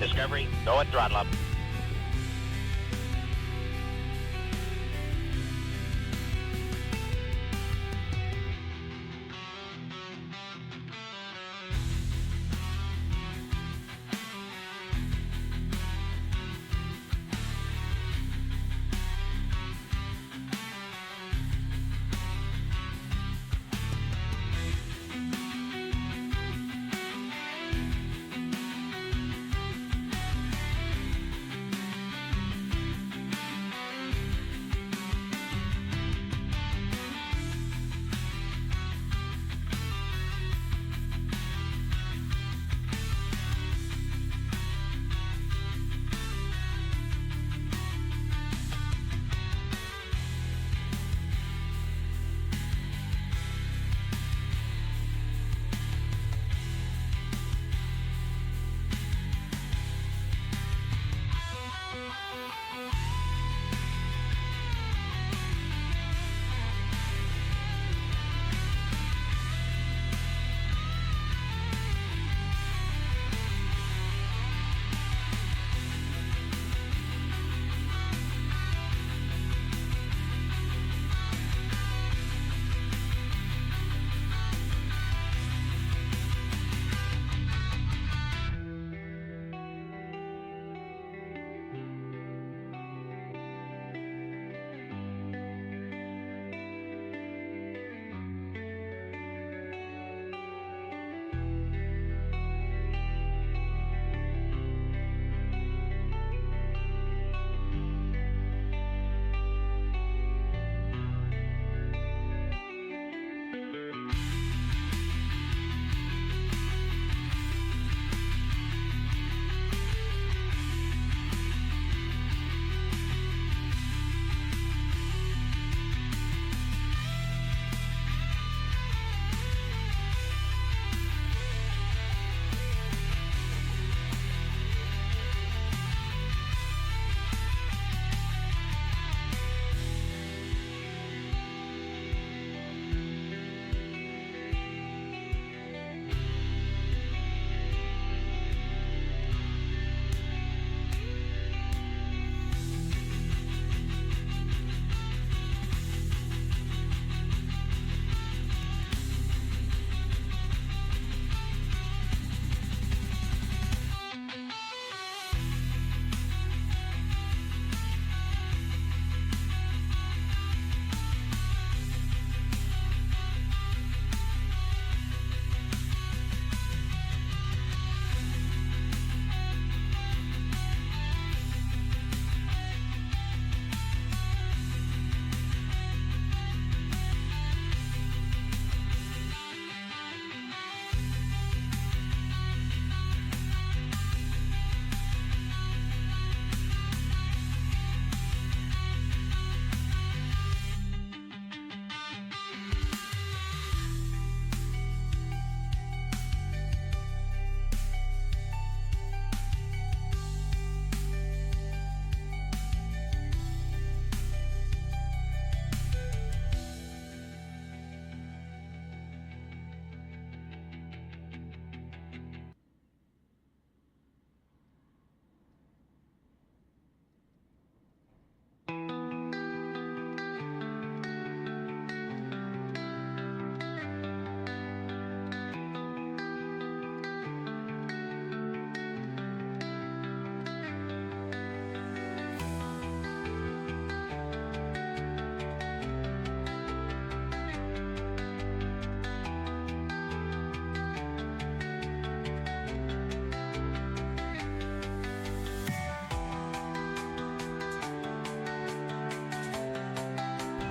Discovery, go at throttle up.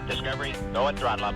Discovery, go at throttle up.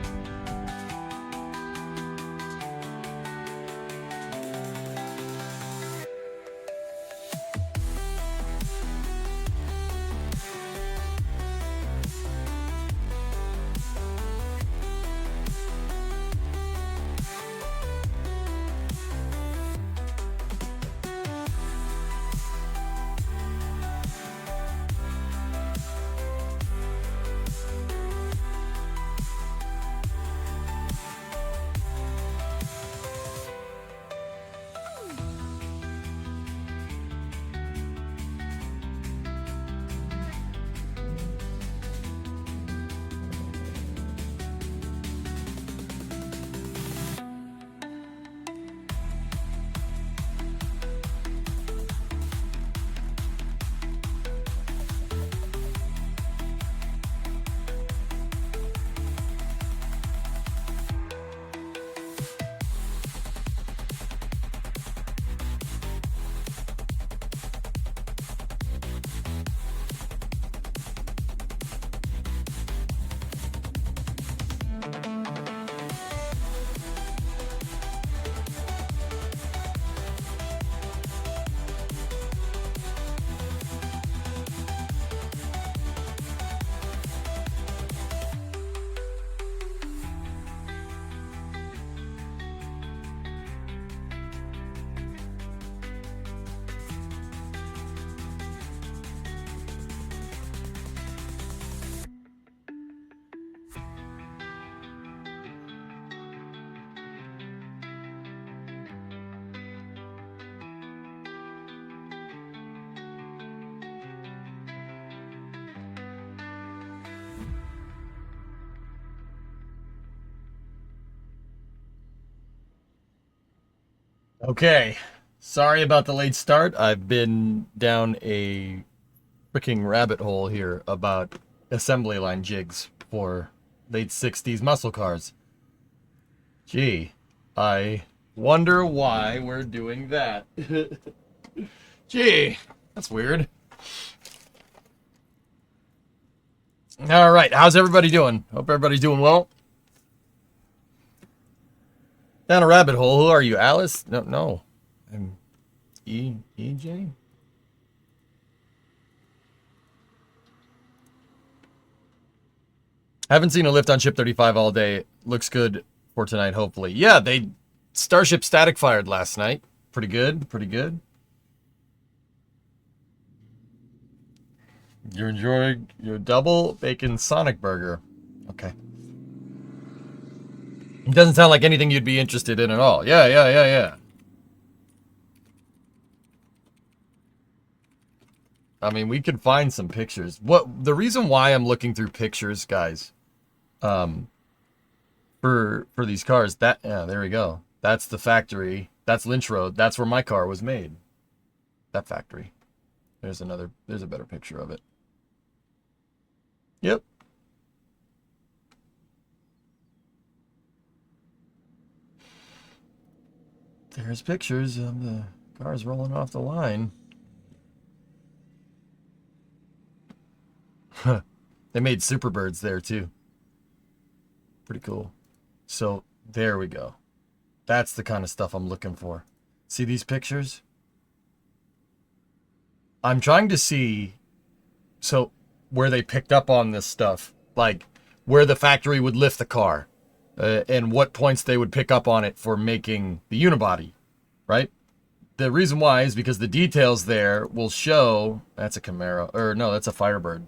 Okay. Sorry about the late start. I've been down a freaking rabbit hole here about assembly line jigs for late 60s muscle cars. Gee, I wonder why we're doing that. Gee, that's weird. All right, how's everybody doing? Hope everybody's doing well. Down a rabbit hole. Who are you, Alice? No. I'm EJ. Haven't seen a lift on Ship 35 all day. Looks good for tonight, hopefully. Yeah, they Starship static fired last night. Pretty good, pretty good. You're enjoying your double bacon Sonic burger. Okay. It doesn't sound like anything you'd be interested in at all. Yeah. I mean, we could find some pictures. The reason why I'm looking through pictures, guys, for these cars, there we go. That's the factory. That's Lynch Road. That's where my car was made. That factory. There's a better picture of it. Yep. There's pictures of the cars rolling off the line. They made Superbirds there too. Pretty cool. So there we go. That's the kind of stuff I'm looking for. See these pictures? I'm trying to see where they picked up on this stuff, like where the factory would lift the car, and what points they would pick up on it for making the unibody, right? The reason why is because the details there will show, that's a Camaro, or no, that's a Firebird.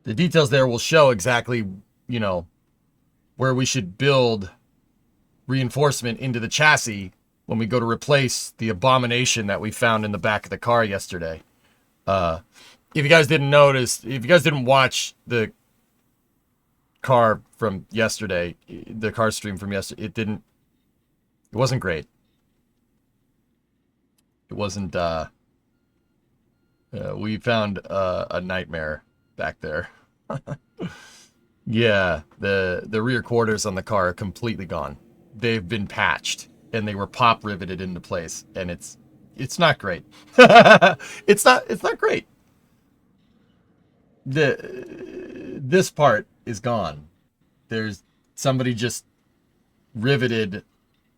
The details there will show exactly, where we should build reinforcement into the chassis when we go to replace the abomination that we found in the back of the car yesterday. If you guys didn't watch the car from yesterday, the car stream from yesterday, it wasn't great. It wasn't, we found a nightmare back there. Yeah, the rear quarters on the car are completely gone. They've been patched and they were pop riveted into place, and it's not great. It's not great. This part is gone. There's somebody just riveted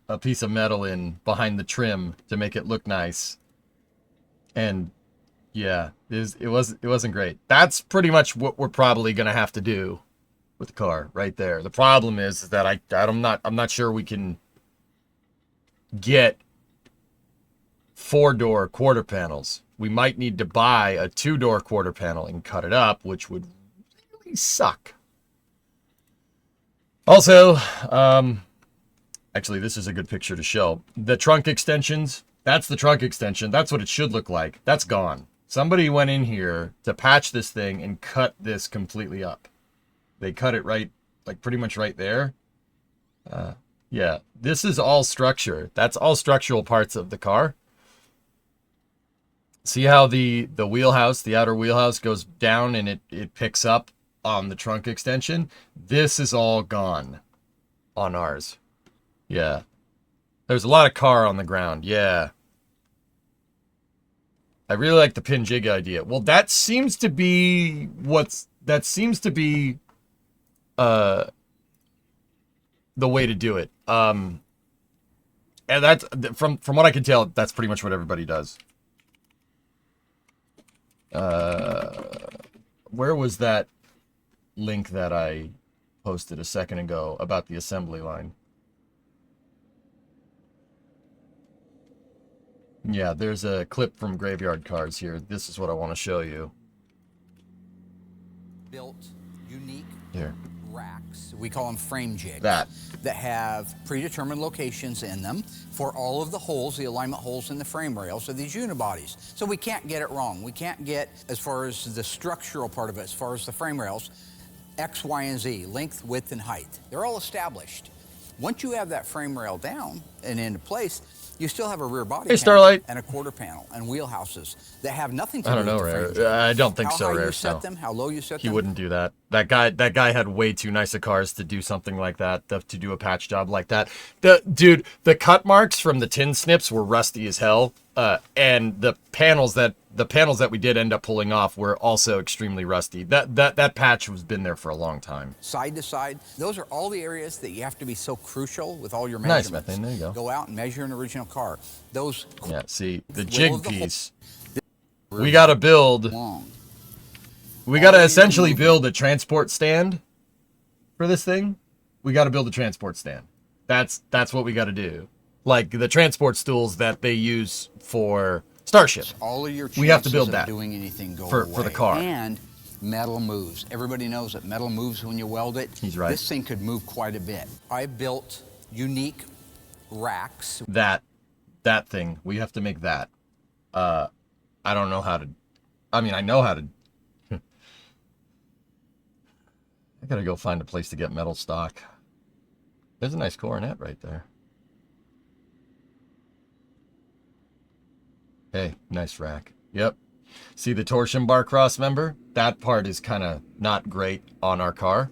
a piece of metal in behind the trim to make it look nice. And yeah, it wasn't great. That's pretty much what we're probably gonna have to do with the car right there. The problem is that I'm not sure we can get 4-door quarter panels. We might need to buy a 2-door quarter panel and cut it up, which would really suck. Also, actually, this is a good picture to show. The trunk extensions, that's the trunk extension. That's what it should look like. That's gone. Somebody went in here to patch this thing and cut this completely up. They cut it right, like pretty much right there. Yeah, this is all structure. That's all structural parts of the car. See how the wheelhouse, the outer wheelhouse goes down and it picks up on the trunk extension? This is all gone on ours. Yeah. There's a lot of car on the ground. Yeah. I really like the pin jig idea. Well, that seems to be the way to do it. And that's from what I can tell, that's pretty much what everybody does. Where was that link that I posted a second ago about the assembly line? Yeah, there's a clip from Graveyard Cars here. This is what I want to show you. Built unique Here. racks. We call them frame jigs. That have predetermined locations in them for all of the holes, the alignment holes in the frame rails of these unibodies. So we can't get it wrong. We can't get, as far as the structural part of it, as far as the frame rails, X, Y, and Z, length, width, and height. They're all established. Once you have that frame rail down and into place, you still have a rear body Hey, panel Starlight. and a quarter panel and wheelhouses that have nothing to I do don't know, with the Rare. frame jig. I don't think how so, high Rare. you set So them, how low you set he them. wouldn't do that. That guy had way too nice of cars to do something like that, to do a patch job like that. The cut marks from the tin snips were rusty as hell, and the panels that we did end up pulling off were also extremely rusty. That patch has been there for a long time. Side to side, those are all the areas that you have to be so crucial with all your Nice, measurements. Methane. There you go. Go out and measure an original car. Those Yeah, see, the will jig of the piece, we got to build, long. we got to essentially build a transport stand for this thing. We got to build a transport stand. That's what we got to do. Like the transport stools that they use for Starship. All of your We have to build chances that of doing anything go for away. the car. And metal moves. Everybody knows that metal moves when you weld it. He's right. This thing could move quite a bit. I built unique racks. That thing, we have to make that. I don't know how to. I mean, I know how to. I gotta go find a place to get metal stock. There's a nice Coronet right there. Hey, nice rack. Yep. See the torsion bar cross member? That part is kind of not great on our car.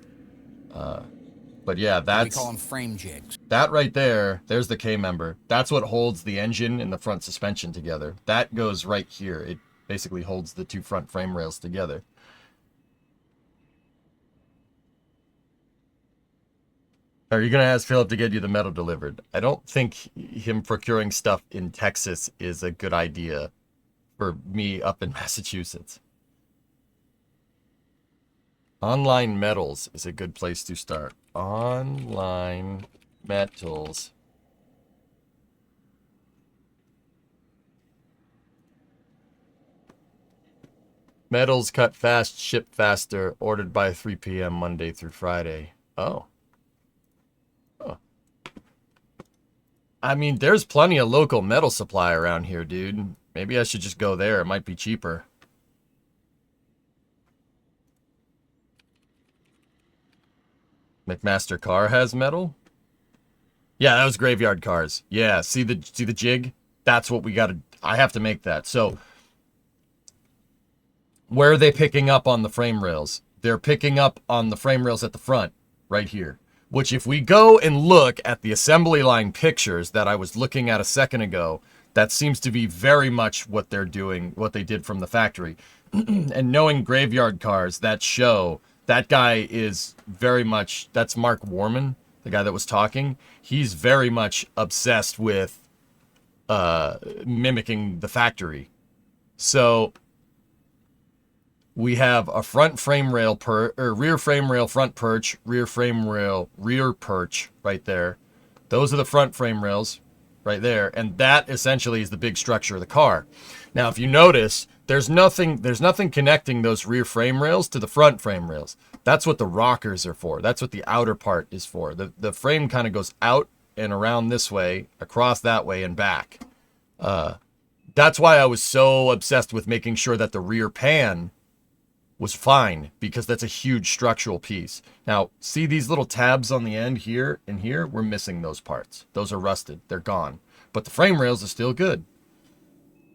But yeah, We call them frame jigs. that right there. There's the K member. That's what holds the engine and the front suspension together. That goes right here. It basically holds the two front frame rails together. Are you going to ask Philip to get you the metal delivered? I don't think him procuring stuff in Texas is a good idea for me up in Massachusetts. Online Metals is a good place to start. Online Metals. Metals cut fast, ship faster, ordered by 3 p.m. Monday through Friday. Oh. I mean, there's plenty of local metal supply around here, dude. Maybe I should just go there. It might be cheaper. McMaster Car has metal? Yeah, that was Graveyard Cars. Yeah, see the jig? That's what we got to... I have to make that. So, where are they picking up on the frame rails? They're picking up on the frame rails at the front, right here. Which, if we go and look at the assembly line pictures that I was looking at a second ago, that seems to be very much what they're doing, what they did from the factory. And knowing Graveyard Cars, that show... That guy is very much, that's Mark Warman, the guy that was talking. He's very much obsessed with mimicking the factory. So we have a front frame rail rear frame rail front perch, rear frame rail rear perch right there. Those are the front frame rails right there, and that essentially is the big structure of the car. Now, if you notice, there's nothing connecting those rear frame rails to the front frame rails. That's what the rockers are for. That's what the outer part is for. The frame kind of goes out and around this way, across that way, and back. That's why I was so obsessed with making sure that the rear pan was fine, because that's a huge structural piece. Now, see these little tabs on the end here and here? We're missing those parts. Those are rusted. They're gone. But the frame rails are still good.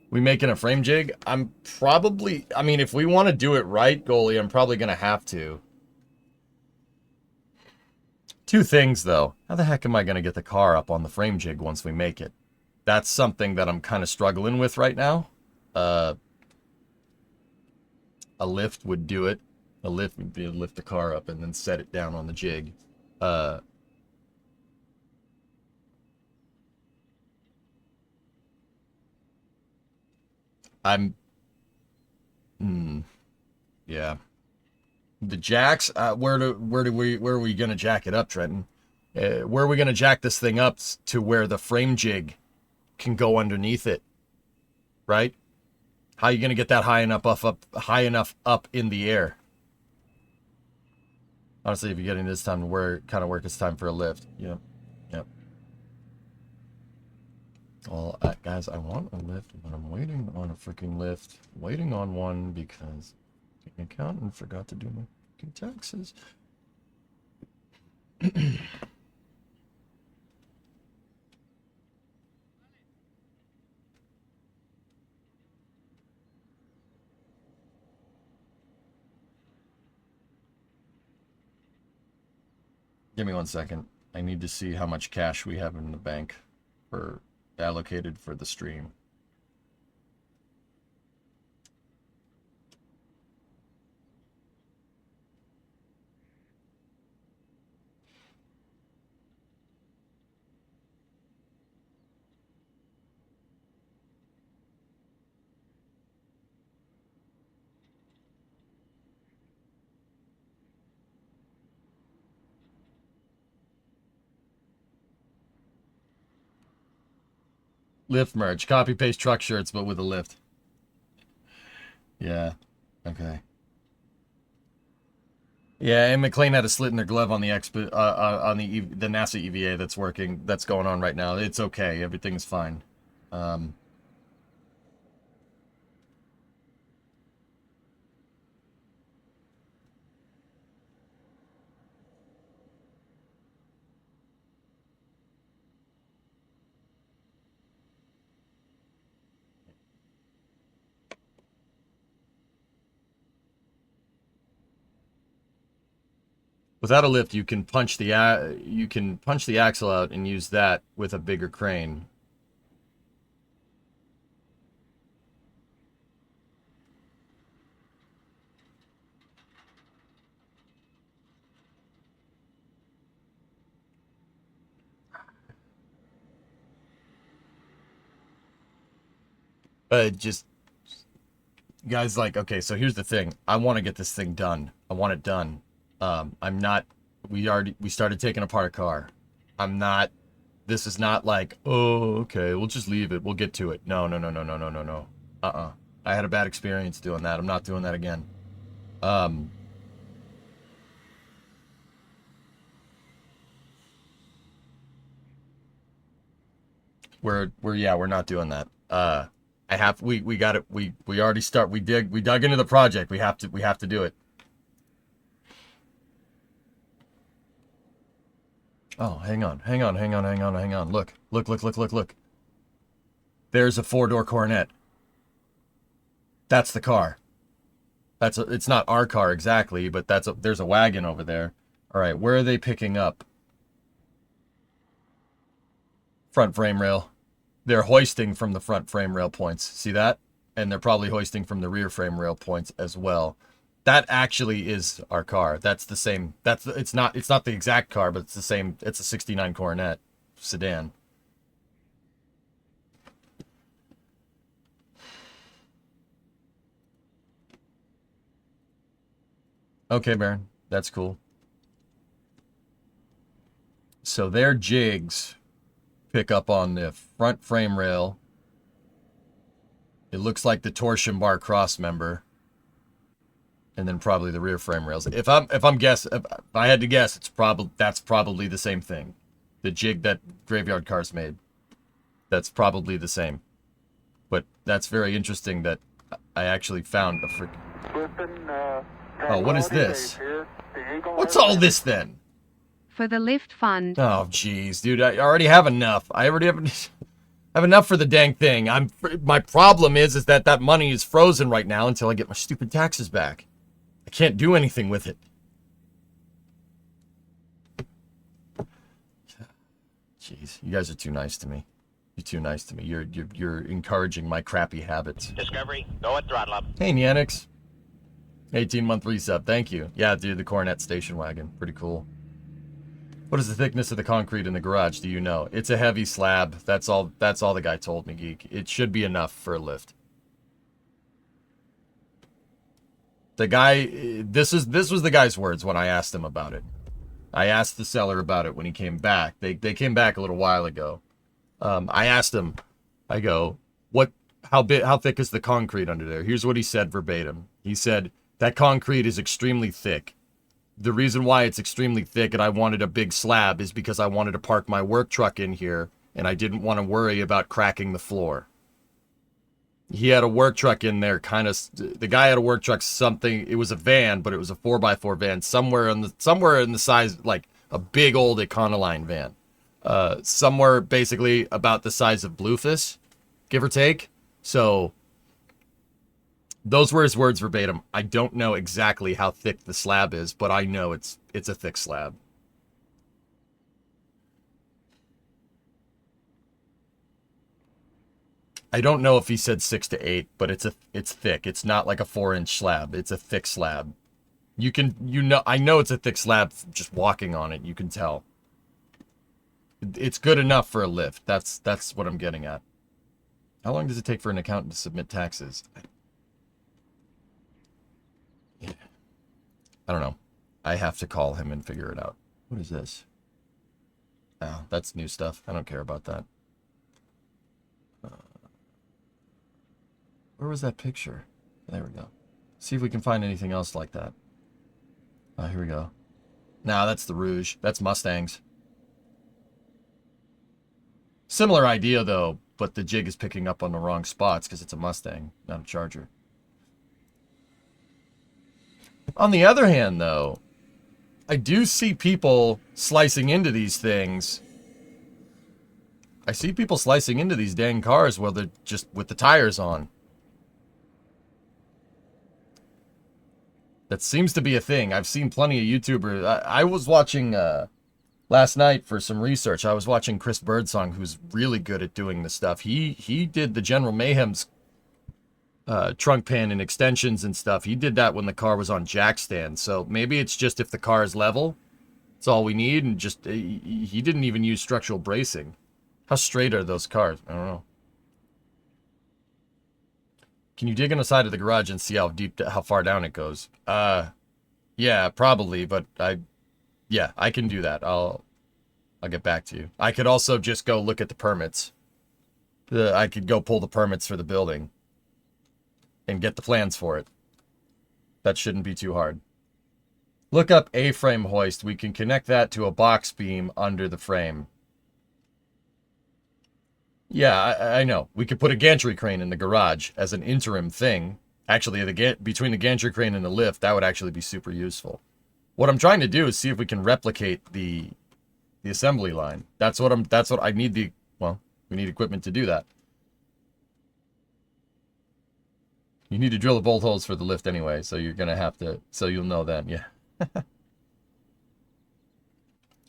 We making a frame jig? I mean, if we want to do it right, Goalie, I'm probably going to have to. Two things, though. How the heck am I going to get the car up on the frame jig once we make it? That's something that I'm kind of struggling with right now. A lift would do it. A lift would be to lift the car up and then set it down on the jig. Yeah. The jacks, where are we gonna jack it up, Trenton? Where are we gonna jack this thing up to where the frame jig can go underneath it? Right? How are you gonna get that high enough up in the air? Honestly, if you're getting this time to work, it's time for a lift. Yep. Well, guys, I want a lift, but I'm waiting on a freaking lift. Waiting on one because the accountant forgot to do my taxes. Give me 1 second. I need to see how much cash we have in the bank for allocated for the stream. Lift merch. Copy paste truck shirts, but with a lift. Yeah. Okay. Yeah, and McLean had a slit in their glove on the the NASA EVA that's going on right now. It's okay. Everything's fine. Without a lift, you can punch the axle out and use that with a bigger crane. Just guys, like, okay, so here's the thing. I want to get this thing done. I want it done. I'm not. We started taking apart a car. I'm not. This is not like, oh, okay, we'll just leave it. We'll get to it. No, no, no, no, no, no, no, no. I had a bad experience doing that. I'm not doing that again. We're not doing that. We got it. We already we dug into the project. We have to do it. Oh, hang on. Look. There's a 4-door Coronet. That's the car. It's not our car exactly, but there's a wagon over there. All right, where are they picking up? Front frame rail. They're hoisting from the front frame rail points. See that? And they're probably hoisting from the rear frame rail points as well. That actually is our car. That's the same. It's not the exact car, but it's the same. It's a 69 Coronet sedan. Okay, Baron. That's cool. So their jigs pick up on the front frame rail. It looks like the torsion bar cross member. And then probably the rear frame rails. If I had to guess, that's probably the same thing. The jig that Graveyard Cars made. That's probably the same. But that's very interesting that I actually found a freaking... Oh, what is this? What's all this then? For the lift fund. Oh, jeez, dude, I already have enough. I already have enough for the dang thing. My problem is that money is frozen right now until I get my stupid taxes back. I can't do anything with it. Jeez, you guys are too nice to me. You're too nice to me. You're encouraging my crappy habits. Discovery, go and throttle up. Hey, Nianix. 18-month resub. Thank you. Yeah, dude, the Coronet station wagon. Pretty cool. What is the thickness of the concrete in the garage? Do you know? It's a heavy slab. That's all the guy told me, Geek. It should be enough for a lift. The guy, this was the guy's words when I asked him about it. I asked the seller about it when he came back. They came back a little while ago. I asked him, I go, how thick is the concrete under there? Here's what he said verbatim. He said, that concrete is extremely thick. The reason why it's extremely thick and I wanted a big slab is because I wanted to park my work truck in here and I didn't want to worry about cracking the floor. He had a work truck in there, the guy had a work truck, it was a van, but it was a 4x4 van, somewhere in the size, like a big old Econoline van. Somewhere basically about the size of Bluefus, give or take. So, those were his words verbatim. I don't know exactly how thick the slab is, but I know it's a thick slab. I don't know if he said 6 to 8, but it's thick. It's not like a 4-inch slab. It's a thick slab. I know it's a thick slab just walking on it. You can tell. It's good enough for a lift. That's what I'm getting at. How long does it take for an accountant to submit taxes? Yeah. I don't know. I have to call him and figure it out. What is this? Oh, that's new stuff. I don't care about that. Where was that picture? There we go. See if we can find anything else like that. Oh, here we go. Nah, that's the Rouge. That's Mustangs. Similar idea, though, but the jig is picking up on the wrong spots because it's a Mustang, not a Charger. On the other hand, though, I do see people slicing into these things. I see people slicing into these dang cars while they're just with the tires on. That seems to be a thing. I've seen plenty of YouTubers. I was watching last night for some research. I was watching Chris Birdsong, who's really good at doing this stuff. He did the General Mayhem's trunk pan and extensions and stuff. He did that when the car was on jack stand. So maybe it's just if the car is level, it's all we need. And just he didn't even use structural bracing. How straight are those cars? I don't know. Can you dig in the side of the garage and see how far down it goes? Yeah, probably, but yeah, I can do that. I'll get back to you. I could also just go look at the permits. I could go pull the permits for the building and get the plans for it. That shouldn't be too hard. Look up A-frame hoist. We can connect that to a box beam under the frame. Yeah, I know. We could put a gantry crane in the garage as an interim thing. Actually, between the gantry crane and the lift, that would actually be super useful. What I'm trying to do is see if we can replicate the assembly line. That's what I need we need equipment to do that. You need to drill the bolt holes for the lift anyway, so you're going to have to, so you'll know then, yeah.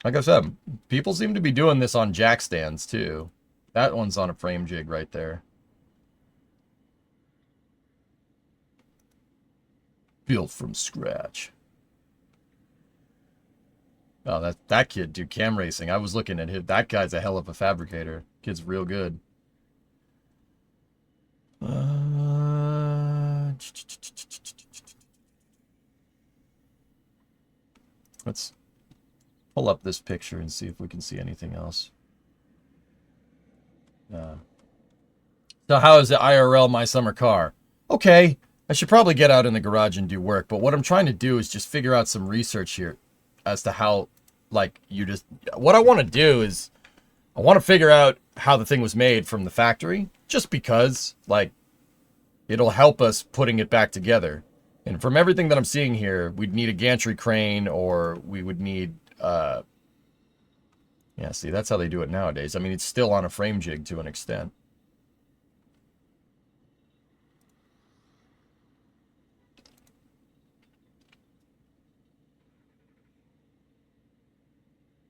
Like I said, people seem to be doing this on jack stands too. That one's on a frame jig right there. Built from scratch. Oh, that kid do cam racing. I was looking at him. That guy's a hell of a fabricator. Kid's real good. Let's pull up this picture and see if we can see anything else. So how is the IRL my summer car? Okay, I should probably get out in the garage and do work, but what I'm trying to do is just figure out some research here as to how, like, what I want to do is I want to figure out how the thing was made from the factory, just because, like, it'll help us putting it back together. And from everything that I'm seeing here, we'd need a gantry crane, or we would need, yeah, see, that's how they do it nowadays. I mean, it's still on a frame jig to an extent.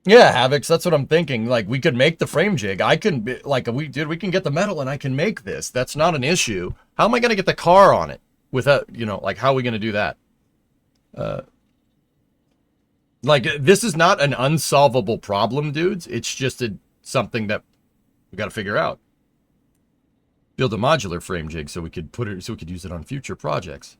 Yeah, Havocs, that's what I'm thinking. Like, we could make the frame jig. I can, like, we can get the metal and I can make this. That's not an issue. How am I going to get the car on it without, like, how are we going to do that? Like, this is not an unsolvable problem, dudes. It's just something that we got to figure out. Build a modular frame jig so we could use it on future projects.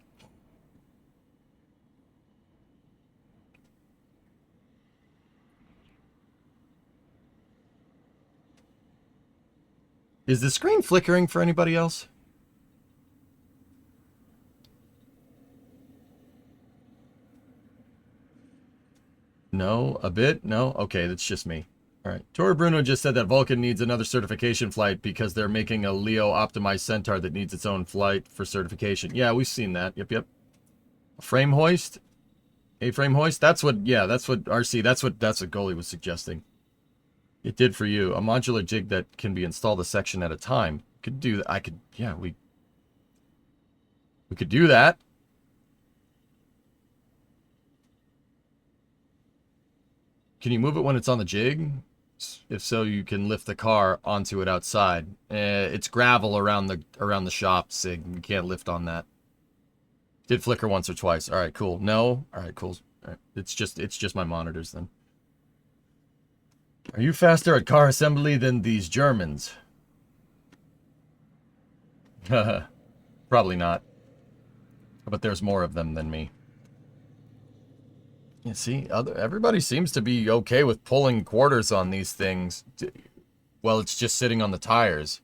Is the screen flickering for anybody else? No, a bit? No? Okay, that's just me. All right. Tora Bruno just said that Vulcan needs another certification flight because they're making a Leo optimized Centaur that needs its own flight for certification. Yeah, we've seen that. Yep. A frame hoist? A-frame hoist? That's what RC, that's what Goalie was suggesting. It did for you. A modular jig that can be installed a section at a time. Could do that. We could do that. Can you move it when it's on the jig? If so, you can lift the car onto it outside. It's gravel around the shop, Sig. You can't lift on that. Did flicker once or twice. All right, cool. No. All right, cool. All right. It's just my monitors then. Are you faster at car assembly than these Germans? Probably not. But there's more of them than me. You see, everybody seems to be okay with pulling quarters on these things. Well, it's just sitting on the tires.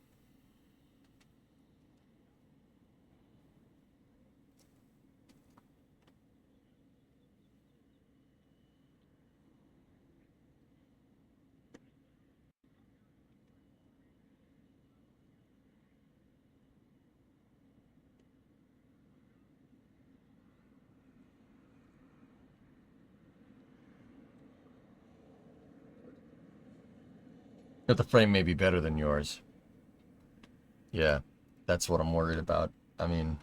But the frame may be better than yours. Yeah, that's what I'm worried about. I mean,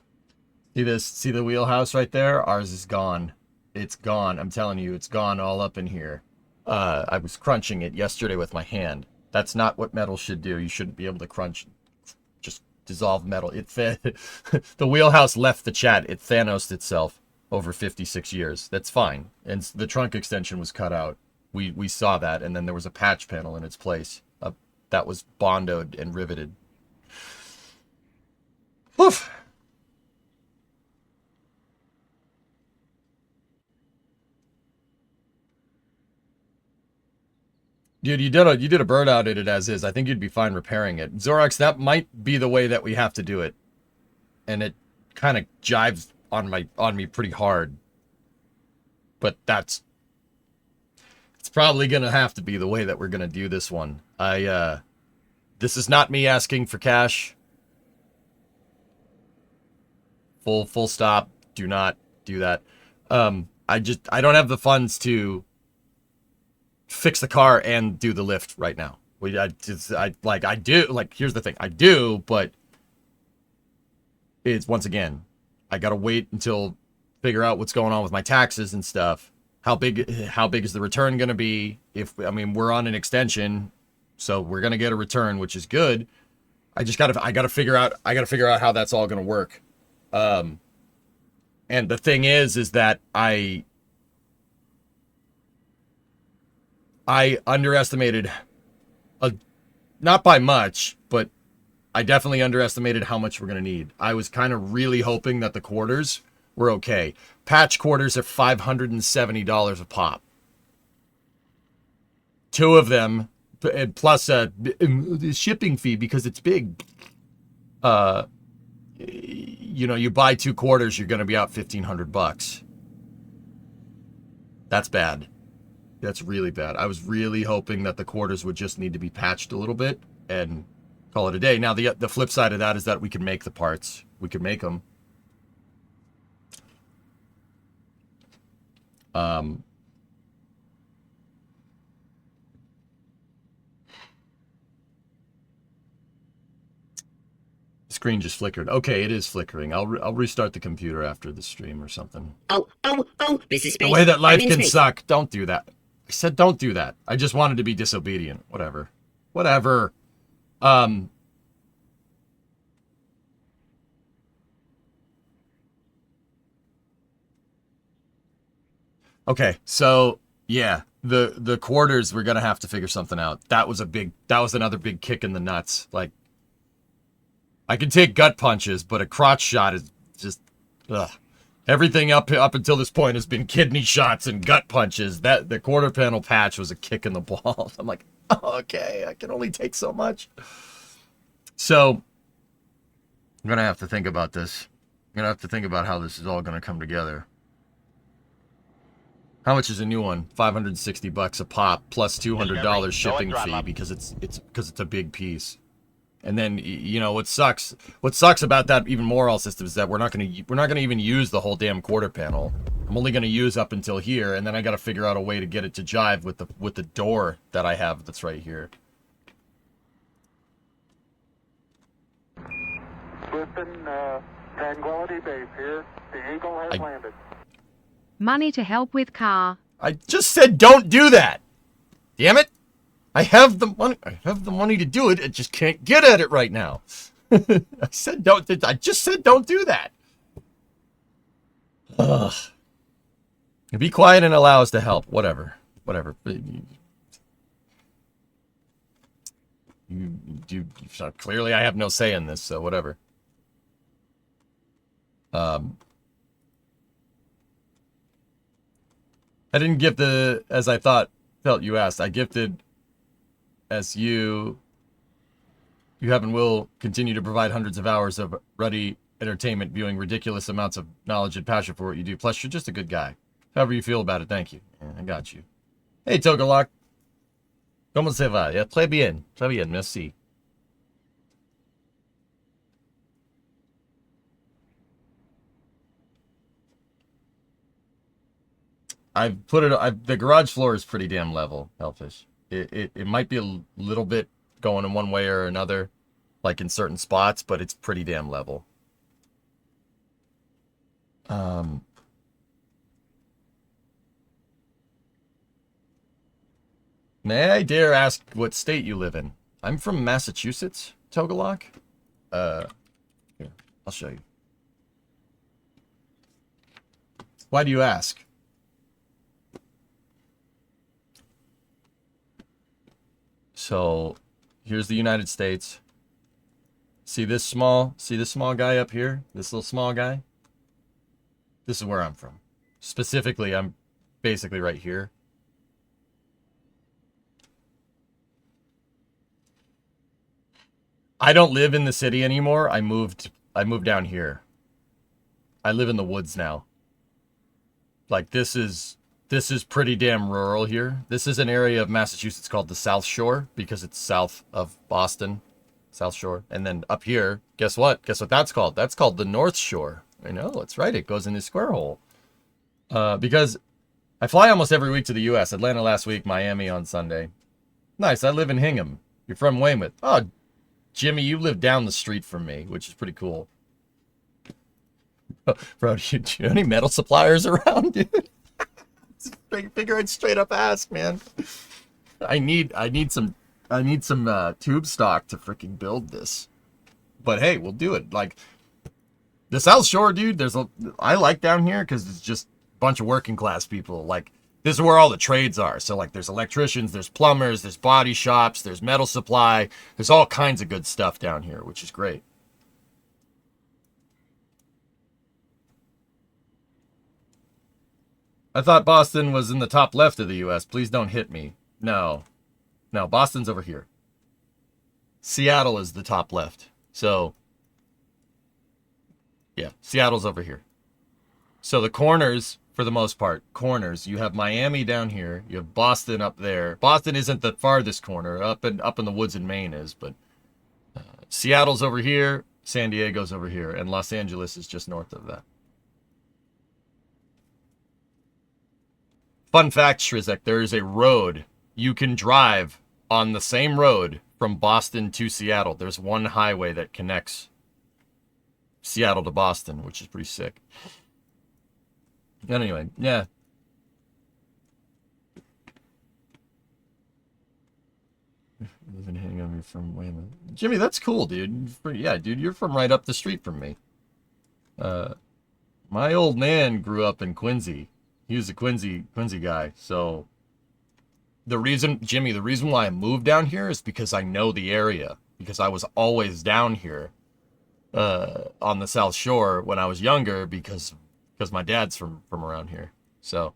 see this? See the wheelhouse right there? Ours is gone. It's gone. I'm telling you, it's gone all up in here. I was crunching it yesterday with my hand. That's not what metal should do. You shouldn't be able to crunch, just dissolve metal. The wheelhouse left the chat. It Thanos'd itself over 56 years. That's fine. And the trunk extension was cut out. We saw that, and then there was a patch panel in its place. That was bondoed and riveted. Woof! Dude, you did a burnout in it as is. I think you'd be fine repairing it. Zorax, that might be the way that we have to do it. And it kind of jives on me pretty hard. But it's probably gonna have to be the way that we're gonna do this one. This is not me asking for cash. Full stop. Do not do that. I don't have the funds to fix the car and do the lift right now. Here's the thing. I do, but it's, once again, I gotta wait until figure out what's going on with my taxes and stuff. How big is the return gonna be? We're on an extension, so we're gonna get a return, which is good. I gotta figure out how that's all gonna work. And the thing is that I underestimated, not by much, but I definitely underestimated how much we're going to need. I was kind of really hoping that the quarters were okay. Patch quarters are $570 a pop. 2 of them, plus the shipping fee because it's big. You buy 2 quarters, you're going to be out $1,500. That's bad. That's really bad. I was really hoping that the quarters would just need to be patched a little bit and call it a day. Now, the flip side of that is that we can make the parts. We can make them. The screen just flickered. Okay, it is flickering. I'll restart the computer after the stream or something. Oh, this is space. The way that life can suck. Don't do that. I said don't do that. I just wanted to be disobedient. Whatever. Okay, so yeah, the quarters, we're gonna have to figure something out. That was another big kick in the nuts. Like, I can take gut punches, but a crotch shot is just ugh. Everything up until this point has been kidney shots and gut punches. That the quarter panel patch was a kick in the balls. I'm like, oh, okay, I can only take so much. So I'm gonna have to think about this. I'm gonna have to think about how this is all gonna come together. How much is a new one? $560 a pop plus $200 shipping fee because it's a big piece. And then, what sucks about that even more, all systems, is that we're not gonna even use the whole damn quarter panel. I'm only gonna use up until here, and then I gotta figure out a way to get it to jive with the door that I have that's right here. Listen, Tranquility Base here. The Eagle has landed. Money to help with car. I just said don't do that. Damn it. I have the money. I have the money to do it. I just can't get at it right now. I said don't. I just said don't do that. Ugh. Be quiet and allow us to help. Whatever. Whatever. Clearly, I have no say in this, so whatever. I didn't gift as I felt you asked. I gifted as you have and will continue to provide hundreds of hours of ruddy entertainment, viewing ridiculous amounts of knowledge and passion for what you do. Plus, you're just a good guy. However you feel about it, thank you. Yeah, I got you. Hey, Togalok. Comment ça va? Yeah, très bien. Très bien, merci. The garage floor is pretty damn level, Hellfish. It might be a little bit going in one way or another, like in certain spots, but it's pretty damn level. May I dare ask what state you live in? I'm from Massachusetts, Togalok. Here, I'll show you. Why do you ask? So, here's the United States. See this small guy up here? This little small guy? This is where I'm from. Specifically, I'm basically right here. I don't live in the city anymore. I moved down here. I live in the woods now. Like this is pretty damn rural here. This is an area of Massachusetts called the South Shore because it's south of Boston, South Shore. And then up here, guess what? Guess what that's called? That's called the North Shore. I know, that's right. It goes in this square hole. Because I fly almost every week to the U.S. Atlanta last week, Miami on Sunday. Nice. I live in Hingham. You're from Weymouth. Oh, Jimmy, you live down the street from me, which is pretty cool. Bro, do you have any metal suppliers around, dude? Figure I'd straight up ask, man. I need some tube stock to freaking build this. But hey, we'll do it. Like the South Shore, dude. I like down here because it's just a bunch of working class people. Like this is where all the trades are. So like there's electricians, there's plumbers, there's body shops, there's metal supply. There's all kinds of good stuff down here, which is great. I thought Boston was in the top left of the U.S. Please don't hit me. No, Boston's over here. Seattle is the top left. So, yeah, Seattle's over here. So the corners, for the most part, you have Miami down here. You have Boston up there. Boston isn't the farthest corner. Up in the woods in Maine is, but Seattle's over here. San Diego's over here, and Los Angeles is just north of that. Fun fact, Shrizek, there is a road you can drive on the same road from Boston to Seattle. There's one highway that connects Seattle to Boston, which is pretty sick. Anyway, yeah. Living hanging on me from Weymouth. Jimmy, that's cool, dude. Yeah, dude, you're from right up the street from me. My old man grew up in Quincy. He was a Quincy guy. So the reason why I moved down here is because I know the area. Because I was always down here on the South Shore when I was younger because my dad's from around here. So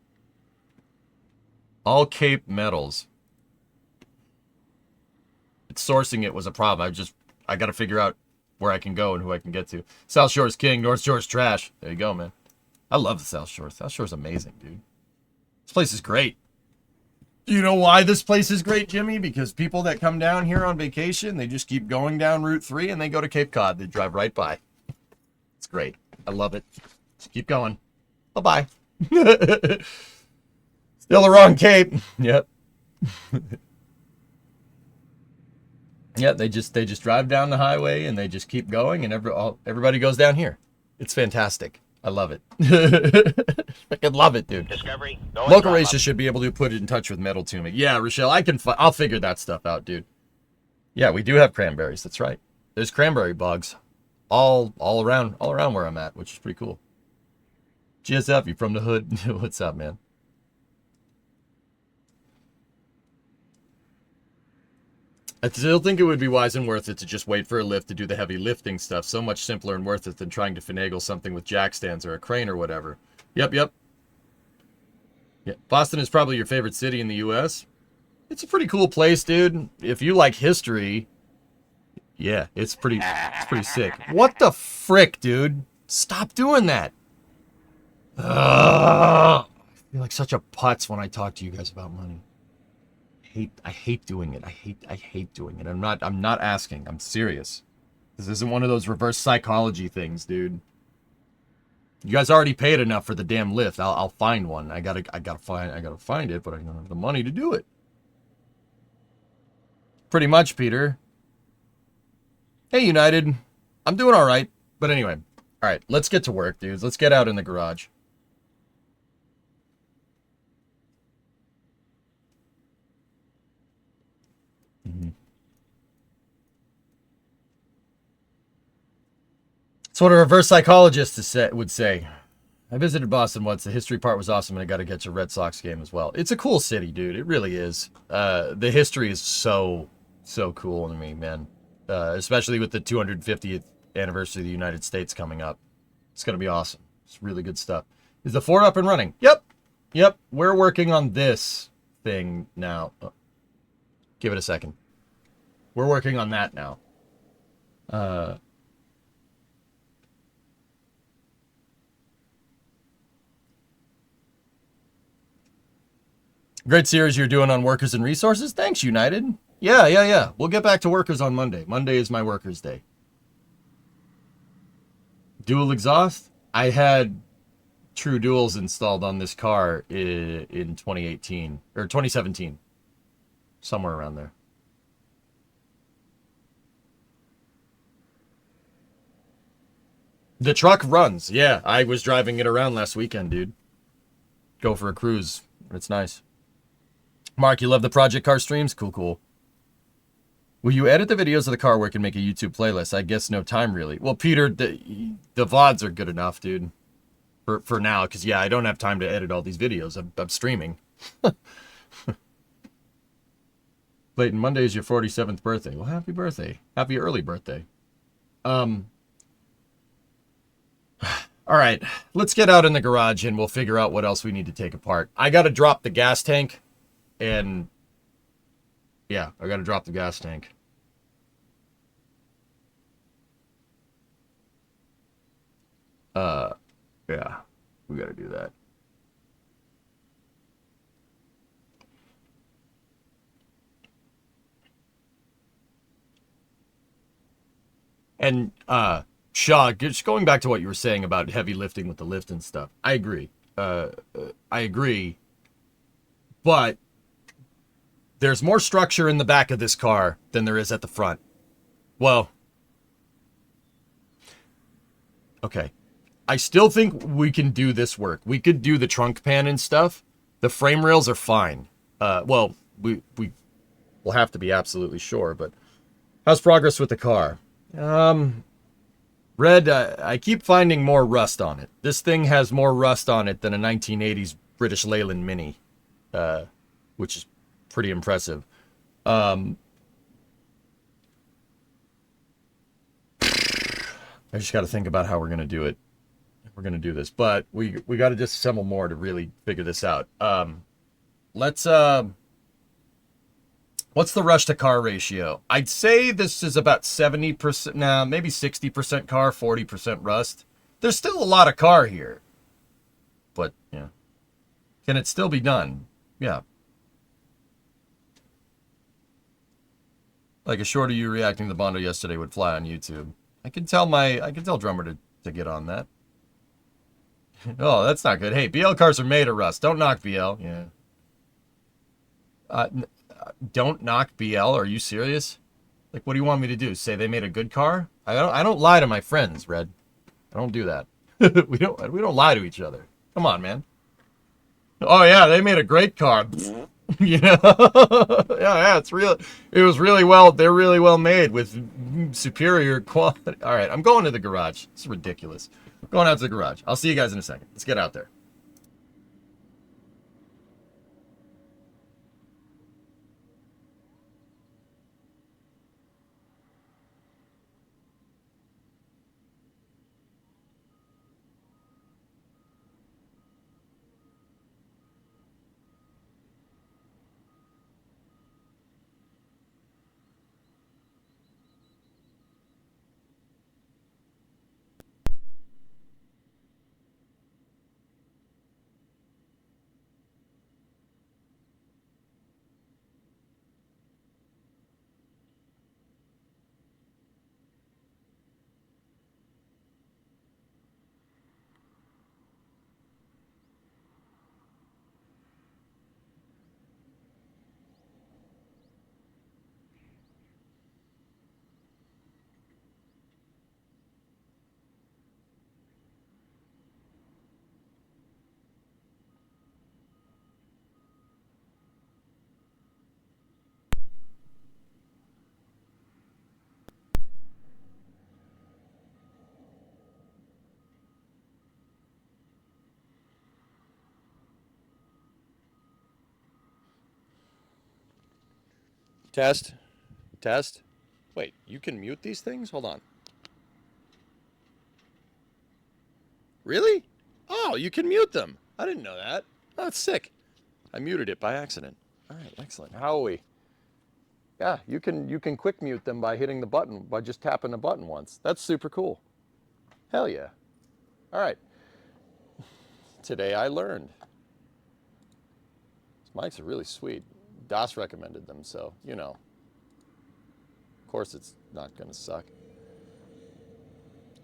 all Cape metals. Sourcing it was a problem. I got to figure out where I can go and who I can get to. South Shore is king, North Shore is trash. There you go, man. I love the South Shore. South Shore is amazing, dude. This place is great. Do you know why this place is great, Jimmy? Because people that come down here on vacation, they just keep going down Route 3 and they go to Cape Cod. They drive right by. It's great. I love it. Just keep going. Bye-bye. Still the wrong Cape. Yep. Yeah, they just drive down the highway and they just keep going and everybody goes down here. It's fantastic. I love it. Fucking love it, dude. Discovery, go Local and races should be able to put it in touch with metal tuning. Yeah, Rochelle, I'll figure that stuff out, dude. Yeah, we do have cranberries. That's right. There's cranberry bugs all around where I'm at, which is pretty cool. GSF, you from the hood? What's up, man? I still think it would be wise and worth it to just wait for a lift to do the heavy lifting stuff. So much simpler and worth it than trying to finagle something with jack stands or a crane or whatever. Yep. Yeah, Boston is probably your favorite city in the U.S. It's a pretty cool place, dude. If you like history, yeah, it's pretty sick. What the frick, dude? Stop doing that. I feel like such a putz when I talk to you guys about money. I hate doing it. I hate doing it. I'm not asking. I'm serious. This isn't one of those reverse psychology things, dude. You guys already paid enough for the damn lift. I'll find one. I gotta find it, but I don't have the money to do it. Pretty much, Peter. Hey, United. I'm doing all right. But anyway, all right. Let's get to work, dudes. Let's get out in the garage. That's what a reverse psychologist would say. I visited Boston once. The history part was awesome, and I got to get to a Red Sox game as well. It's a cool city, dude. It really is. The history is so cool to me, man. Especially with the 250th anniversary of the United States coming up. It's going to be awesome. It's really good stuff. Is the Ford up and running? Yep. We're working on this thing now. Oh, give it a second. We're working on that now. Great series you're doing on workers and resources. Thanks, United. Yeah. We'll get back to workers on Monday. Monday is my workers' day. Dual exhaust? I had true duals installed on this car in 2018 or 2017. Somewhere around there. The truck runs. Yeah, I was driving it around last weekend, dude. Go for a cruise. It's nice. Mark, you love the Project Car streams? Cool. Will you edit the videos of the car work and make a YouTube playlist? I guess no time, really. Well, Peter, the VODs are good enough, dude. For now, because, yeah, I don't have time to edit all these videos. I'm streaming. Clayton, Monday is your 47th birthday. Well, happy birthday. Happy early birthday. All right, let's get out in the garage and we'll figure out what else we need to take apart. I got to drop the gas tank. And yeah, I got to drop the gas tank. Yeah, we got to do that. And Shaw, just going back to what you were saying about heavy lifting with the lift and stuff. I agree. I agree. But there's more structure in the back of this car than there is at the front. Well, okay. I still think we can do this work. We could do the trunk pan and stuff. The frame rails are fine. Well, we'll have to be absolutely sure, but how's progress with the car? Red, I keep finding more rust on it. This thing has more rust on it than a 1980s British Leyland Mini, which is pretty impressive. I just got to think about how we're going to do it. We're going to do this, but we got to disassemble more to really figure this out. Let's what's the rush to car ratio? I'd say this is about 70%, maybe 60% car, 40% rust. There's still a lot of car here, but yeah, can it still be done? Yeah. Like a short of you reacting to the Bondo yesterday would fly on YouTube. I can tell Drummer to get on that. Oh, that's not good. Hey, BL cars are made of rust. Don't knock BL. Yeah. Don't knock BL. Are you serious? Like, what do you want me to do? Say they made a good car? I don't lie to my friends, Red. I don't do that. We don't lie to each other. Come on, man. Oh yeah, they made a great car. You know, yeah, it's real. It was really well. They're really well made with superior quality. All right, I'm going to the garage. It's ridiculous. I'm going out to the garage. I'll see you guys in a second. Let's get out there. Test. Test. Wait, you can mute these things? Hold on. Really? Oh, you can mute them. I didn't know that. Oh, that's sick. I muted it by accident. All right, excellent. How are we? Yeah, you can quick mute them by hitting the button, by just tapping the button once. That's super cool. Hell yeah. All right. Today I learned. These mics are really sweet. Das recommended them, so, you know. Of course it's not going to suck.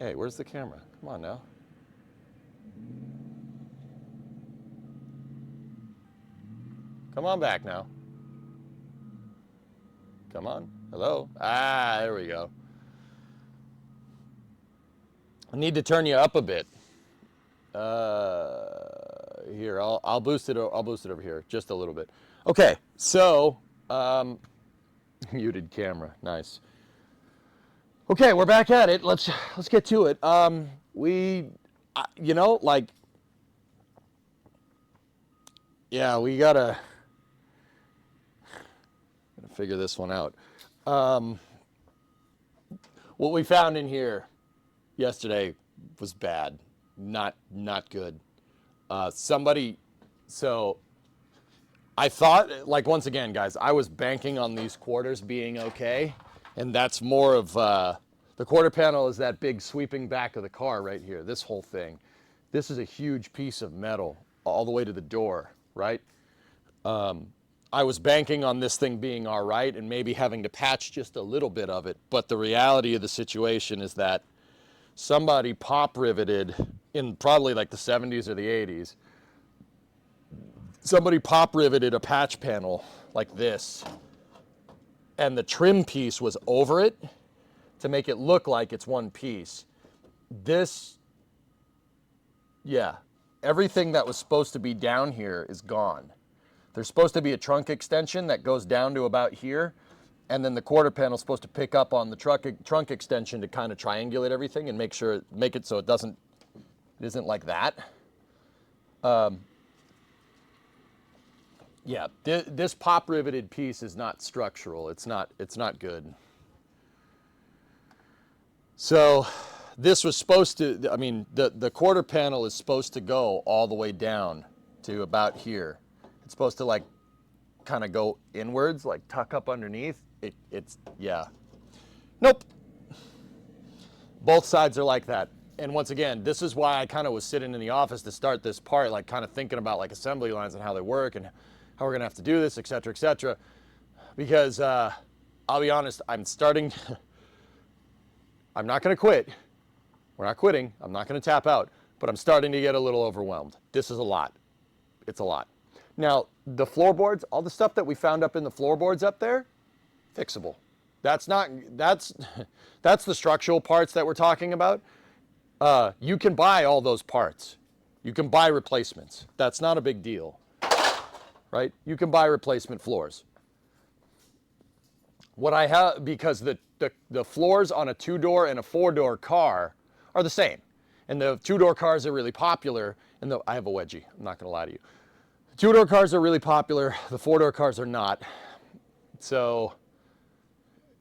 Hey, where's the camera? Come on now. Come on back now. Come on. Hello? Ah, there we go. I need to turn you up a bit. Here, I'll boost it. I'll boost it over here just a little bit. Okay, so muted camera, nice. Okay, we're back at it. Let's get to it. You know, like, yeah, we gotta figure this one out. What we found in here yesterday was bad, not good. So I thought, like, once again, guys, I was banking on these quarters being okay, and that's more of the quarter panel is that big sweeping back of the car right here. This whole thing, this is a huge piece of metal all the way to the door, right? I was banking on this thing being all right and maybe having to patch just a little bit of it, but the reality of the situation is that somebody pop riveted in probably like the 70s or the 80s. Somebody pop riveted a patch panel like this, and the trim piece was over it to make it look like it's one piece. This, yeah, everything that was supposed to be down here is gone. There's supposed to be a trunk extension that goes down to about here, and then the quarter panel is supposed to pick up on the trunk extension to kind of triangulate everything and make it so it isn't like that. Yeah, this pop riveted piece is not structural. It's not good. So this was supposed to, I mean, the quarter panel is supposed to go all the way down to about here. It's supposed to, like, kind of go inwards, like tuck up underneath. It's yeah. Nope. Both sides are like that. And once again, this is why I kind of was sitting in the office to start this part, like kind of thinking about like assembly lines and how they work and how we're gonna have to do this, et cetera, because I'll be honest, I'm not gonna quit. We're not quitting. I'm not gonna tap out, but I'm starting to get a little overwhelmed. This is a lot. It's a lot. Now, the floorboards, all the stuff that we found up in the floorboards up there, fixable. That's the structural parts that we're talking about. You can buy all those parts. You can buy replacements. That's not a big deal, right? You can buy replacement floors. What I have, because the floors on a 2-door and a 4-door car are the same. And the 2-door cars are really popular. And I have a wedgie, I'm not gonna lie to you. The 2-door cars are really popular, the 4-door cars are not. So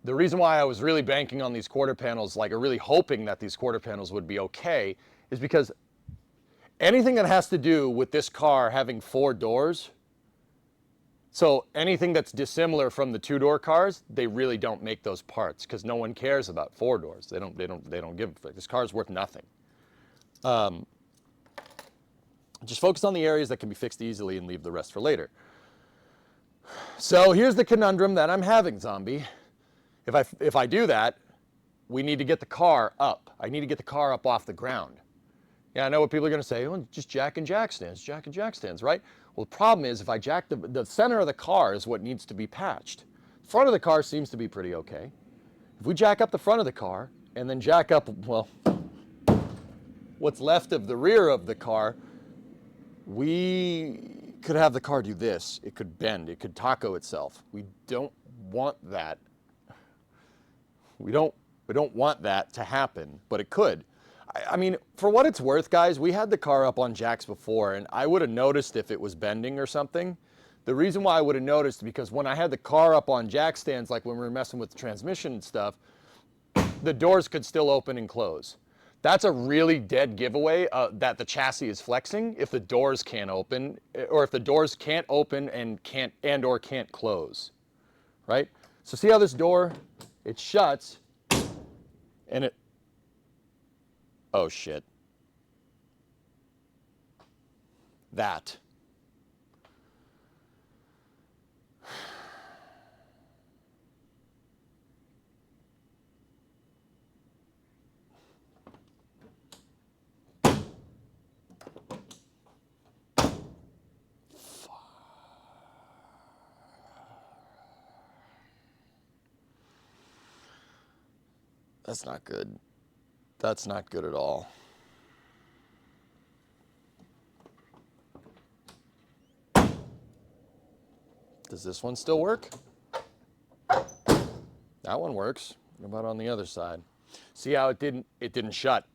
the reason why I was really banking on these quarter panels, like, or really hoping that these quarter panels would be okay, is because anything that has to do with this car having 4 doors, so anything that's dissimilar from the 2-door cars, they really don't make those parts because no one cares about 4 doors. They don't give a fuck. This car's worth nothing. Just focus on the areas that can be fixed easily and leave the rest for later. So here's the conundrum that I'm having, Zombie. If I do that, we need to get the car up. I need to get the car up off the ground. Yeah, I know what people are going to say. Well, just jack and jack stands, right? Well, the problem is if I jack the center of the car is what needs to be patched. The front of the car seems to be pretty okay. If we jack up the front of the car and then jack up, well, what's left of the rear of the car, we could have the car do this. It could bend. It could taco itself. We don't want that. We don't want that to happen, but it could. I mean, for what it's worth, guys, we had the car up on jacks before, and I would have noticed if it was bending or something. The reason why I would have noticed, because when I had the car up on jack stands, like when we were messing with the transmission and stuff, the doors could still open and close. That's a really dead giveaway that the chassis is flexing if the doors can't open, or if the doors can't open and can't close, right? So see how this door, it shuts, and it, oh shit. That. That's not good. That's not good at all. Does this one still work? That one works. What about on the other side? See how it didn't shut.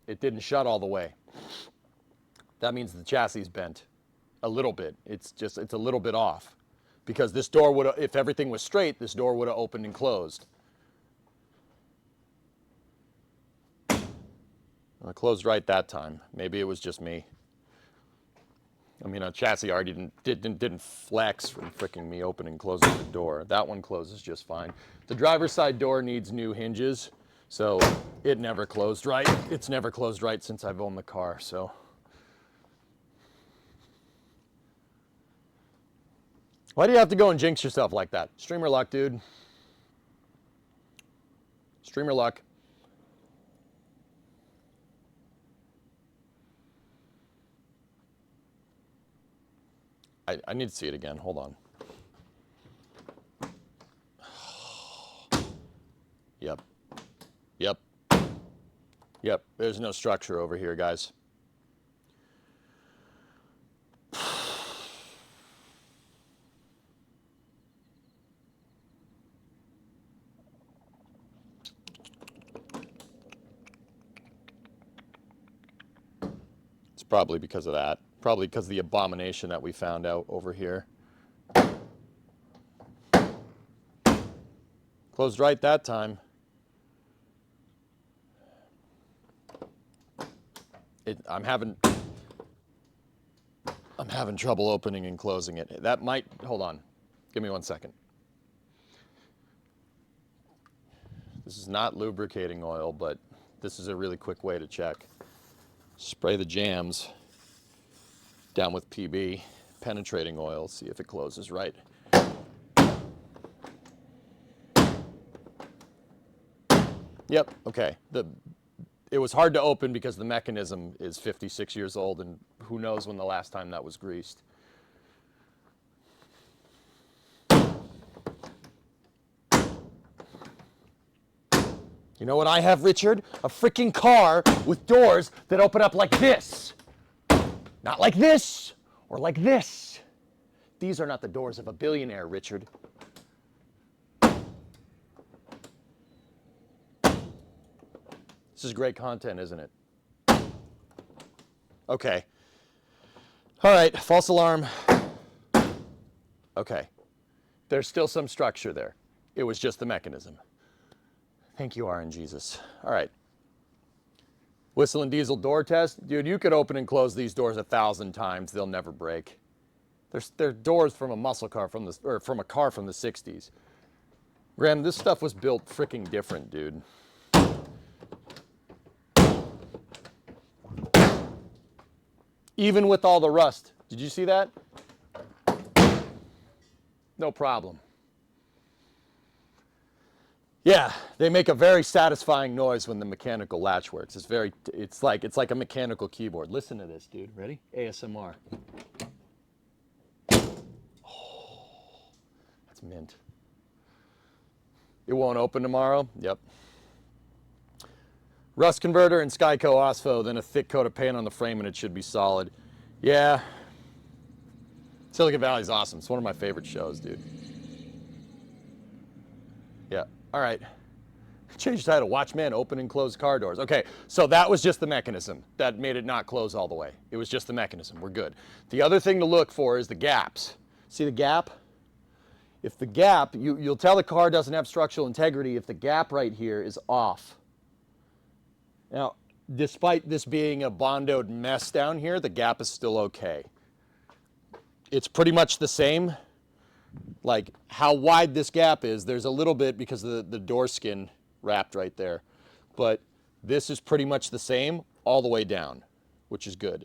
It didn't shut all the way. That means the chassis is bent a little bit. It's a little bit off. Because this door would have, if everything was straight, this door would have opened and closed. Well, it closed right that time. Maybe it was just me. I mean, a chassis already didn't flex from fricking me opening and closing the door. That one closes just fine. The driver's side door needs new hinges, so it never closed right. It's never closed right since I've owned the car, so. Why do you have to go and jinx yourself like that? Streamer luck, dude. Streamer luck. I need to see it again. Hold on. Yep. Yep. Yep. There's no structure over here, guys. It's probably because of that. Probably because of the abomination that we found out over here. Closed right that time. I'm having trouble opening and closing it. That might, hold on. Give me 1 second. This is not lubricating oil, but this is a really quick way to check. Spray the jams down with PB, penetrating oil, see if it closes right. Yep, okay. It was hard to open because the mechanism is 56 years old and who knows when the last time that was greased. You know what I have, Richard? A freaking car with doors that open up like this. Not like this or like this. These are not the doors of a billionaire, Richard. This is great content, isn't it? Okay. All right, false alarm. Okay. There's still some structure there. It was just the mechanism. Thank you, RNGesus. All right. Whistle and diesel door test. Dude, you could open and close these doors 1,000 times. They'll never break. They're doors from a muscle car from the, or from a car from the 60s. Graham, this stuff was built freaking different, dude. Even with all the rust. Did you see that? No problem. Yeah, they make a very satisfying noise when the mechanical latch works. It's like a mechanical keyboard. Listen to this, dude. Ready? ASMR. Oh, that's mint. It won't open tomorrow? Yep. Rust converter and Skyco OSFO, then a thick coat of paint on the frame and it should be solid. Yeah. Silicon Valley's awesome. It's one of my favorite shows, dude. Yeah. All right. Change the title. Watchman open and close car doors. Okay, so that was just the mechanism that made it not close all the way. It was just the mechanism. We're good. The other thing to look for is the gaps. See the gap? If the gap, you'll tell the car doesn't have structural integrity if the gap right here is off. Now, despite this being a bondoed mess down here, the gap is still okay. It's pretty much the same. Like how wide this gap is, there's a little bit because of the door skin wrapped right there. But this is pretty much the same all the way down, which is good.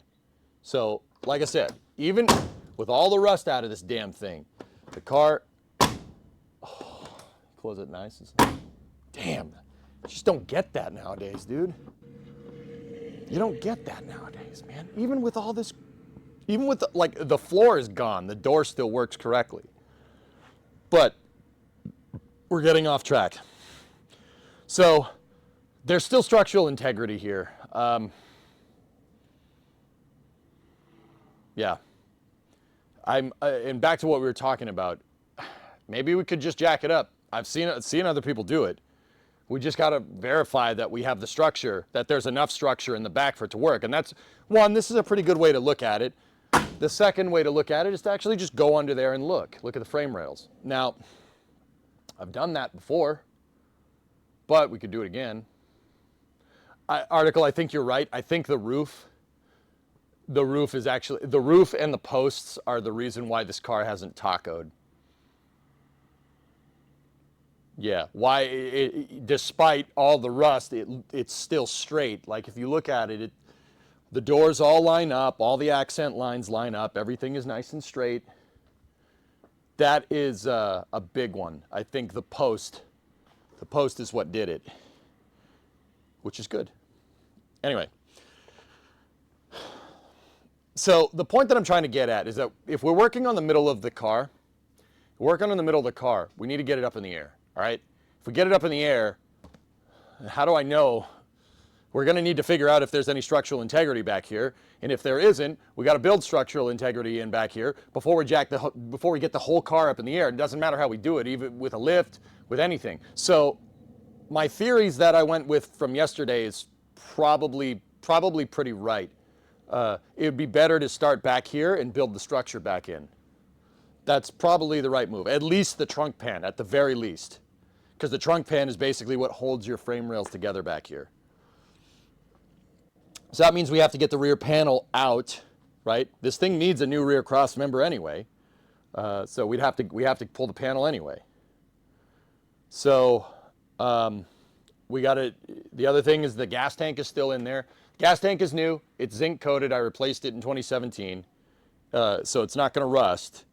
So, like I said, even with all the rust out of this damn thing, the car, oh, close it nice. Damn, you just don't get that nowadays, dude. You don't get that nowadays, man. Even with all this, even with the floor is gone, the door still works correctly. But we're getting off track. So there's still structural integrity here. Yeah. And back to what we were talking about. Maybe we could just jack it up. I've seen other people do it. We just got to verify that we have the structure, that there's enough structure in the back for it to work. And that's, one, this is a pretty good way to look at it. The second way to look at it is to actually just go under there and look. Look at the frame rails. Now, I've done that before, but we could do it again. Article, I think you're right. I think the roof is actually, the roof and the posts are the reason why this car hasn't tacoed. Yeah, why, despite all the rust, it's still straight. Like if you look at it, the doors all line up, all the accent lines line up, everything is nice and straight. That is a big one. I think the post is what did it, which is good. Anyway, so the point that I'm trying to get at is that if we're working on the middle of the car, we need to get it up in the air, all right? If we get it up in the air, how do I know? We're going to need to figure out if there's any structural integrity back here, and if there isn't, we got to build structural integrity in back here before we get the whole car up in the air. It doesn't matter how we do it, even with a lift, with anything. So my theories that I went with from yesterday is probably pretty right. It would be better to start back here and build the structure back in. That's probably the right move. At least the trunk pan, at the very least, because the trunk pan is basically what holds your frame rails together back here. So that means we have to get the rear panel out, right? This thing needs a new rear cross member anyway. So we have to pull the panel anyway. So we got to, the other thing is the gas tank is still in there. Gas tank is new. It's zinc coated. I replaced it in 2017. So it's not going to rust.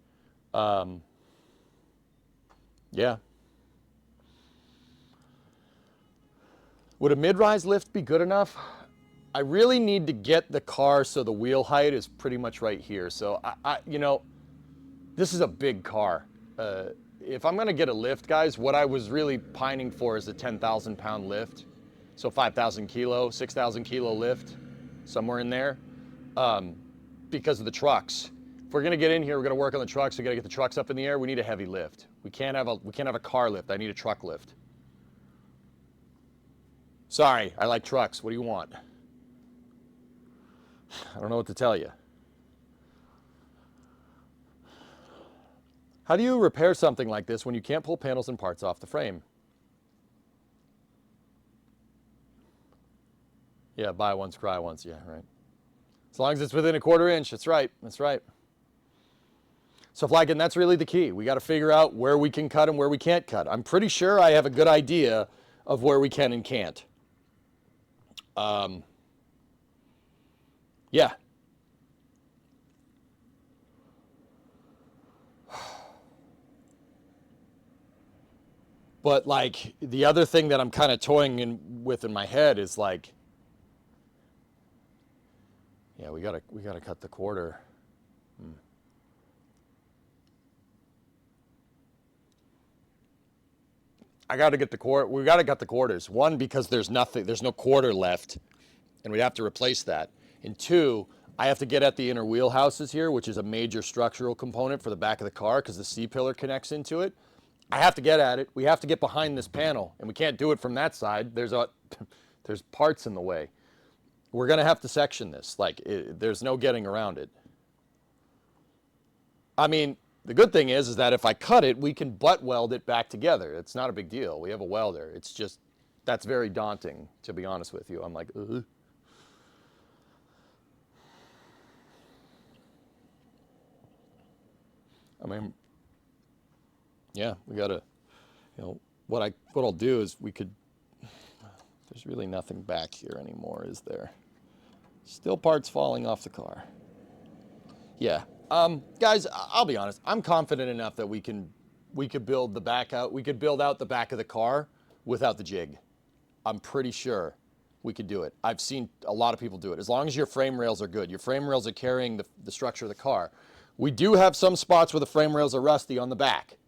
Yeah. Would a mid-rise lift be good enough? I really need to get the car so the wheel height is pretty much right here. So you know, this is a big car. If I'm gonna get a lift, guys, what I was really pining for is a 10,000 pound lift. So 5,000 kilo, 6,000 kilo lift, somewhere in there, because of the trucks. If we're gonna get in here, we're gonna work on the trucks. We gotta get the trucks up in the air. We need a heavy lift. We can't have a car lift. I need a truck lift. Sorry, I like trucks. What do you want? I don't know what to tell you. How do you repair something like this when you can't pull panels and parts off the frame? Yeah, buy once, cry once. Yeah, right. As long as it's within a 1/4 inch, that's right. That's right. So Flagon, that's really the key. We got to figure out where we can cut and where we can't cut. I'm pretty sure I have a good idea of where we can and can't. Yeah. But like the other thing that I'm kind of toying with in my head is like, yeah, we gotta cut the 1/4. I got to get the 1/4. We got to cut the 1/4s. One, because there's no 1/4 left, and we'd have to replace that. And two, I have to get at the inner wheelhouses here, which is a major structural component for the back of the car because the C-pillar connects into it. I have to get at it. We have to get behind this panel, and we can't do it from that side. There's parts in the way. We're gonna have to section this. Like, there's no getting around it. I mean, the good thing is that if I cut it, we can butt weld it back together. It's not a big deal. We have a welder. It's just, that's very daunting, to be honest with you. I'm like, ugh. I mean, yeah, we gotta, what I'll do is there's really nothing back here anymore, is there? Still parts falling off the car. Yeah, guys, I'll be honest. I'm confident enough that we could build the back out. We could build out the back of the car without the jig. I'm pretty sure we could do it. I've seen a lot of people do it. As long as your frame rails are good. Your frame rails are carrying the structure of the car. We do have some spots where the frame rails are rusty on the back,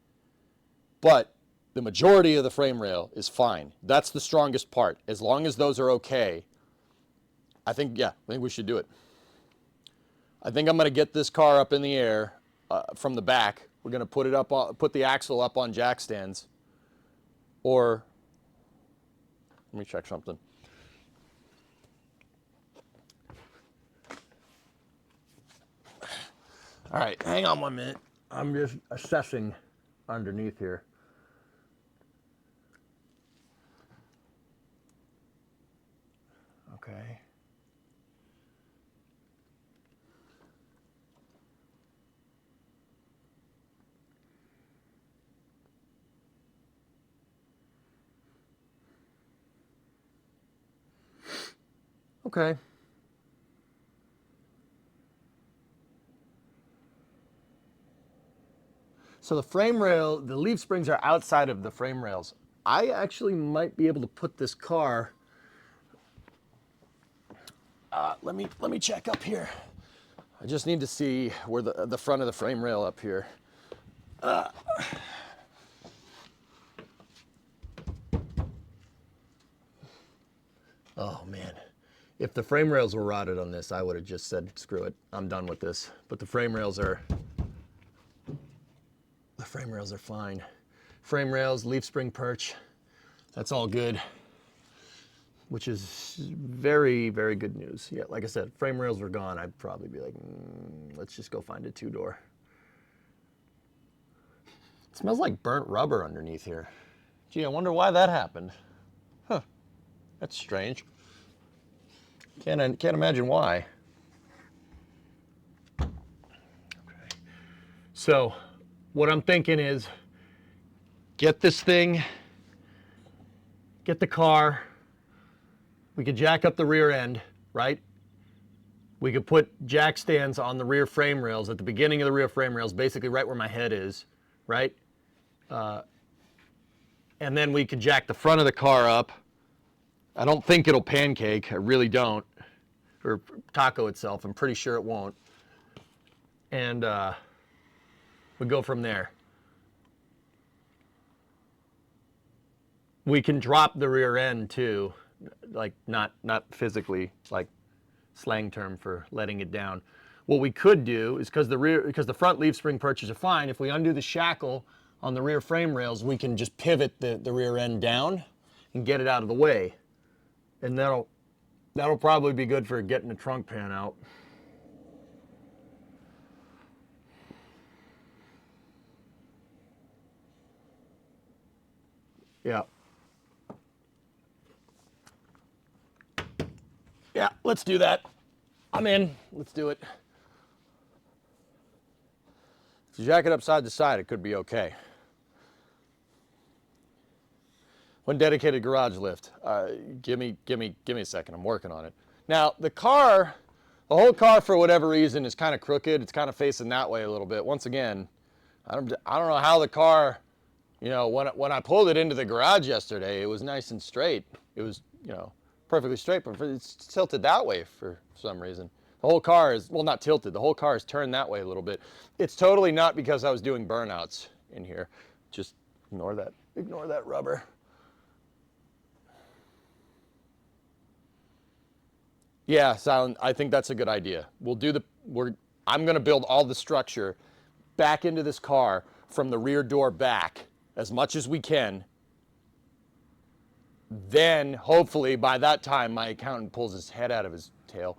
but the majority of the frame rail is fine. That's the strongest part. As long as those are okay, I think we should do it. I think I'm going to get this car up in the air from the back. We're going to put the axle up on jack stands. Or, let me check something. All right, hang on 1 minute. I'm just assessing underneath here. Okay. Okay. So the frame rail, the leaf springs are outside of the frame rails. I actually might be able to put this car. Let me check up here. I just need to see where the front of the frame rail up here. Oh man, if the frame rails were rotted on this, I would have just said, screw it, I'm done with this. But the frame rails are fine. Frame rails, leaf spring perch, that's all good, which is very, very good news. Yeah, like I said, frame rails were gone, I'd probably be like, let's just go find a 2-door. It smells like burnt rubber underneath here. Gee, I wonder why that happened. Huh, that's strange. Can't imagine why. Okay. So, what I'm thinking is, get this thing, get the car, we could jack up the rear end, right? We could put jack stands on the rear frame rails, at the beginning of the rear frame rails, basically right where my head is, right? And then we could jack the front of the car up. I don't think it'll pancake, I really don't, or taco itself, I'm pretty sure it won't. And we go from there. We can drop the rear end too, like not physically, like slang term for letting it down. What we could do is because the front leaf spring perches are fine, if we undo the shackle on the rear frame rails, we can just pivot the rear end down and get it out of the way. And that'll probably be good for getting the trunk pan out. Yeah. Yeah, let's do that. I'm in. Let's do it. If you jack it upside to side, it could be okay. One dedicated garage lift. Give me a second. I'm working on it. Now, the whole car, for whatever reason, is kind of crooked. It's kind of facing that way a little bit. Once again, I don't know how the car, you know, when I pulled it into the garage yesterday, it was nice and straight. It was, you know, perfectly straight, but it's tilted that way for some reason. The whole car is, well, not tilted. The whole car is turned that way a little bit. It's totally not because I was doing burnouts in here. Just ignore that. Ignore that rubber. Yeah, Silent, I think that's a good idea. I'm going to build all the structure back into this car from the rear door back as much as we can. Then, hopefully, by that time, my accountant pulls his head out of his tail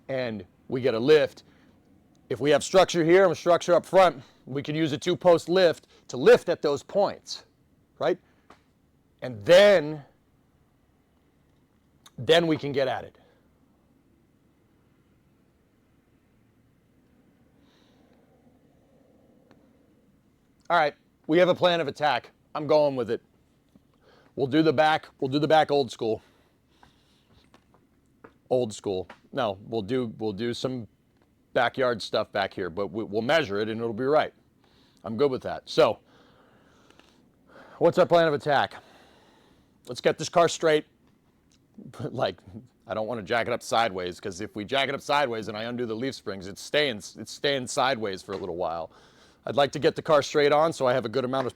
and we get a lift. If we have structure here and structure up front, we can use a 2-post lift to lift at those points, right? And then we can get at it. All right, we have a plan of attack. I'm going with it. We'll do the back old school. Old school. No, we'll do some backyard stuff back here, but we'll measure it and it'll be right. I'm good with that. So, what's our plan of attack? Let's get this car straight. Like, I don't want to jack it up sideways, because if we jack it up sideways and I undo the leaf springs, it's staying sideways for a little while. I'd like to get the car straight on so I have a good amount of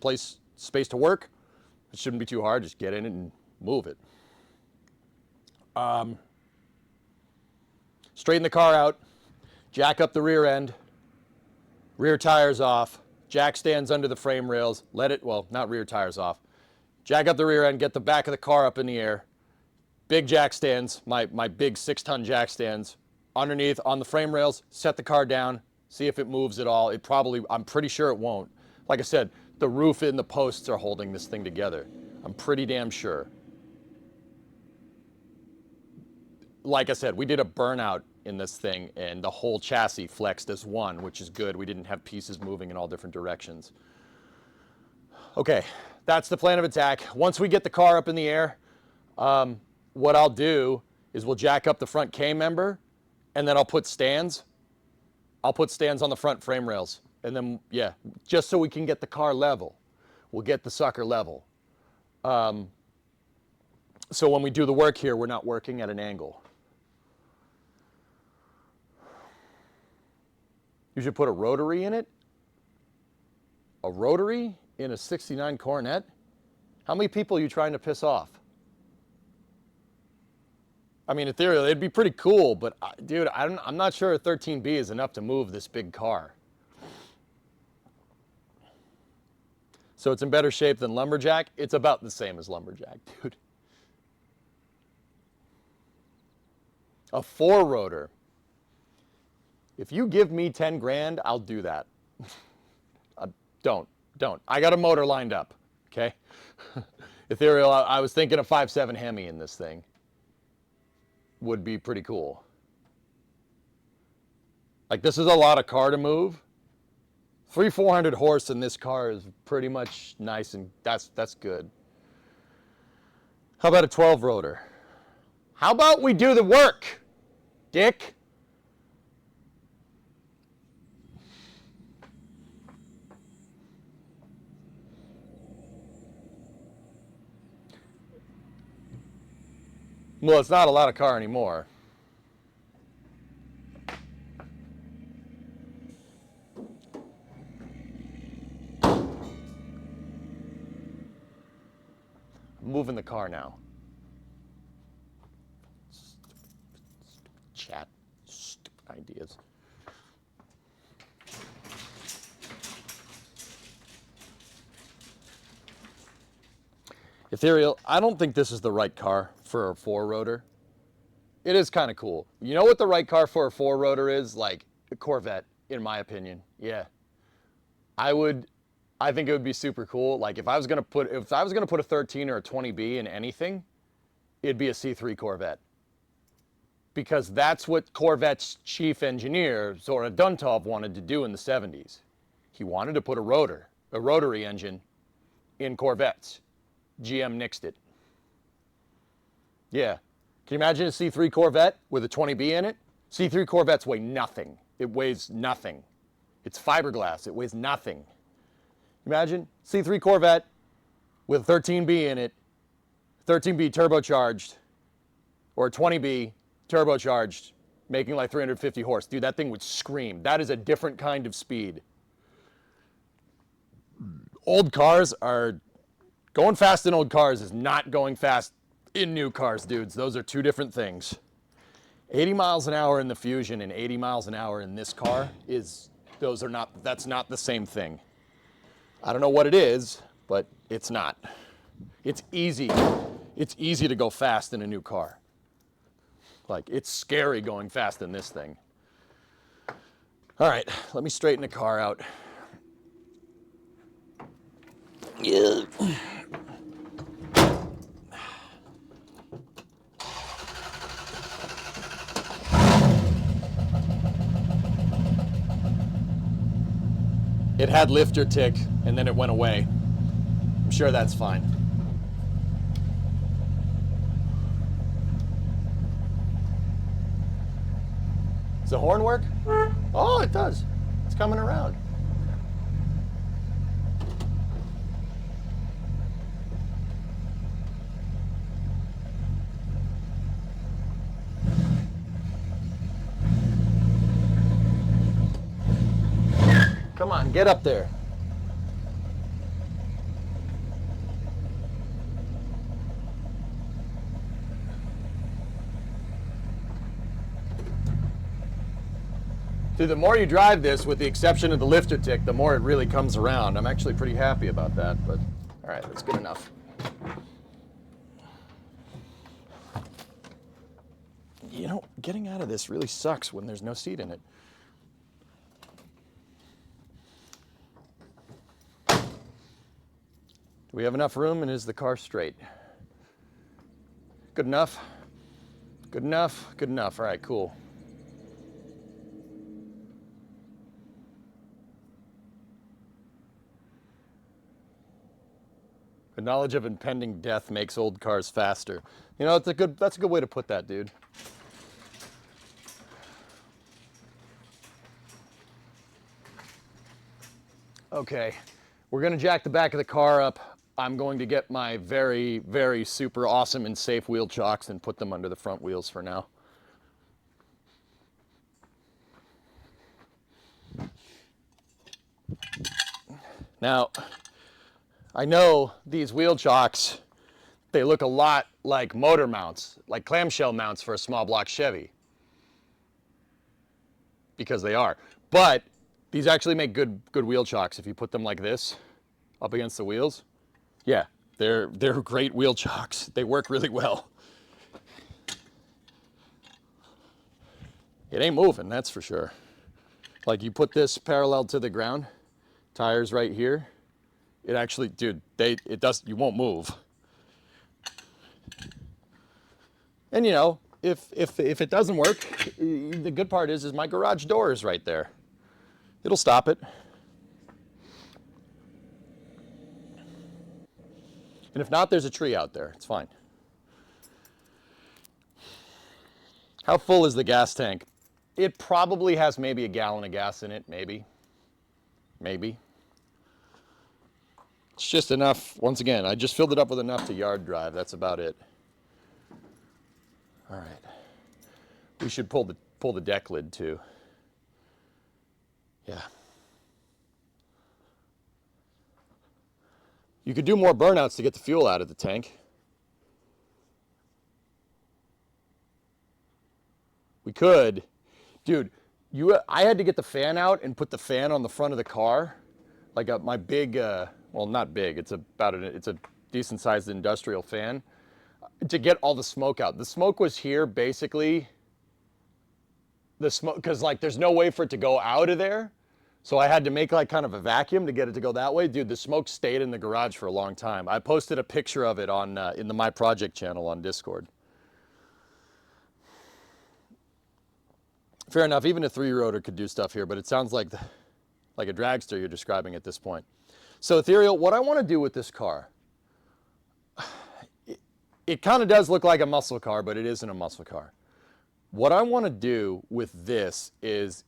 space to work. It shouldn't be too hard. Just get in it and move it. Straighten the car out. Jack up the rear end. Rear tires off. Jack stands under the frame rails. Not rear tires off. Jack up the rear end. Get the back of the car up in the air. Big jack stands. My big 6-ton jack stands. Underneath on the frame rails. Set the car down. See if it moves at all. I'm pretty sure it won't. Like I said, the roof and the posts are holding this thing together. I'm pretty damn sure. Like I said, we did a burnout in this thing and the whole chassis flexed as one, which is good. We didn't have pieces moving in all different directions. Okay, that's the plan of attack. Once we get the car up in the air, what I'll do is we'll jack up the front K-member and then I'll put stands. I'll put stands on the front frame rails. And then, yeah, just so we can get the car level. We'll get the sucker level. So when we do the work here, we're not working at an angle. You should put a rotary in it. A rotary in a 69 Coronet? How many people are you trying to piss off? I mean, in theory, it'd be pretty cool, but dude, I'm not sure a 13B is enough to move this big car. So it's in better shape than Lumberjack? It's about the same as Lumberjack, dude. A 4-rotor. If you give me 10 grand, I'll do that. Don't. I got a motor lined up, okay? Ethereal, I was thinking a 5.7 Hemi in this thing. Would be pretty cool. Like, this is a lot of car to move. 300-400 horse in this car is pretty much nice, and that's good. How about a 12-rotor? How about we do the work, Dick? Well, it's not a lot of car anymore. I'm moving the car now. ideas. Ethereal, I don't think this is the right car for a 4-rotor. It is kind of cool. You know what the right car for a 4-rotor is? Like a Corvette, in my opinion. Yeah. I think it would be super cool. Like if I was gonna put a 13 or a 20B in anything, it'd be a C3 Corvette. Because that's what Corvette's chief engineer, Zora Duntov, wanted to do in the 70s. He wanted to put a rotary engine in Corvettes. GM nixed it. Yeah. Can you imagine a C3 Corvette with a 20B in it? C3 Corvettes weigh nothing. It weighs nothing. It's fiberglass. It weighs nothing. Imagine C3 Corvette with a 13B in it, 13B turbocharged, or a 20B turbocharged, making like 350 horse. Dude, that thing would scream. That is a different kind of speed. Old cars are... Going fast in old cars is not going fast in new cars, dudes. Those are two different things. 80 miles an hour in the Fusion and 80 miles an hour in this car that's not the same thing. I don't know what it is, but it's not. It's easy. It's easy to go fast in a new car. Like, it's scary going fast in this thing. All right, let me straighten the car out. Yeah. It had lifter tick, and then it went away. I'm sure that's fine. Does the horn work? Oh, it does. It's coming around. Come on, get up there. Dude, the more you drive this, with the exception of the lifter tick, the more it really comes around. I'm actually pretty happy about that, but all right, that's good enough. You know, getting out of this really sucks when there's no seat in it. Do we have enough room, and is the car straight? Good enough? Good enough? Good enough. All right, cool. The knowledge of impending death makes old cars faster. You know, that's a good way to put that, dude. Okay, we're gonna jack the back of the car up. I'm going to get my very, very super awesome and safe wheel chocks and put them under the front wheels for now. Now, I know these wheel chocks, they look a lot like motor mounts, like clamshell mounts for a small block Chevy. Because they are. But these actually make good wheel chocks if you put them like this up against the wheels. Yeah, they're great wheel chocks. They work really well. It ain't moving, that's for sure. Like you put this parallel to the ground, tires right here. It actually, dude, you won't move. And you know, if it doesn't work, the good part is my garage door is right there. It'll stop it. And if not, there's a tree out there. It's fine. How full is the gas tank? It probably has maybe a gallon of gas in it, maybe. Maybe. It's just enough. Once again, I just filled it up with enough to yard drive. That's about it. All right. We should pull the deck lid too. Yeah. You could do more burnouts to get the fuel out of the tank. We could. Dude, I had to get the fan out and put the fan on the front of the car, like my big, well, not big. It's it's a decent sized industrial fan, to get all the smoke out. The smoke was here basically. The smoke, because like there's no way for it to go out of there, so I had to make like kind of a vacuum to get it to go that way. Dude, the smoke stayed in the garage for a long time. I posted a picture of it on in the My Project channel on Discord. Fair enough, even a 3-rotor could do stuff here, but it sounds like a dragster you're describing at this point. So Ethereal, what I want to do with this car, it kind of does look like a muscle car, but it isn't a muscle car. What I want to do with this is,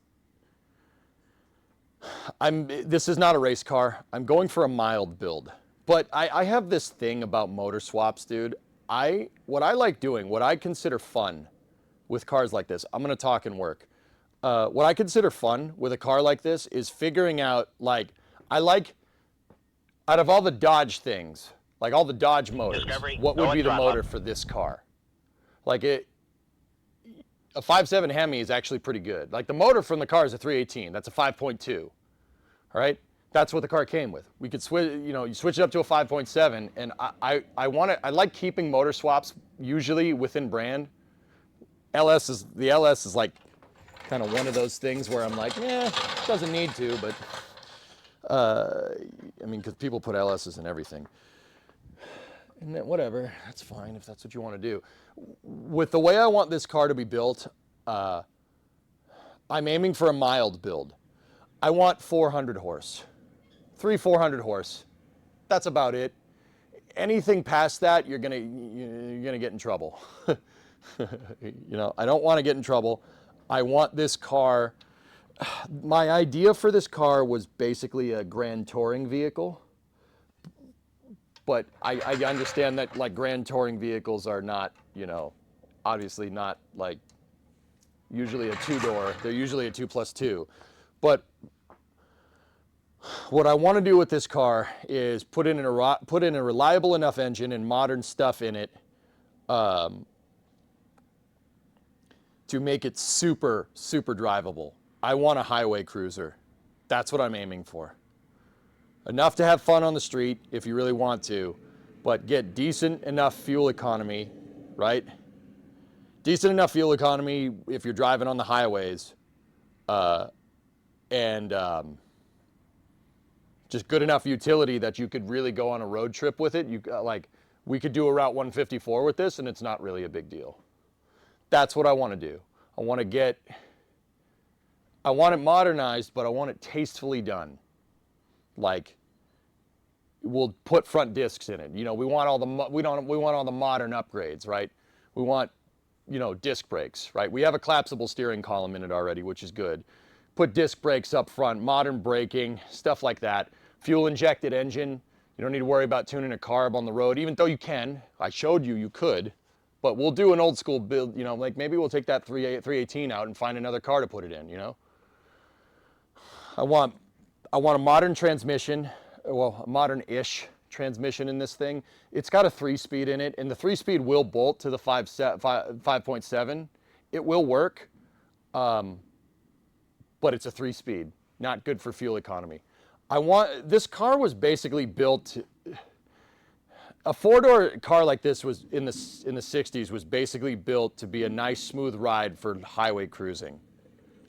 this is not a race car. I'm going for a mild build. But I have this thing about motor swaps, dude. What I like doing, what I consider fun with cars like this, I'm going to talk and work. What I consider fun with a car like this is figuring out, like, out of all the Dodge things, like all the Dodge motors, what would be the motor for this car? Like a 5.7 Hemi is actually pretty good. Like the motor from the car is a 318. That's a 5.2. All right, that's what the car came with. We could switch, you switch it up to a 5.7, and I like keeping motor swaps usually within brand. The LS is like kind of one of those things where I'm like, doesn't need to, but I mean, because people put LSs in everything. And then whatever, that's fine if that's what you want to do. With the way I want this car to be built, I'm aiming for a mild build. I want 400 horse, 400 horse. That's about it. Anything past that, you're gonna get in trouble. I don't want to get in trouble. I want this car. My idea for this car was basically a grand touring vehicle. But I understand that like grand touring vehicles are not, obviously not like usually a 2-door. They're usually a 2+2. But what I want to do with this car is put in a reliable enough engine and modern stuff in it to make it super, super drivable. I want a highway cruiser. That's what I'm aiming for. Enough to have fun on the street if you really want to, but get decent enough fuel economy, right? Decent enough fuel economy if you're driving on the highways, and just good enough utility that you could really go on a road trip with it. We could do a Route 154 with this, and it's not really a big deal. That's what I want to do. I want it modernized, but I want it tastefully done. Like, we'll put front discs in it. We want all the modern upgrades, right? We want, disc brakes, right? We have a collapsible steering column in it already, which is good. Put disc brakes up front, modern braking, stuff like that. Fuel injected engine. You don't need to worry about tuning a carb on the road, even though you can. I showed you could, but we'll do an old school build. Like maybe we'll take that 318 out and find another car to put it in. I want a modern transmission, well, a modern-ish transmission in this thing. It's got a 3-speed in it, and the 3-speed will bolt to the 5.7. It will work, but it's a 3-speed. Not good for fuel economy. This car was basically built. A 4-door car like this was in the 60s was basically built to be a nice, smooth ride for highway cruising.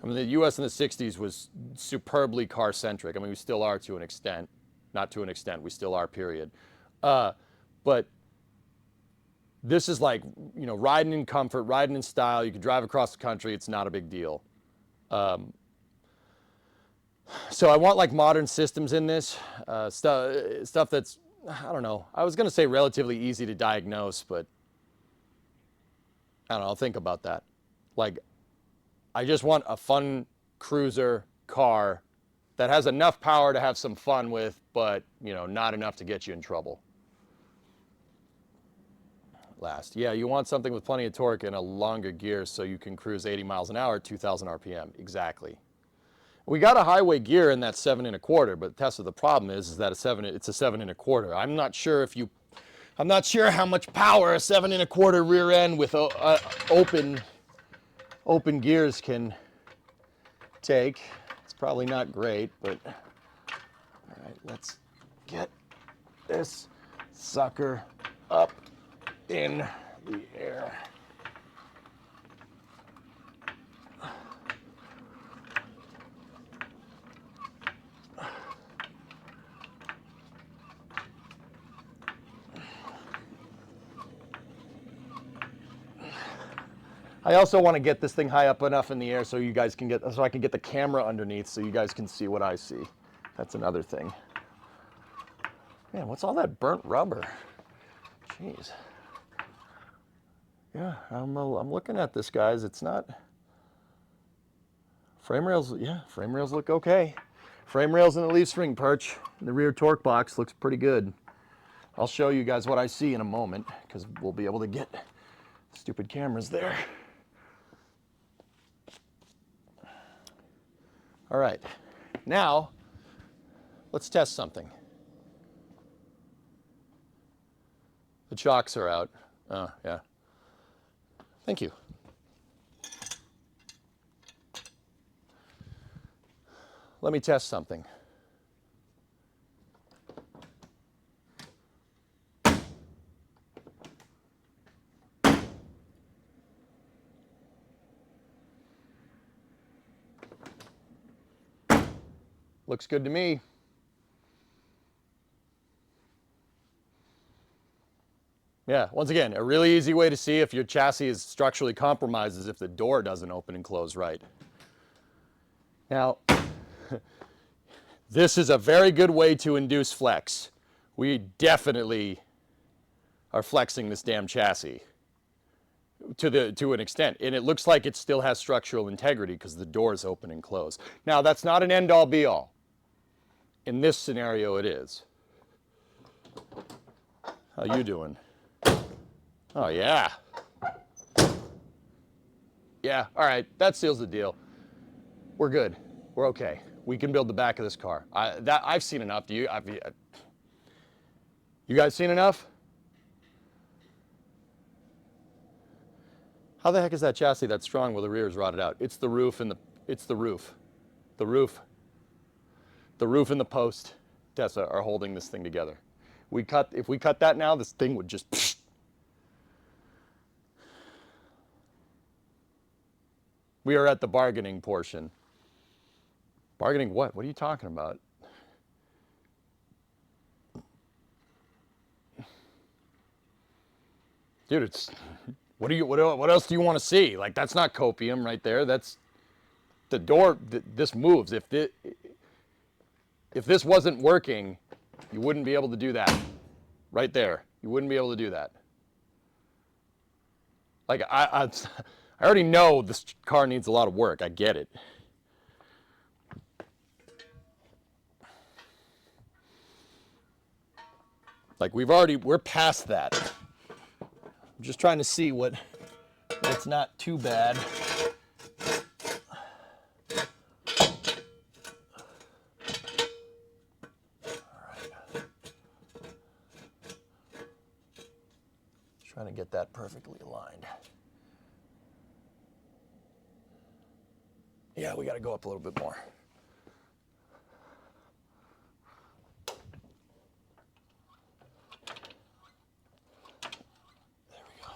I mean, the U.S. in the 60s was superbly car-centric. I mean, we still are to an extent. Not to an extent, we still are, period. But this is like, riding in comfort, riding in style. You can drive across the country. It's not a big deal. So I want like modern systems in this. Stuff that's, I don't know. I was going to say relatively easy to diagnose, but I don't know. I'll think about that. Like, I just want a fun cruiser car that has enough power to have some fun with, but, not enough to get you in trouble. Yeah, you want something with plenty of torque and a longer gear so you can cruise 80 miles an hour at 2,000 RPM. Exactly. We got a highway gear in that 7 1/4, but Tesla, the problem is that it's a 7 1/4. I'm not sure how much power a 7 1/4 rear end with open gears can take. It's probably not great, but all right, let's get this sucker up in the air. I also want to get this thing high up enough in the air so you guys can get, so I can get the camera underneath so you guys can see what I see. That's another thing. Man, what's all that burnt rubber? Jeez. Yeah, I'm looking at this, guys. It's not, frame rails, yeah, frame rails look okay. Frame rails and the leaf spring perch in the rear torque box looks pretty good. I'll show you guys what I see in a moment because we'll be able to get stupid cameras there. All right, now let's test something. The chocks are out. Oh, yeah. Thank you. Let me test something. Looks good to me. Yeah, once again, a really easy way to see if your chassis is structurally compromised is if the door doesn't open and close right. Now, this is a very good way to induce flex. We definitely are flexing this damn chassis to an extent, and it looks like it still has structural integrity because the doors open and close. Now, that's not an end-all be-all. In this scenario, it is. How you doing? Oh, yeah. Yeah, all right, that seals the deal. We're good. We're okay. We can build the back of this car. I've seen enough. Do you? You guys seen enough? How the heck is that chassis that strong while the rear is rotted out? It's the roof and it's the roof. The roof and the post, Tessa, are holding this thing together. If we cut that now, this thing would just pfft. We are at the bargaining portion. Bargaining what? What are you talking about? Dude, it's what else do you want to see? Like, that's not copium right there. That's the door. This moves. If this wasn't working, you wouldn't be able to do that. Right there. You wouldn't be able to do that. Like, I already know this car needs a lot of work. I get it. Like, we're past that. I'm just trying to see what's not too bad. Trying to get that perfectly aligned. Yeah, we got to go up a little bit more. There we go.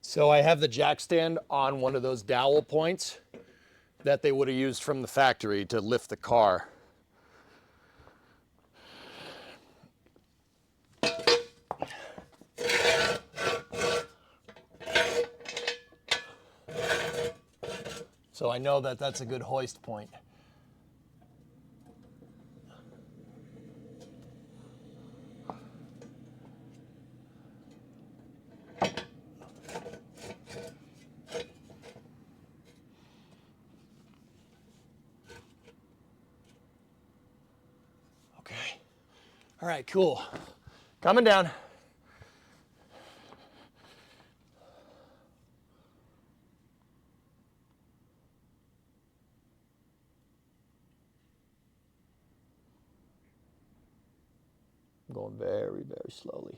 So I have the jack stand on one of those dowel points that they would have used from the factory to lift the car. So I know that that's a good hoist point. Okay. All right, cool. Coming down. I'm going very, very slowly.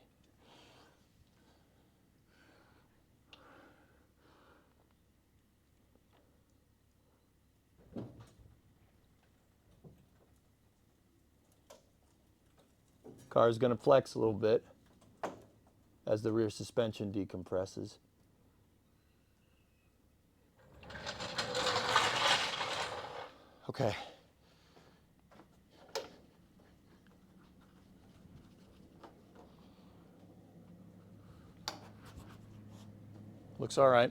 Car is going to flex a little bit as the rear suspension decompresses. Okay. Looks all right.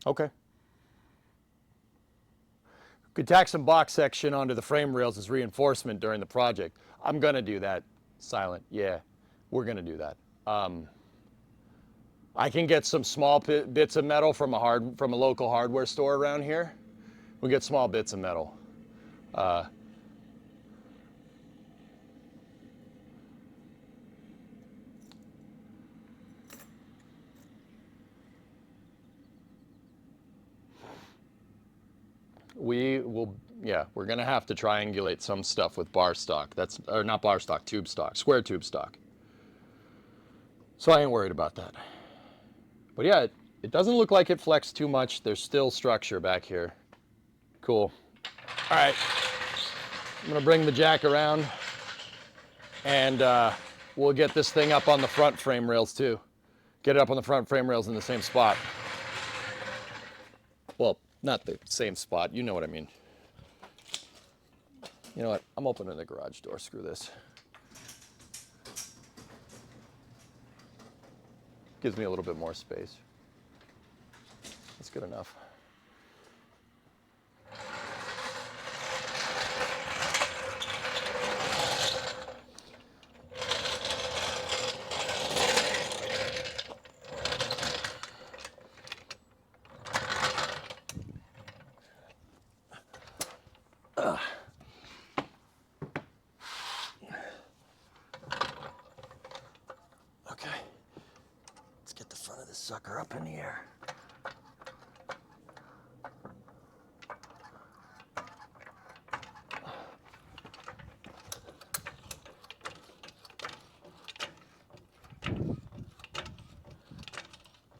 Okay. Could tack some box section onto the frame rails as reinforcement during the project. I'm gonna do that, Silent. Yeah, we're gonna do that. I can get some small bits of metal from a local hardware store around here. We get small bits of metal. We will, yeah, we're gonna have to triangulate some stuff with bar stock. Or not bar stock, tube stock, square tube stock. So I ain't worried about that. But yeah, it doesn't look like it flexed too much. There's still structure back here. Cool. All right, I'm gonna bring the jack around and we'll get this thing up on the front frame rails too. Get it up on the front frame rails in the same spot. Well, not the same spot, you know what I mean. You know what, I'm opening the garage door, screw this. Gives me a little bit more space. That's good enough. Okay, let's get the front of this sucker up in the air.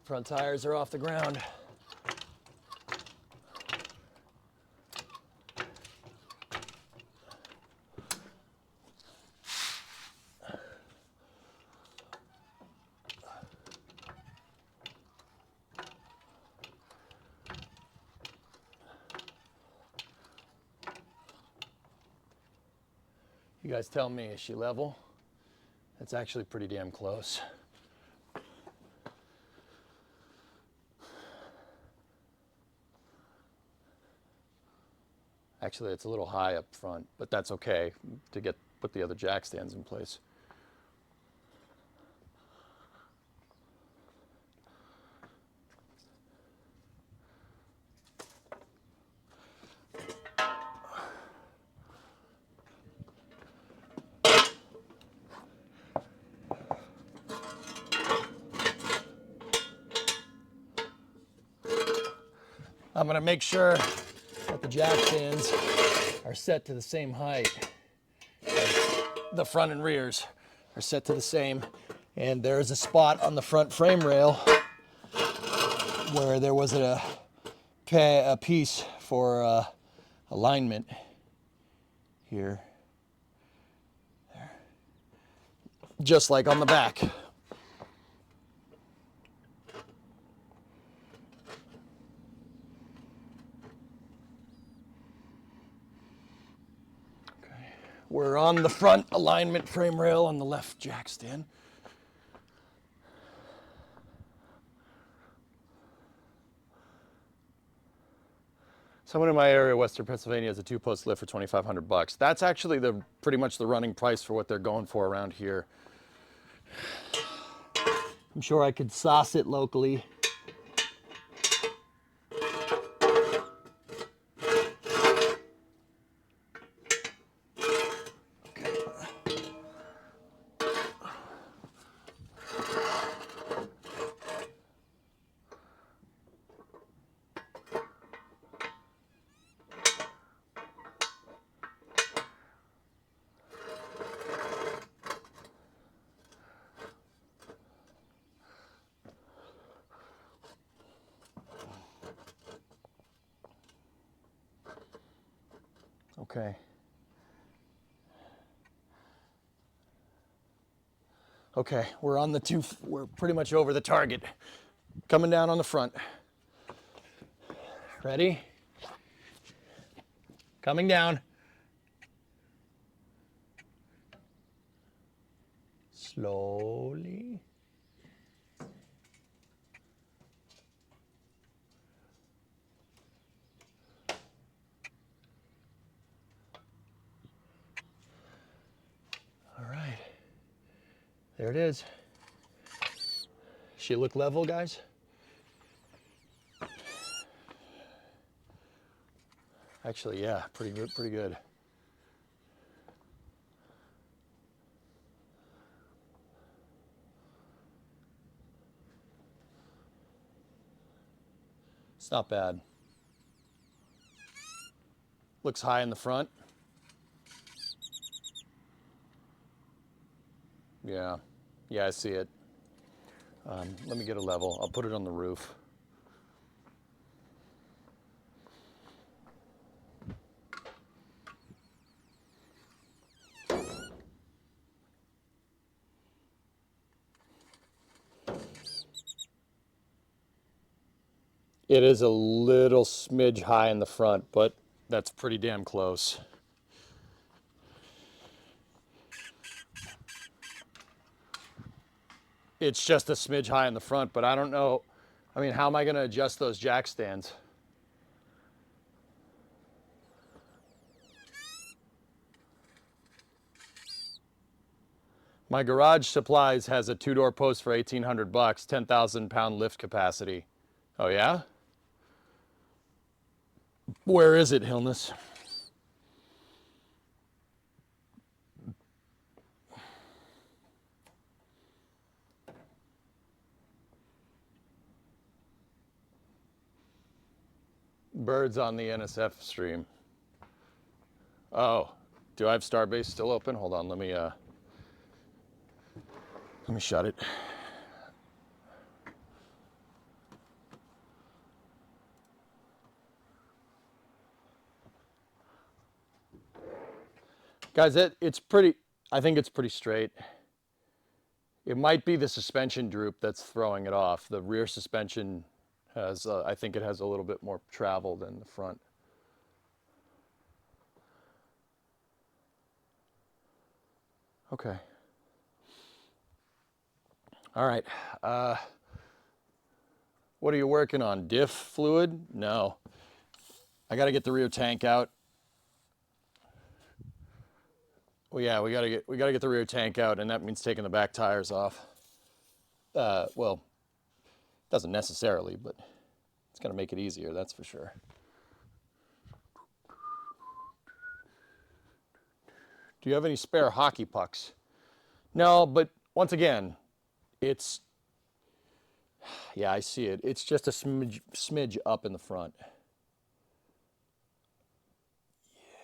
Front tires are off the ground. You guys tell me, is she level? That's actually pretty damn close. Actually, it's a little high up front, but that's okay to put the other jack stands in place. I'm gonna make sure that the jack stands are set to the same height. The front and rears are set to the same. And there's a spot on the front frame rail where there was a piece for alignment here. There. Just like on the back. We're on the front alignment frame rail on the left jack stand. Someone in my area, Western Pennsylvania, has a 2-post lift for $2,500. That's actually pretty much the running price for what they're going for around here. I'm sure I could sauce it locally. Okay. Okay, we're pretty much over the target. Coming down on the front. Ready? Coming down. Slowly. All right. There it is. She look level, guys? Actually, yeah, pretty good, pretty good. It's not bad. Looks high in the front. Yeah, yeah, I see it. Let me get a level. I'll put it on the roof. It is a little smidge high in the front, but that's pretty damn close. It's just a smidge high in the front, but I don't know. I mean, how am I going to adjust those jack stands? My Garage Supplies has a 2-door post for 1,800 bucks, 10,000 pound lift capacity. Oh yeah? Where is it, Hillness? Birds on the NSF stream. Oh, do I have Starbase still open? Hold on, let me shut it. Guys, it's pretty, I think it's pretty straight. It might be the suspension droop that's throwing it off. The rear suspension has, I think it has a little bit more travel than the front. Okay. All right. What are you working on? Diff fluid? No. I got to get the rear tank out. Well, yeah, we got to get the rear tank out, and that means taking the back tires off. Well, doesn't necessarily, but it's going to make it easier, that's for sure. Do you have any spare hockey pucks? No, but once again, it's, yeah, I see it. It's just a smidge up in the front. Yeah,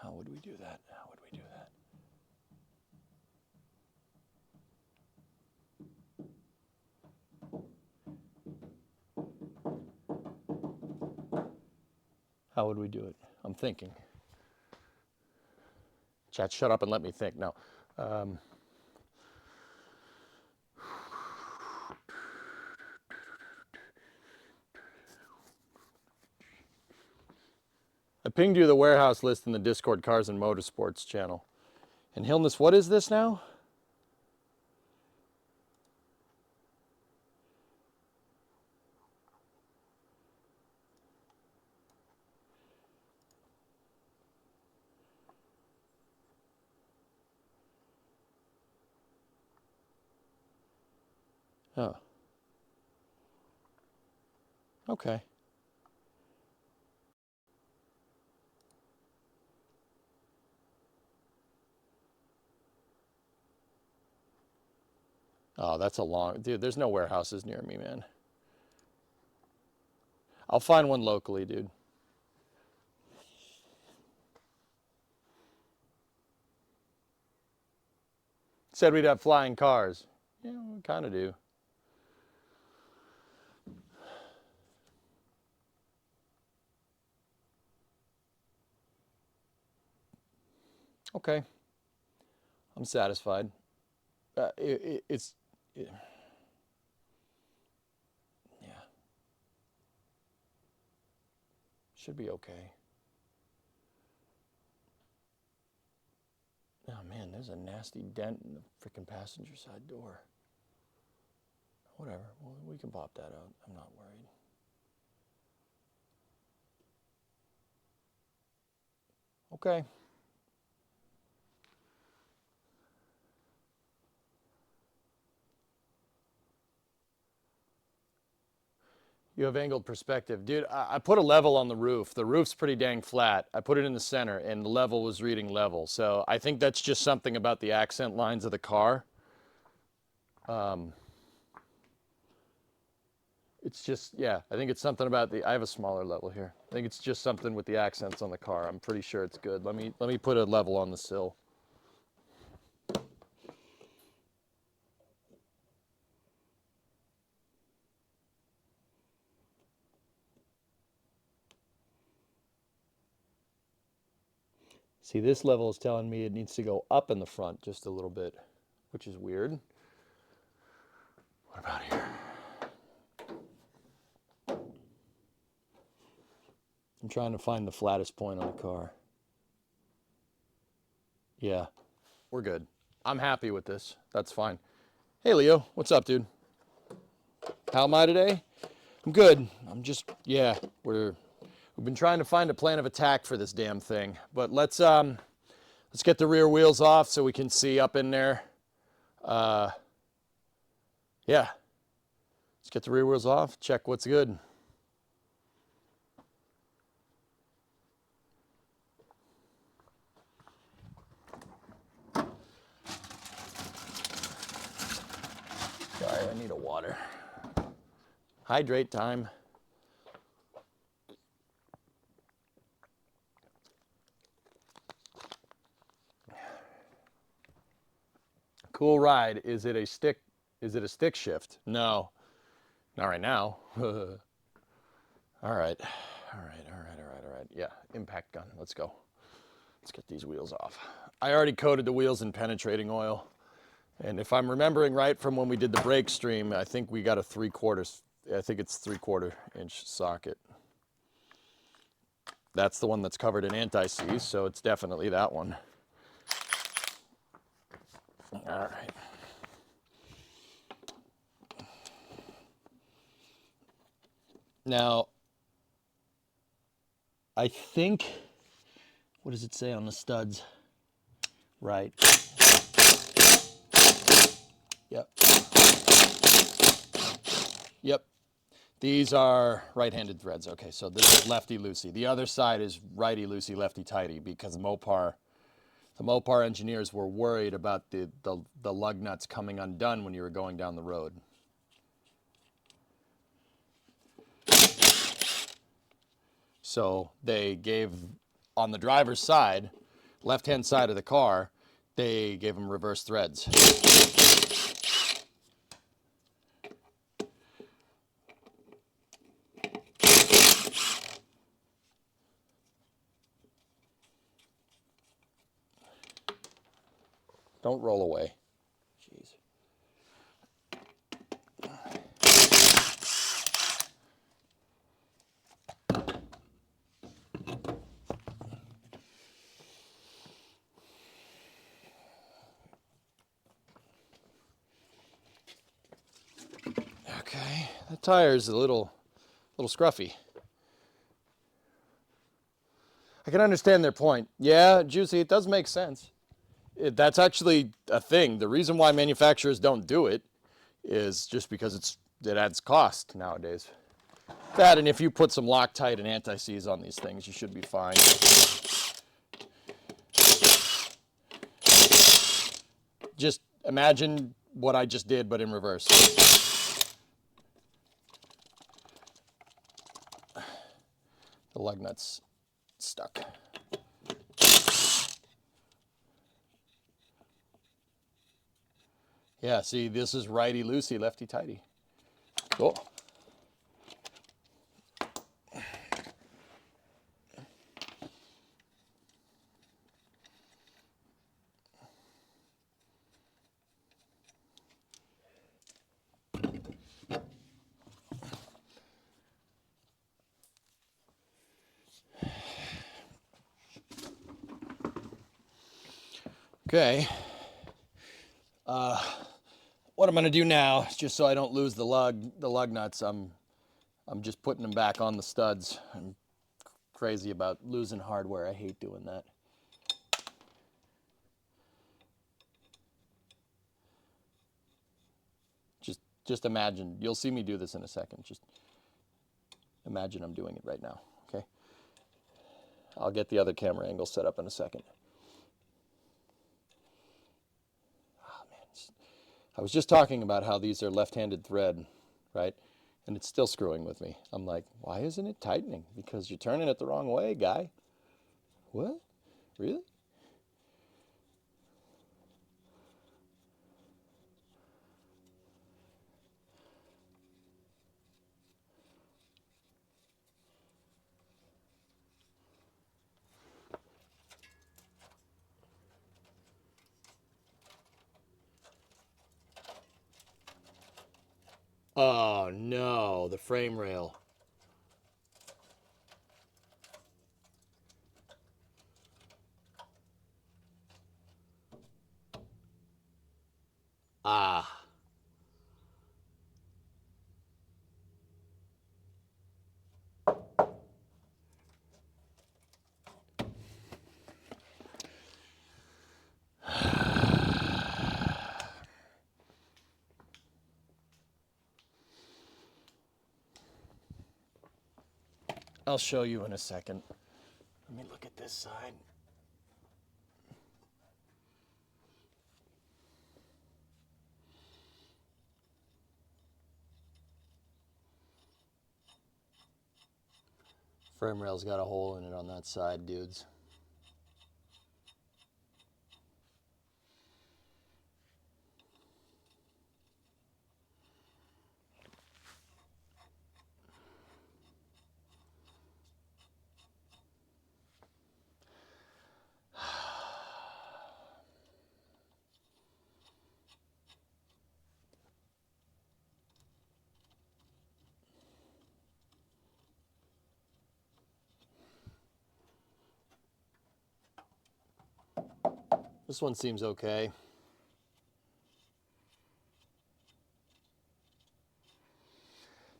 how would we do that? How would we do that? How would we do it? I'm thinking. Chat, shut up and let me think. No. I pinged you the warehouse list in the Discord Cars and Motorsports channel. And Hillness, what is this now? Oh. Okay. Oh, that's a long... Dude, there's no warehouses near me, man. I'll find one locally, dude. Said we'd have flying cars. Yeah, we kind of do. Okay. I'm satisfied. It's... yeah. Should be okay. Oh man, there's a nasty dent in the freaking passenger side door. Whatever, well, we can pop that out. I'm not worried. Okay. You have angled perspective. Dude, I put a level on the roof. The roof's pretty dang flat. I put it in the center, and the level was reading level. So I think that's just something about the accent lines of the car. It's just, yeah, I think it's something about the, I have a smaller level here. I think it's just something with the accents on the car. I'm pretty sure it's good. Let me put a level on the sill. See, this level is telling me it needs to go up in the front just a little bit, which is weird. What about here? I'm trying to find the flattest point on the car. Yeah, we're good. I'm happy with this. That's fine. Hey, Leo, what's up, dude? How am I today? I'm good. I'm just, yeah, we've been trying to find a plan of attack for this damn thing, but let's get the rear wheels off so we can see up in there. Yeah, let's get the rear wheels off, check what's good. Sorry, I need a water. Hydrate time. Cool ride. Is it a stick shift? No. Not right now. All right. Yeah, impact gun. Let's go. Let's get these wheels off. I already coated the wheels in penetrating oil. And if I'm remembering right from when we did the brake stream, I think we got a 3/4, I think it's 3/4 inch socket. That's the one that's covered in anti-seize, so it's definitely that one. All right. Now, I think, what does it say on the studs? Right. Yep. Yep. These are right-handed threads. Okay, so this is lefty-loosey. The other side is righty-loosey, lefty-tighty, because the Mopar engineers were worried about the lug nuts coming undone when you were going down the road. So they gave, on the driver's side, left-hand side of the car, they gave them reverse threads. Don't roll away. Jeez. Okay, that tire's a little scruffy. I can understand their point. Yeah, Juicy, it does make sense. That's actually a thing. The reason why manufacturers don't do it is just because it adds cost nowadays. That, and if you put some Loctite and anti-seize on these things, you should be fine. Just imagine what I just did, but in reverse. The lug nut's stuck. Yeah, see, this is righty-loosey, lefty-tighty. Cool. Okay. What I'm gonna do now, just so I don't lose the lug nuts, I'm just putting them back on the studs. I'm crazy about losing hardware. I hate doing that. Just imagine. You'll see me do this in a second. Just imagine I'm doing it right now, okay? I'll get the other camera angle set up in a second. Oh, man. I was just talking about how these are left-handed thread, right? And it's still screwing with me. I'm like, why isn't it tightening? Because you're turning it the wrong way, guy. What? Really? Oh no, the frame rail. Ah. I'll show you in a second. Let me look at this side. Frame rail's got a hole in it on that side, dudes. This one seems okay.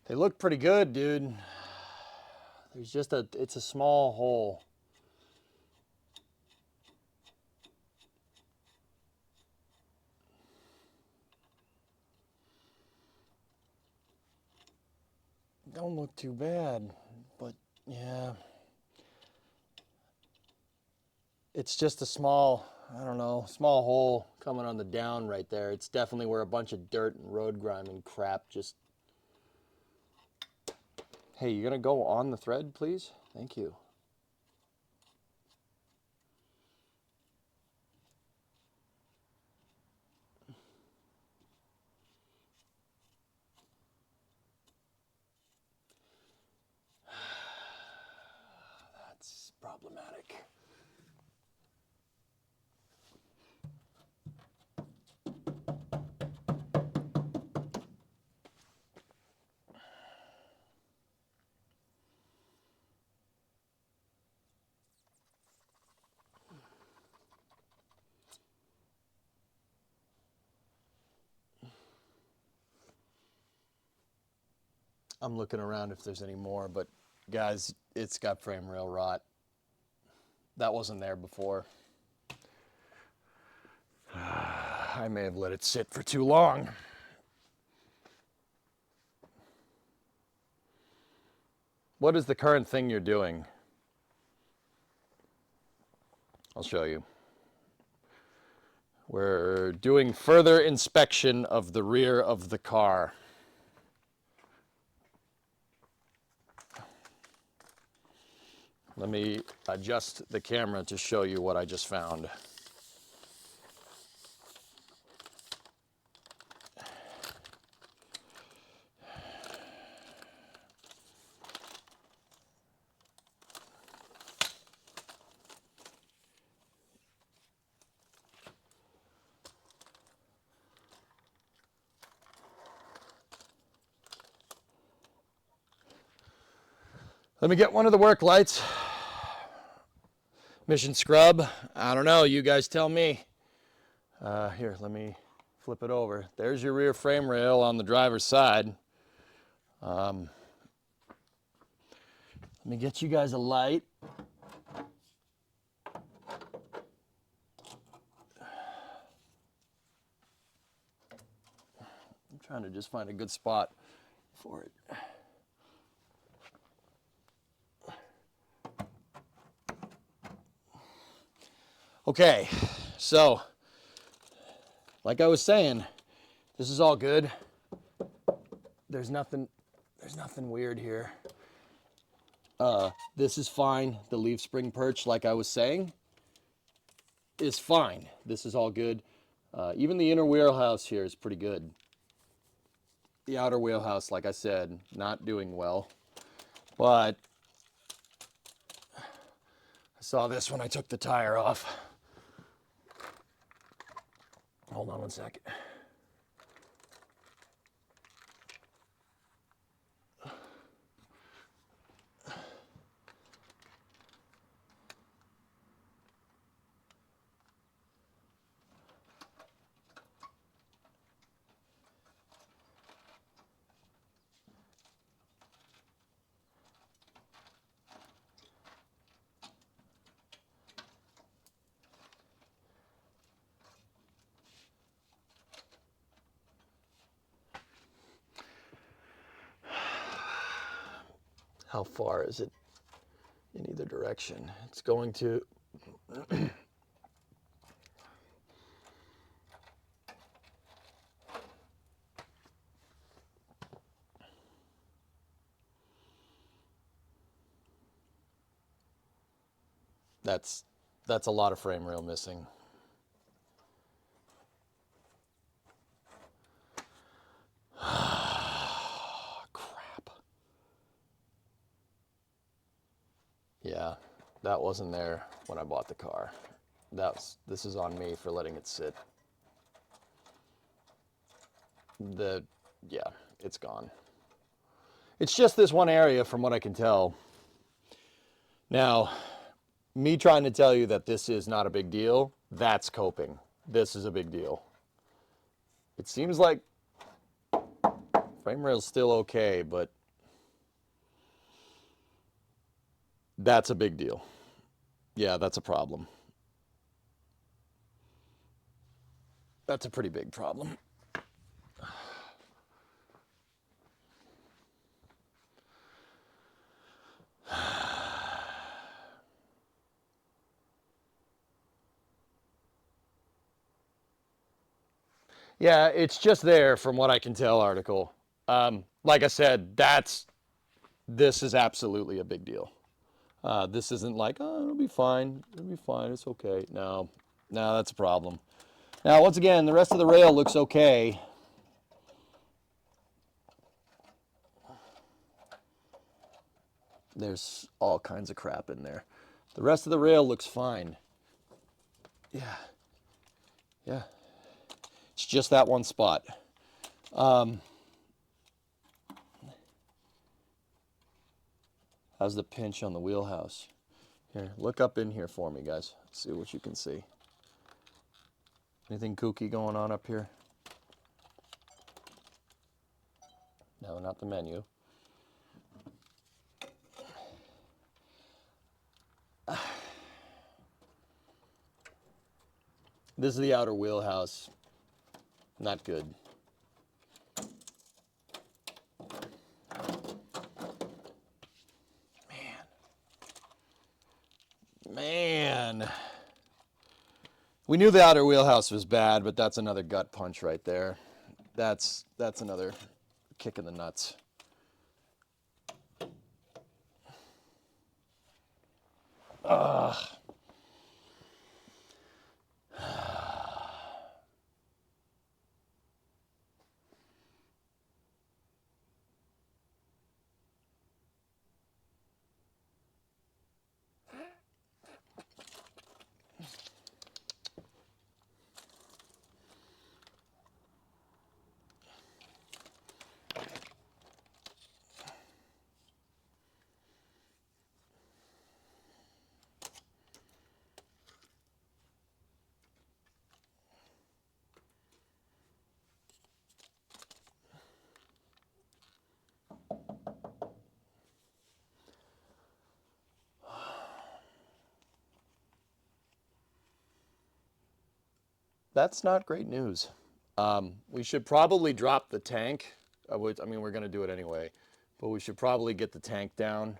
They look pretty good, dude. There's just it's a small hole. Don't look too bad, but yeah. It's just a small, I don't know, small hole coming on the down right there. It's definitely where a bunch of dirt and road grime and crap just... Hey, you gonna go on the thread, please? Thank you. That's problematic. I'm looking around if there's any more, but guys, it's got frame rail rot. That wasn't there before. I may have let it sit for too long. What is the current thing you're doing? I'll show you. We're doing further inspection of the rear of the car. Let me adjust the camera to show you what I just found. Let me get one of the work lights. Mission scrub. I don't know. You guys tell me. Here, let me flip it over. There's your rear frame rail on the driver's side. Let me get you guys a light. I'm trying to just find a good spot for it. Okay, so like I was saying, this is all good. There's nothing weird here. This is fine. The leaf spring perch, like I was saying, is fine. This is all good. Even the inner wheelhouse here is pretty good. The outer wheelhouse, like I said, not doing well. But I saw this when I took the tire off. Hold on one second. How far is it in either direction? It's going to... That's a lot of frame rail missing. Crap. Yeah, that wasn't there when I bought the car. This is on me for letting it sit. Yeah, it's gone. It's just this one area from what I can tell. Now, me trying to tell you that this is not a big deal, that's coping. This is a big deal. It seems like frame rail's still okay, but that's a big deal. Yeah, that's a problem. That's a pretty big problem. Yeah, it's just there from what I can tell, article. Like I said, this is absolutely a big deal. This isn't like, oh, it'll be fine. It'll be fine. It's okay. No, that's a problem. Now, once again, the rest of the rail looks okay. There's all kinds of crap in there. The rest of the rail looks fine. Yeah. It's just that one spot. How's the pinch on the wheelhouse? Here, look up in here for me, guys. See what you can see. Anything kooky going on up here? No, not the menu. This is the outer wheelhouse. Not good. Man. We knew the outer wheelhouse was bad, but that's another gut punch right there. That's another kick in the nuts. Ugh. that's not great news. We should probably drop the tank. I mean, we're going to do it anyway, but we should probably get the tank down.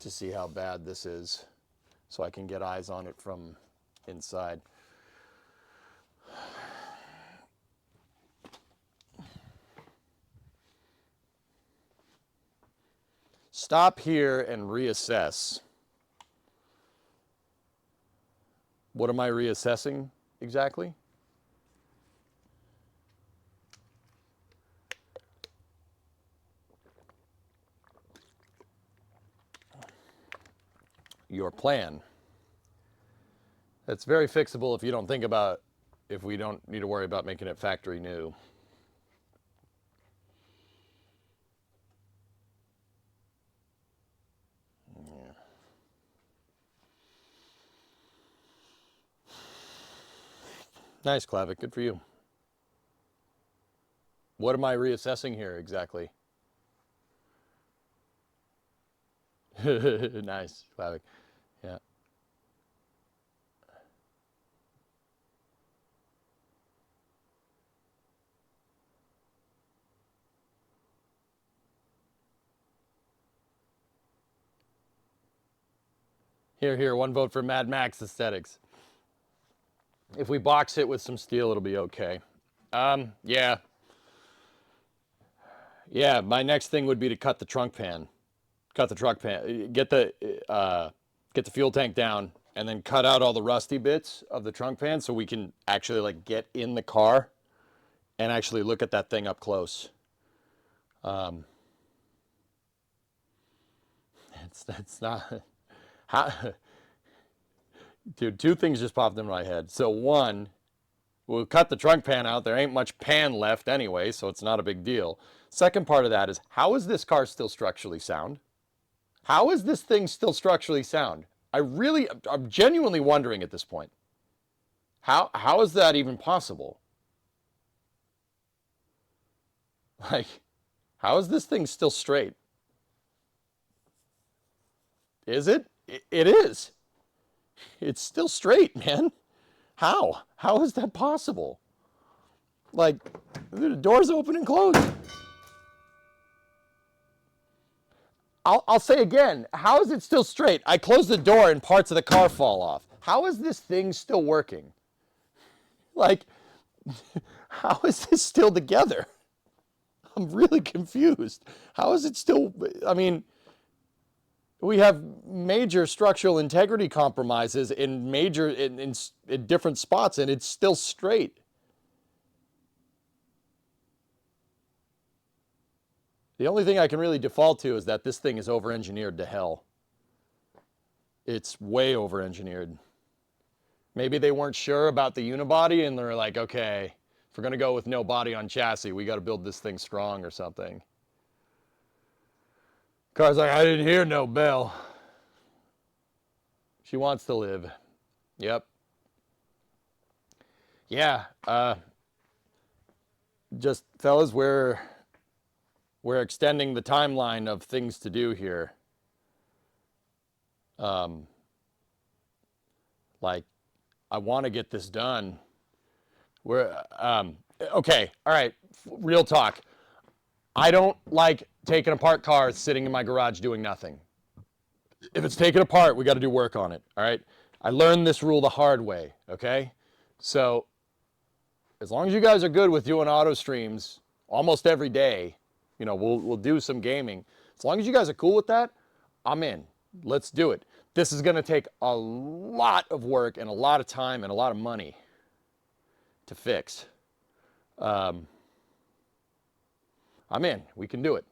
To see how bad this is, so I can get eyes on it from inside. Stop here and reassess. What am I reassessing exactly? Your plan. That's very fixable if you don't think about, if we don't need to worry about making it factory new. Yeah. Nice, Clavic. Good for you. What am I reassessing here exactly? Nice, Clavic. Yeah. Here, one vote for Mad Max aesthetics. If we box it with some steel, it'll be okay. Yeah. Yeah, my next thing would be to cut the trunk pan. Cut the trunk pan. Get the fuel tank down, and then cut out all the rusty bits of the trunk pan so we can actually like get in the car and actually look at that thing up close. It's not how, dude, two things just popped in my head. So one, we'll cut the trunk pan out. There ain't much pan left anyway, so it's not a big deal. Second part of that is, how is this car still structurally sound? How is this thing still structurally sound? I'm genuinely wondering at this point. How is that even possible? Like, how is this thing still straight? Is it? It is. It's still straight, man. How? How is that possible? Like, the doors open and close. I'll say again, how is it still straight? I close the door and parts of the car fall off. How is this thing still working? Like, how is this still together? I'm really confused. How is it still, I mean, we have major structural integrity compromises in different spots, and it's still straight. The only thing I can really default to is that this thing is over-engineered to hell. It's way over-engineered. Maybe they weren't sure about the unibody, and they're like, okay, if we're going to go with no body on chassis, we got to build this thing strong or something. Car's like, I didn't hear no bell. She wants to live. Yep. Yeah. Just, fellas, we're extending the timeline of things to do here. Like, I want to get this done. Okay, all right, real talk. I don't like taking apart cars sitting in my garage doing nothing. If it's taken apart, we got to do work on it, all right? I learned this rule the hard way, okay? So, as long as you guys are good with doing auto streams almost every day, you know, we'll do some gaming. As long as you guys are cool with that, I'm in. Let's do it. This is going to take a lot of work and a lot of time and a lot of money to fix. I'm in. We can do it.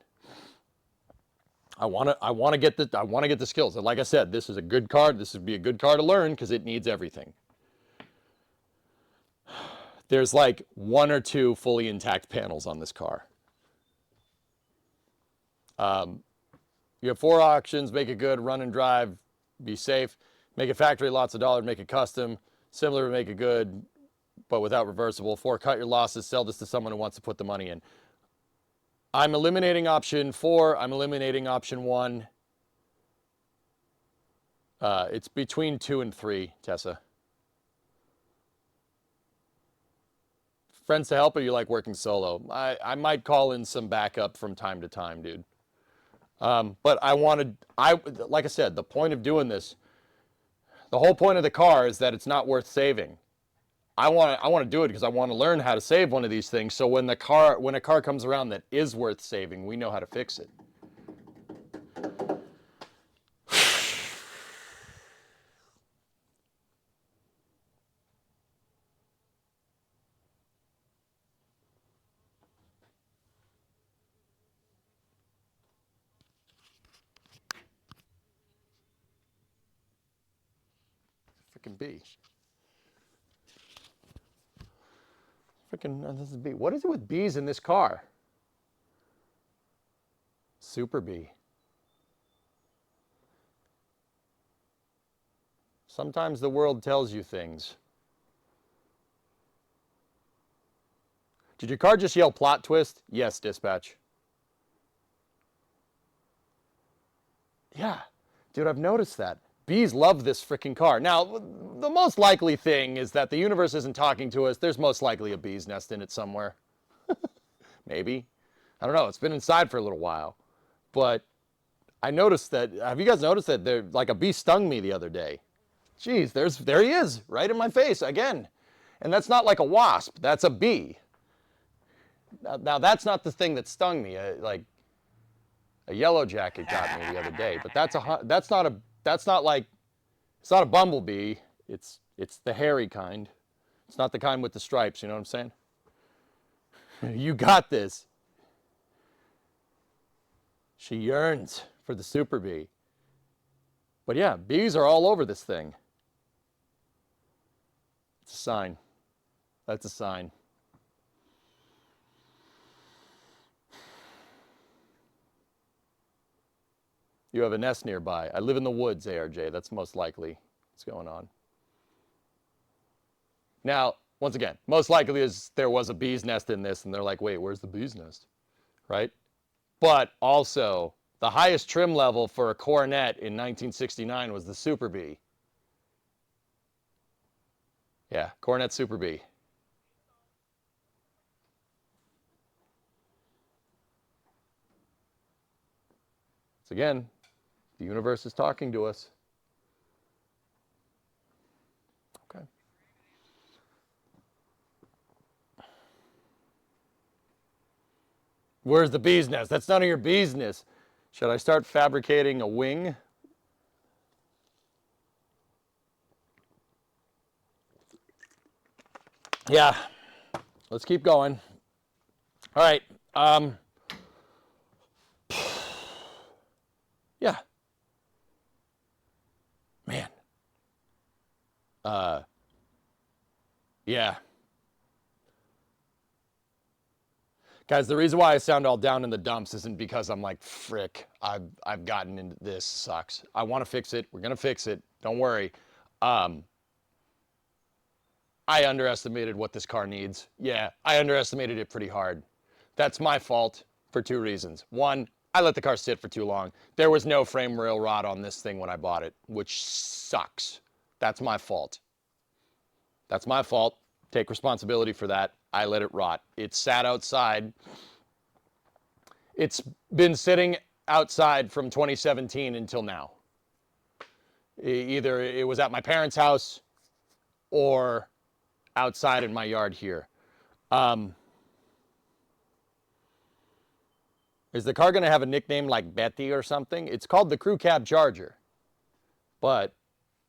I want to get the skills. And like I said, this is a good car. This would be a good car to learn because it needs everything. There's like 1 or 2 fully intact panels on this car. You have 4 options: make it good, run and drive, be safe, make it factory, lots of dollars, make it custom, similar to make it good, but without reversible. 4, cut your losses, sell this to someone who wants to put the money in. I'm eliminating option 4. I'm eliminating option 1. It's between 2 and 3, Tessa. Friends to help, or you like working solo? I might call in some backup from time to time, dude. But like I said, the point of doing this, the whole point of the car is that it's not worth saving. I want to do it because I want to learn how to save one of these things. So when a car comes around that is worth saving, we know how to fix it. Freaking B. This is B. What is it with B's in this car? Super B. Sometimes the world tells you things. Did your car just yell plot twist? Yes, dispatch. Yeah, dude, I've noticed that. Bees love this freaking car. Now, the most likely thing is that the universe isn't talking to us. There's most likely a bee's nest in it somewhere. Maybe. I don't know. It's been inside for a little while. But I noticed that, have you guys noticed that like a bee stung me the other day? Jeez, there he is, right in my face again. And that's not like a wasp. That's a bee. Now that's not the thing that stung me. Like a yellow jacket got me the other day. But it's not a bumblebee. It's the hairy kind. It's not the kind with the stripes. You know what I'm saying? You got this. She yearns for the super bee. But yeah, bees are all over this thing. It's a sign. That's a sign. You have a nest nearby. I live in the woods, ARJ. That's most likely what's going on. Now, once again, most likely is there was a bee's nest in this, and they're like, wait, where's the bee's nest? Right? But also, the highest trim level for a Coronet in 1969 was the Super Bee. Yeah, Coronet Super Bee. So again, the universe is talking to us. Okay. Where's the bee's nest? That's none of your business. Should I start fabricating a wing? Yeah. Let's keep going. All right. Yeah. Man. Yeah. Guys, the reason why I sound all down in the dumps isn't because I'm like, frick, I've gotten into this, sucks. I want to fix it. We're going to fix it. Don't worry. I underestimated what this car needs. Yeah, I underestimated it pretty hard. That's my fault for 2 reasons. One, I let the car sit for too long. There was no frame rail rod on this thing when I bought it, which sucks. That's my fault. That's my fault. Take responsibility for that. I let it rot. It sat outside. It's been sitting outside from 2017 until now. Either it was at my parents' house or outside in my yard here. Is the car going to have a nickname like Betty or something? It's called the Crew Cab Charger. But,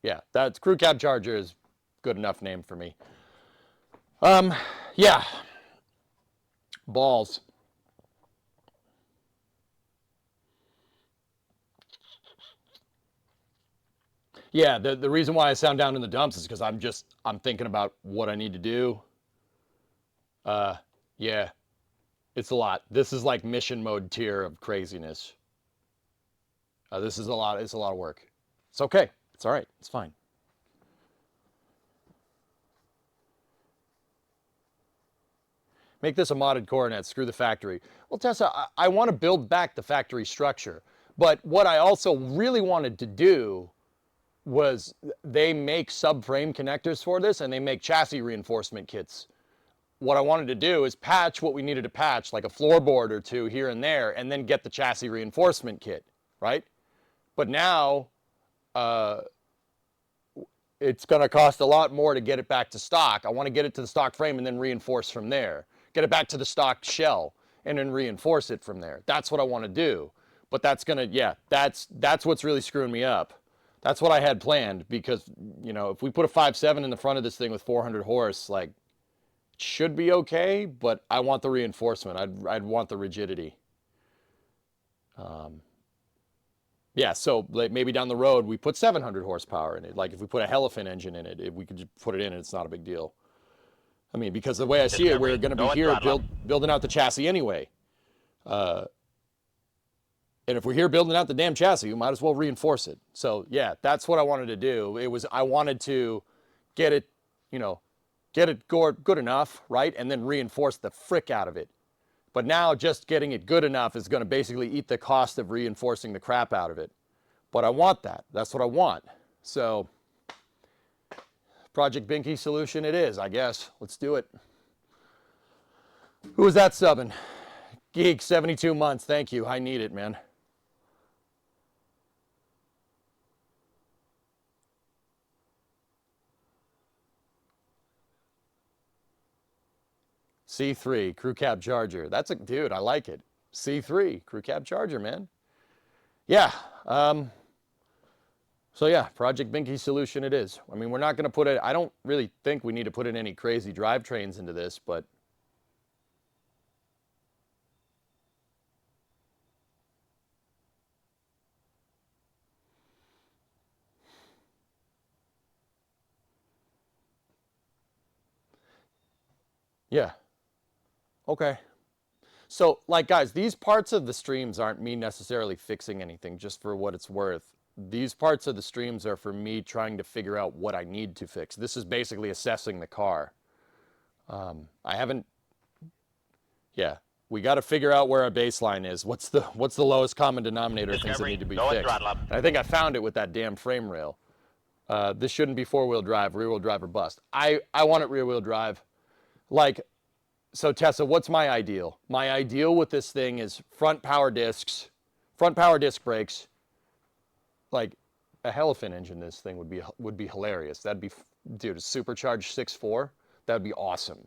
yeah, that's Crew Cab Charger is good enough name for me. Yeah. Balls. Yeah, the reason why I sound down in the dumps is because I'm thinking about what I need to do. Yeah. It's a lot. This is like mission mode tier of craziness. This is a lot. It's a lot of work. It's okay. It's all right. It's fine. Make this a modded Coronet. Screw the factory. Well, Tessa, I want to build back the factory structure. But what I also really wanted to do was they make subframe connectors for this, and they make chassis reinforcement kits. What I wanted to do is patch what we needed to patch, like a floorboard or two here and there, and then get the chassis reinforcement kit, right? But now, it's going to cost a lot more to get it back to stock. I want to get it to the stock frame and then reinforce from there. Get it back to the stock shell and then reinforce it from there. That's what I want to do. But that's going to, yeah, that's what's really screwing me up. That's what I had planned, because, you know, if we put a 5.7 in the front of this thing with 400 horse, like, it should be okay, but I want the reinforcement. I'd want the rigidity. Yeah, so like maybe down the road we put 700 horsepower in it. Like if we put a Helifin engine in it, we could just put it in and it's not a big deal. I mean, because the way I see it, we're going to be here building out the chassis anyway. And if we're here building out the damn chassis, we might as well reinforce it. So yeah, that's what I wanted to do. I wanted to get it, you know, get it good enough, right? And then reinforce the frick out of it. But now just getting it good enough is going to basically eat the cost of reinforcing the crap out of it. But I want that. That's what I want. So Project Binky solution it is, I guess. Let's do it. Who was that subbing? Geek, 72 months. Thank you. I need it, man. C3, crew cab charger. That's a, dude, I like it. C3, crew cab charger, man. Yeah. So yeah, Project Binky solution it is. I mean, we're not going to put it, I don't really think we need to put in any crazy drivetrains into this, but yeah. Okay. So, like, guys, these parts of the streams aren't me necessarily fixing anything, just for what it's worth. These parts of the streams are for me trying to figure out what I need to fix. This is basically assessing the car. I haven't, yeah, we got to figure out where our baseline is. What's the lowest common denominator of things that need to be fixed? And I think I found it with that damn frame rail. This shouldn't be four-wheel drive, rear-wheel drive or bust. I want it rear-wheel drive. Like, so Tessa, what's my ideal? My ideal with this thing is front power discs, front power disc brakes. Like a Helifin engine, this thing would be hilarious. That'd be, dude, a supercharged 6.4. That'd be awesome.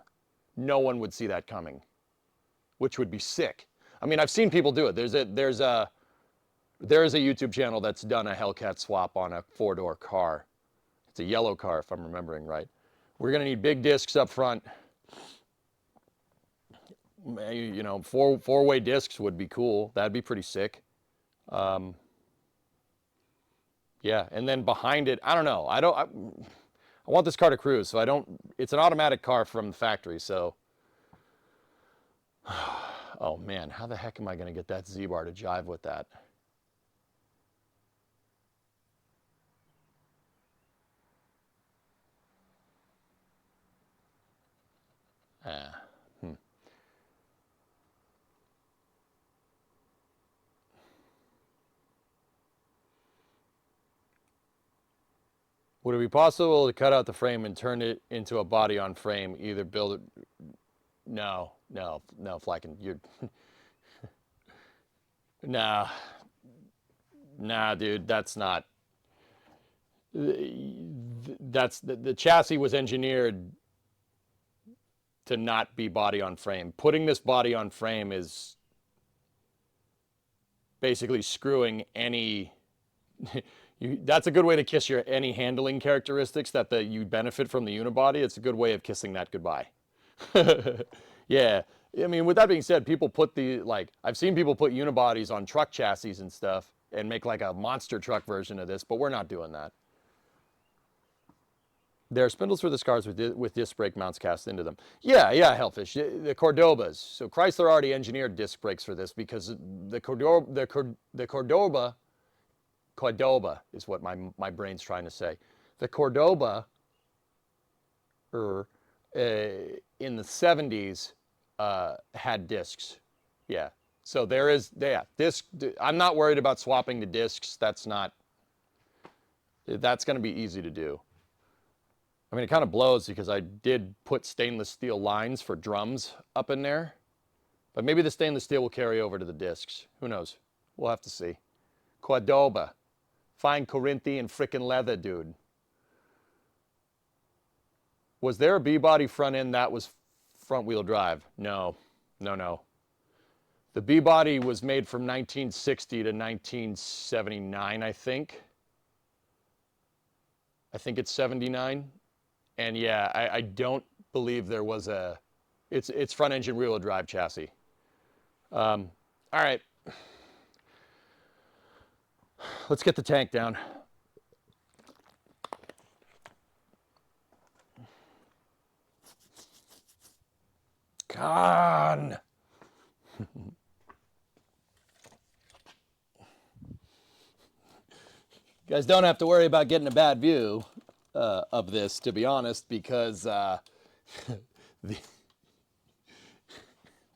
No one would see that coming, which would be sick. I mean, I've seen people do it. There's a YouTube channel that's done a Hellcat swap on a four-door car. It's a yellow car, if I'm remembering right. We're gonna need big discs up front. You know, four-way discs would be cool. That'd be pretty sick. Yeah, and then behind it, I don't know. I want this car to cruise, so I don't. It's an automatic car from the factory, so. Oh man, how the heck am I going to get that Z-bar to jive with that? Would it be possible to cut out the frame and turn it into a body on frame? Either build it. No, Flacken. You're. Nah, dude. That's not. That's the chassis was engineered to not be body on frame. Putting this body on frame is basically screwing any. That's a good way to kiss your any handling characteristics that you benefit from the unibody. It's a good way of kissing that goodbye. Yeah, I mean, with that being said, people put I've seen people put unibodies on truck chassis and stuff and make like a monster truck version of this, but we're not doing that. There are spindles for the cars with disc brake mounts cast into them. Yeah, Hellfish. The Cordobas. So Chrysler already engineered disc brakes for this because the Cordoba is what my brain's trying to say. The Cordoba, in the 70s, had discs. Yeah. So disc. I'm not worried about swapping the discs. That's not. That's going to be easy to do. I mean, it kind of blows because I did put stainless steel lines for drums up in there. But maybe the stainless steel will carry over to the discs. Who knows? We'll have to see. Cordoba. Fine Corinthian frickin' leather, dude. Was there a B-body front end that was front-wheel drive? No. No. The B-body was made from 1960 to 1979, I think. I think it's 79. And yeah, I don't believe there was a... It's front-engine rear-wheel drive chassis. All right. Let's get the tank down. Con. You guys don't have to worry about getting a bad view of this, to be honest, because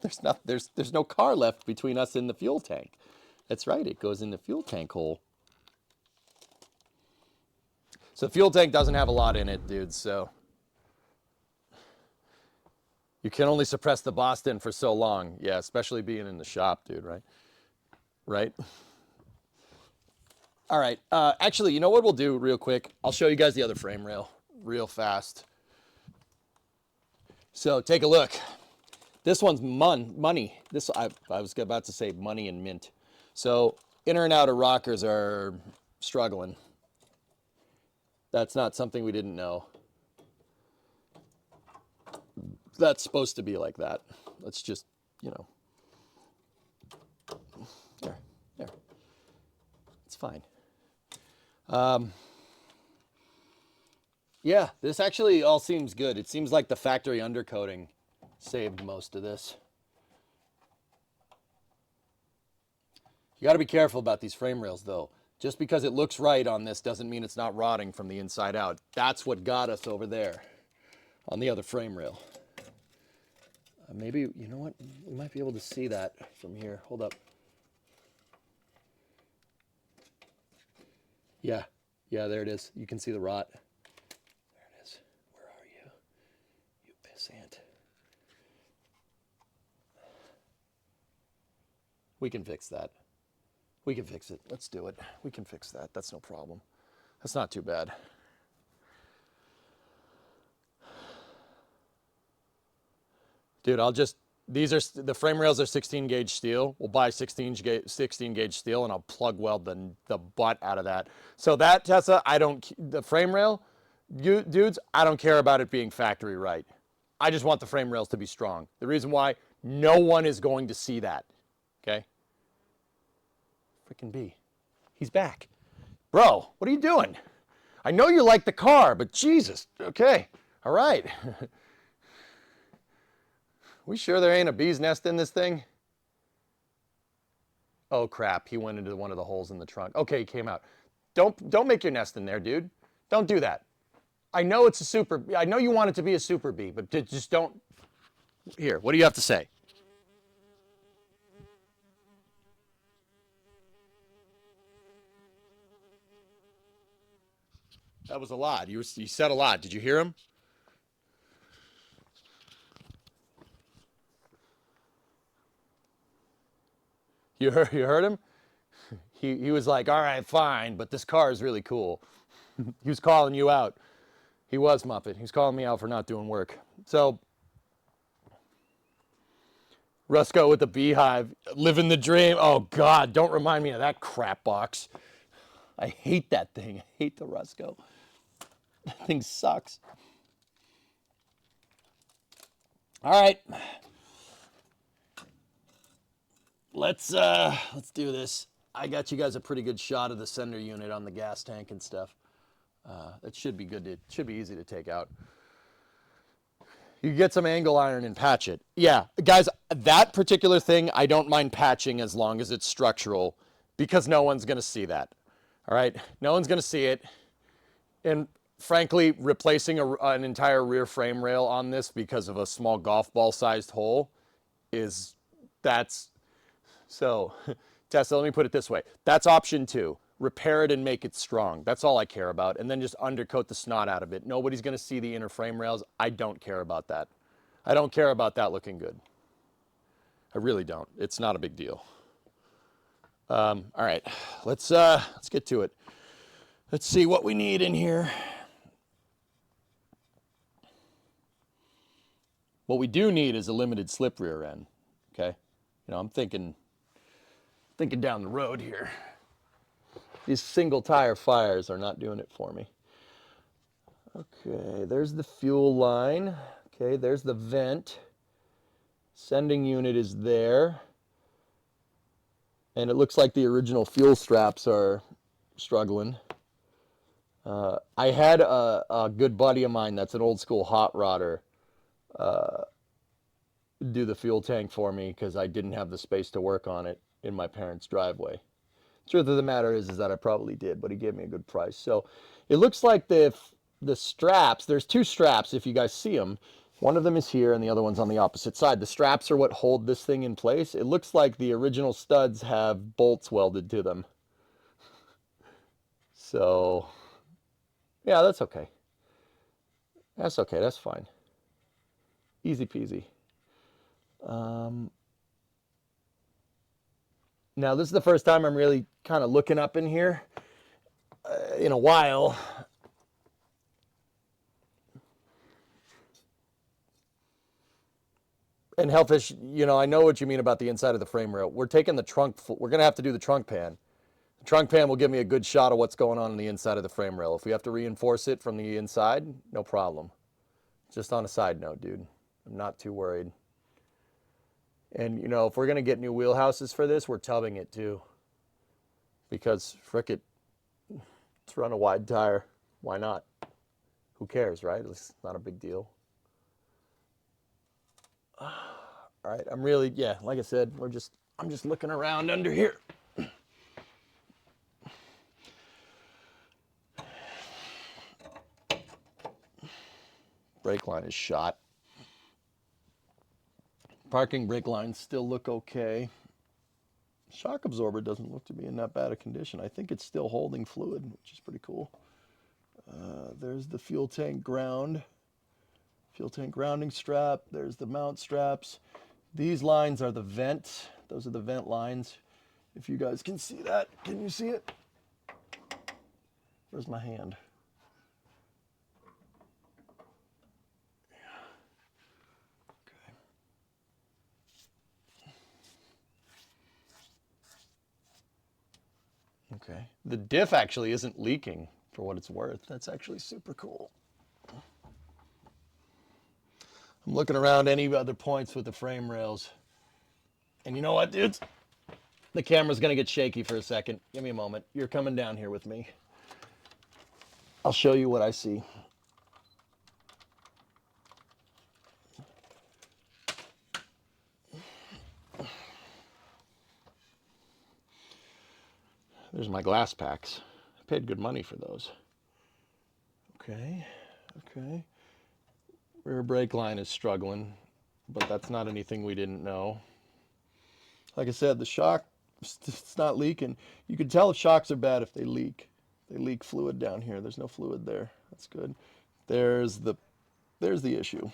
there's no car left between us and the fuel tank. That's right, it goes in the fuel tank hole. So the fuel tank doesn't have a lot in it, dude, so you can only suppress the Boston for so long. Yeah, especially being in the shop, dude, right? Right? All right, actually, you know what we'll do real quick? I'll show you guys the other frame rail real fast. So take a look. This one's money. This I was about to say money and mint. So inner and outer rockers are struggling. That's not something we didn't know. That's supposed to be like that. Let's just, you know. There. It's fine. Yeah, this actually all seems good. It seems like the factory undercoating saved most of this. You got to be careful about these frame rails, though. Just because it looks right on this doesn't mean it's not rotting from the inside out. That's what got us over there on the other frame rail. Maybe, you know what? We might be able to see that from here. Hold up. Yeah, there it is. You can see the rot. There it is. Where are you? You pissant. We can fix that. We can fix it. Let's do it. We can fix that. That's no problem. That's not too bad. Dude, the frame rails are 16 gauge steel. We'll buy 16 gauge steel and I'll plug weld the butt out of that. So that, Tessa, the frame rail, dudes, I don't care about it being factory right. I just want the frame rails to be strong. The reason why, no one is going to see that, okay? Freaking B. He's back. Bro, what are you doing? I know you like the car, but Jesus, okay, all right. We sure there ain't a bee's nest in this thing? Oh crap, he went into one of the holes in the trunk. Okay, he came out. Don't make your nest in there, dude. Don't do that. I know it's I know you want it to be a super bee, but just don't. Here, what do you have to say? That was a lot. You said a lot. Did you hear him? You heard him? He was like, all right, fine, but this car is really cool. He was calling you out. He was, Muppet. He was calling me out for not doing work. So, Rusco with the beehive, living the dream. Oh, God, don't remind me of that crap box. I hate that thing. I hate the Rusco. That thing sucks. All right. Let's do this. I got you guys a pretty good shot of the sender unit on the gas tank and stuff. That should be good. It should be easy to take out. You get some angle iron and patch it. Yeah, guys, that particular thing, I don't mind patching as long as it's structural because no one's going to see that. All right? No one's going to see it. And frankly, replacing an entire rear frame rail on this because of a small golf ball sized hole so, Tessa, let me put it this way. That's option 2. repair it and make it strong. That's all I care about. And then just undercoat the snot out of it. Nobody's going to see the inner frame rails. I don't care about that. I don't care about that looking good. I really don't. It's not a big deal. All right, let's get to it. Let's see what we need in here. What we do need is a limited slip rear end. Okay, you know, I'm thinking down the road here. These single tire fires are not doing it for me. Okay, there's the fuel line. Okay, there's the vent. Sending unit is there. And it looks like the original fuel straps are struggling. I had a good buddy of mine that's an old school hot rodder do the fuel tank for me because I didn't have the space to work on it in my parents' driveway. Truth of the matter is that I probably did, but he gave me a good price. So it looks like the straps, there's two straps if you guys see them. One of them is here and the other one's on the opposite side. The straps are what hold this thing in place. It looks like the original studs have bolts welded to them. So, yeah, that's okay. That's okay, that's fine. Easy peasy. Now, this is the first time I'm really kind of looking up in here in a while. And Hellfish, you know, I know what you mean about the inside of the frame rail. We're taking the trunk, we're going to have to do the trunk pan. The trunk pan will give me a good shot of what's going on the inside of the frame rail. If we have to reinforce it from the inside, no problem. Just on a side note, dude, I'm not too worried. And, you know, if we're going to get new wheelhouses for this, we're tubbing it too. Because, frick it, let's run a wide tire. Why not? Who cares, right? It's not a big deal. All right, I'm really, yeah, like I said, I'm just looking around under here. Brake line is shot. Parking brake lines still look okay. Shock absorber doesn't look to be in that bad a condition. I think it's still holding fluid, which is pretty cool. There's the fuel tank ground. Fuel tank grounding strap. There's the mount straps. These lines are the vent. Those are the vent lines. If you guys can see that. Can you see it? Where's my hand? Okay. The diff actually isn't leaking for what it's worth. That's actually super cool. I'm looking around any other points with the frame rails. And you know what, dudes? The camera's going to get shaky for a second. Give me a moment. You're coming down here with me. I'll show you what I see. There's my glass packs. I paid good money for those. Okay, okay. Rear brake line is struggling, but that's not anything we didn't know. Like I said, the shock, it's not leaking. You can tell if shocks are bad if they leak. They leak fluid down here. There's no fluid there. That's good. There's the issue.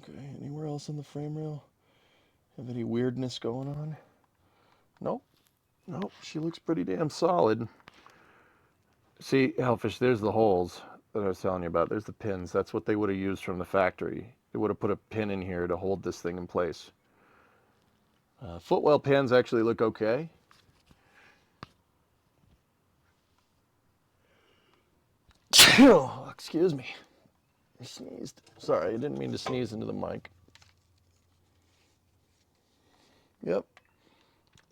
Okay, anywhere else on the frame rail? Have any weirdness going on? Nope. Nope, she looks pretty damn solid. See, Hellfish, there's the holes that I was telling you about. There's the pins. That's what they would have used from the factory. They would have put a pin in here to hold this thing in place. Footwell pins actually look okay. Oh, excuse me. I sneezed. Sorry, I didn't mean to sneeze into the mic. Yep.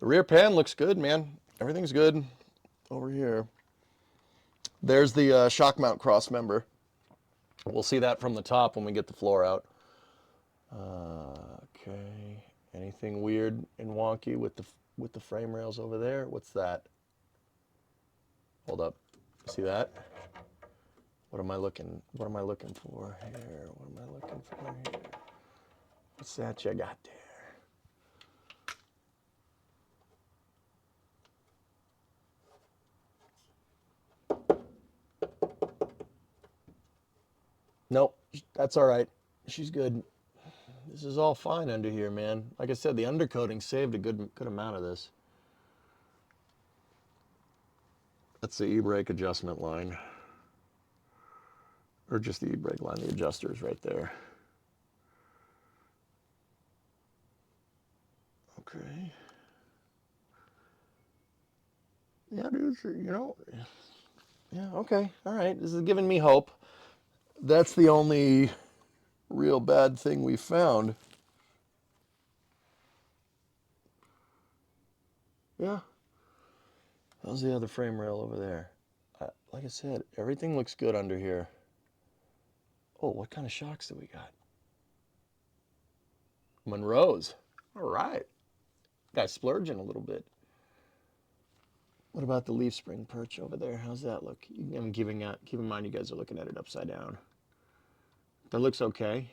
The rear pan looks good, man. Everything's good over here. There's the shock mount cross member. We'll see that from the top when we get the floor out. Okay. Anything weird and wonky with the frame rails over there? What's that? Hold up. See that? What am I looking for here? What am I looking for here? What's that you got there? Nope, that's all right. She's good. This is all fine under here, man. Like I said, the undercoating saved a good amount of this. That's the e-brake adjustment line. Or just the e-brake line, the adjuster's right there. Okay. Yeah, dude, you know, yeah, okay, all right. This is giving me hope. That's the only real bad thing we found. Yeah. How's the other frame rail over there? Like I said, everything looks good under here. Oh, what kind of shocks do we got? Monroe's. All right. Got splurging a little bit. What about the leaf spring perch over there? How's that look? I'm keep in mind you guys are looking at it upside down. That looks okay.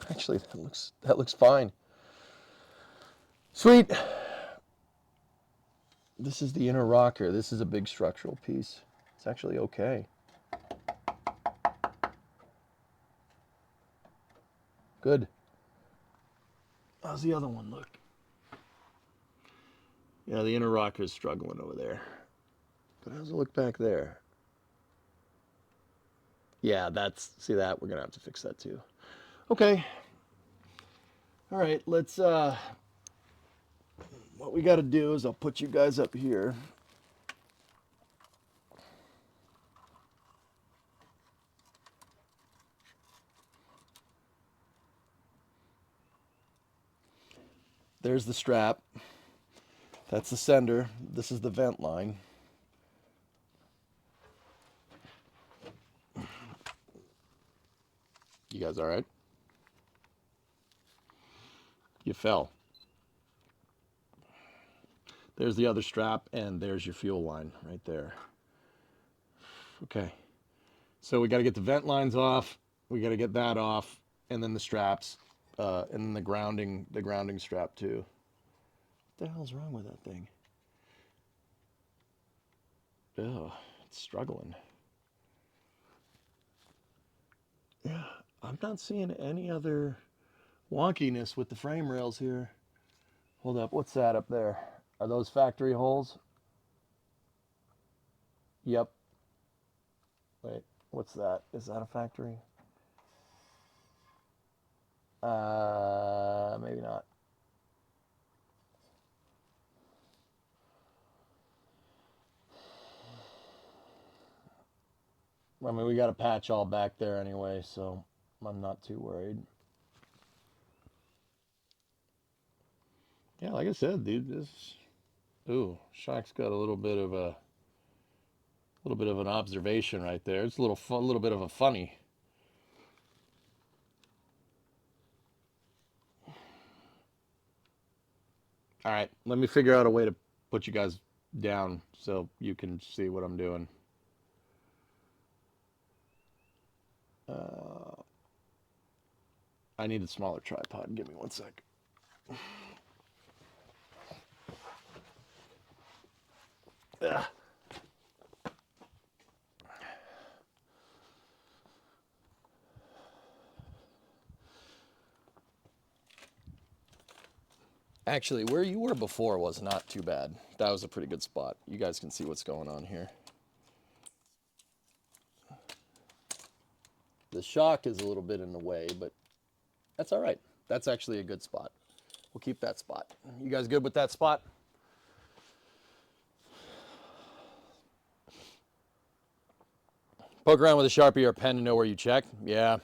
Actually, that looks fine. Sweet. This is the inner rocker. This is a big structural piece. It's actually okay. Good. How's the other one look? Yeah, the inner rocker is struggling over there. But how's it look back there? Yeah, see that? We're going to have to fix that too. Okay. All right, let's, what we got to do is I'll put you guys up here. There's the strap. That's the sender. This is the vent line. You guys all right? You fell. There's the other strap, and there's your fuel line right there. Okay. So we got to get the vent lines off. We got to get that off, and then the straps, and then the grounding strap too. What the hell's wrong with that thing? Oh, it's struggling. Yeah, I'm not seeing any other wonkiness with the frame rails here. Hold up, what's that up there? Are those factory holes? Yep. Wait, what's that? Is that a factory? Maybe not. I mean, we got a patch all back there anyway, so I'm not too worried. Yeah, like I said, dude, ooh, shock's got a little bit of an observation right there. It's a little bit of a funny. All right, let me figure out a way to put you guys down so you can see what I'm doing. I need a smaller tripod. Give me one sec. Ugh. Actually, where you were before was not too bad. That was a pretty good spot. You guys can see what's going on here. The shock is a little bit in the way, but that's all right. That's actually a good spot. We'll keep that spot. You guys good with that spot? Poke around with a Sharpie or a pen to know where you check. Yeah.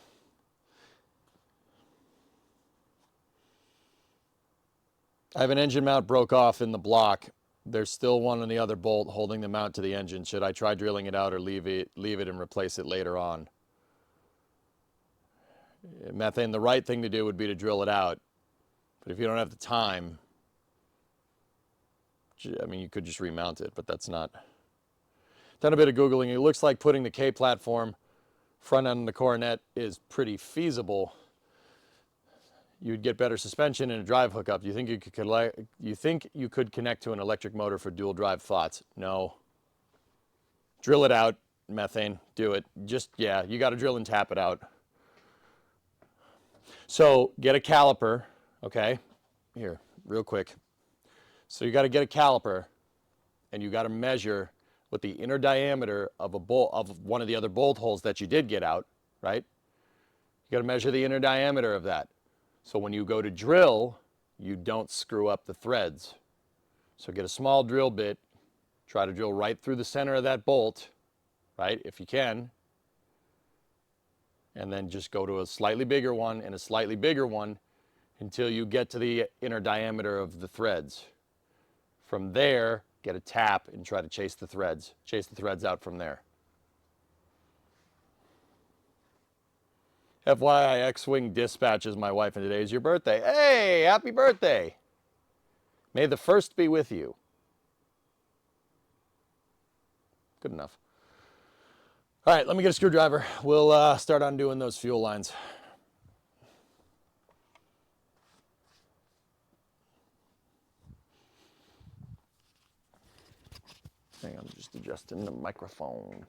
I have an engine mount broke off in the block. There's still one on the other bolt holding the mount to the engine. Should I try drilling it out or leave it and replace it later on? Methane, the right thing to do would be to drill it out. But if you don't have the time, I mean, you could just remount it, but that's not. Done a bit of Googling. It looks like putting the K platform front end of the Coronet is pretty feasible. You'd get better suspension and a drive hookup. You think you could connect to an electric motor for dual drive? Thoughts? No. Drill it out, methane. Do it. Just, yeah, you got to drill and tap it out. So get a caliper, okay? Here, real quick. So you got to get a caliper, and you got to measure what the inner diameter of one of the other bolt holes that you did get out, right? You got to measure the inner diameter of that. So when you go to drill, you don't screw up the threads. So get a small drill bit, try to drill right through the center of that bolt, right, if you can, and then just go to a slightly bigger one and a slightly bigger one until you get to the inner diameter of the threads. From there, get a tap and try to chase the threads out from there. FYI, X-Wing dispatches my wife, and today is your birthday. Hey, happy birthday. May the first be with you. Good enough. All right, let me get a screwdriver. We'll start undoing those fuel lines. Hang on, I'm just adjusting the microphone.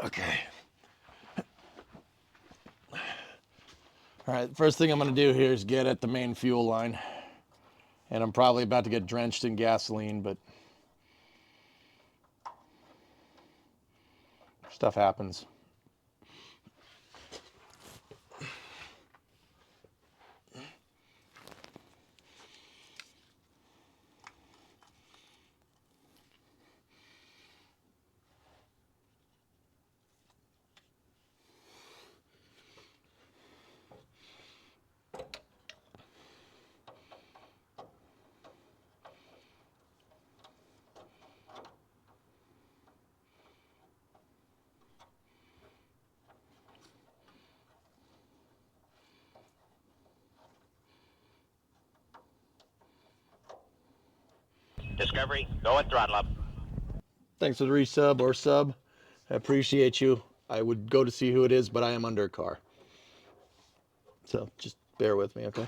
Okay. All right, first thing I'm going to do here is get at the main fuel line. And I'm probably about to get drenched in gasoline, but stuff happens. Discovery, go and throttle up. Thanks for the resub or sub. I appreciate you. I would go to see who it is, but I am under a car. So just bear with me, okay?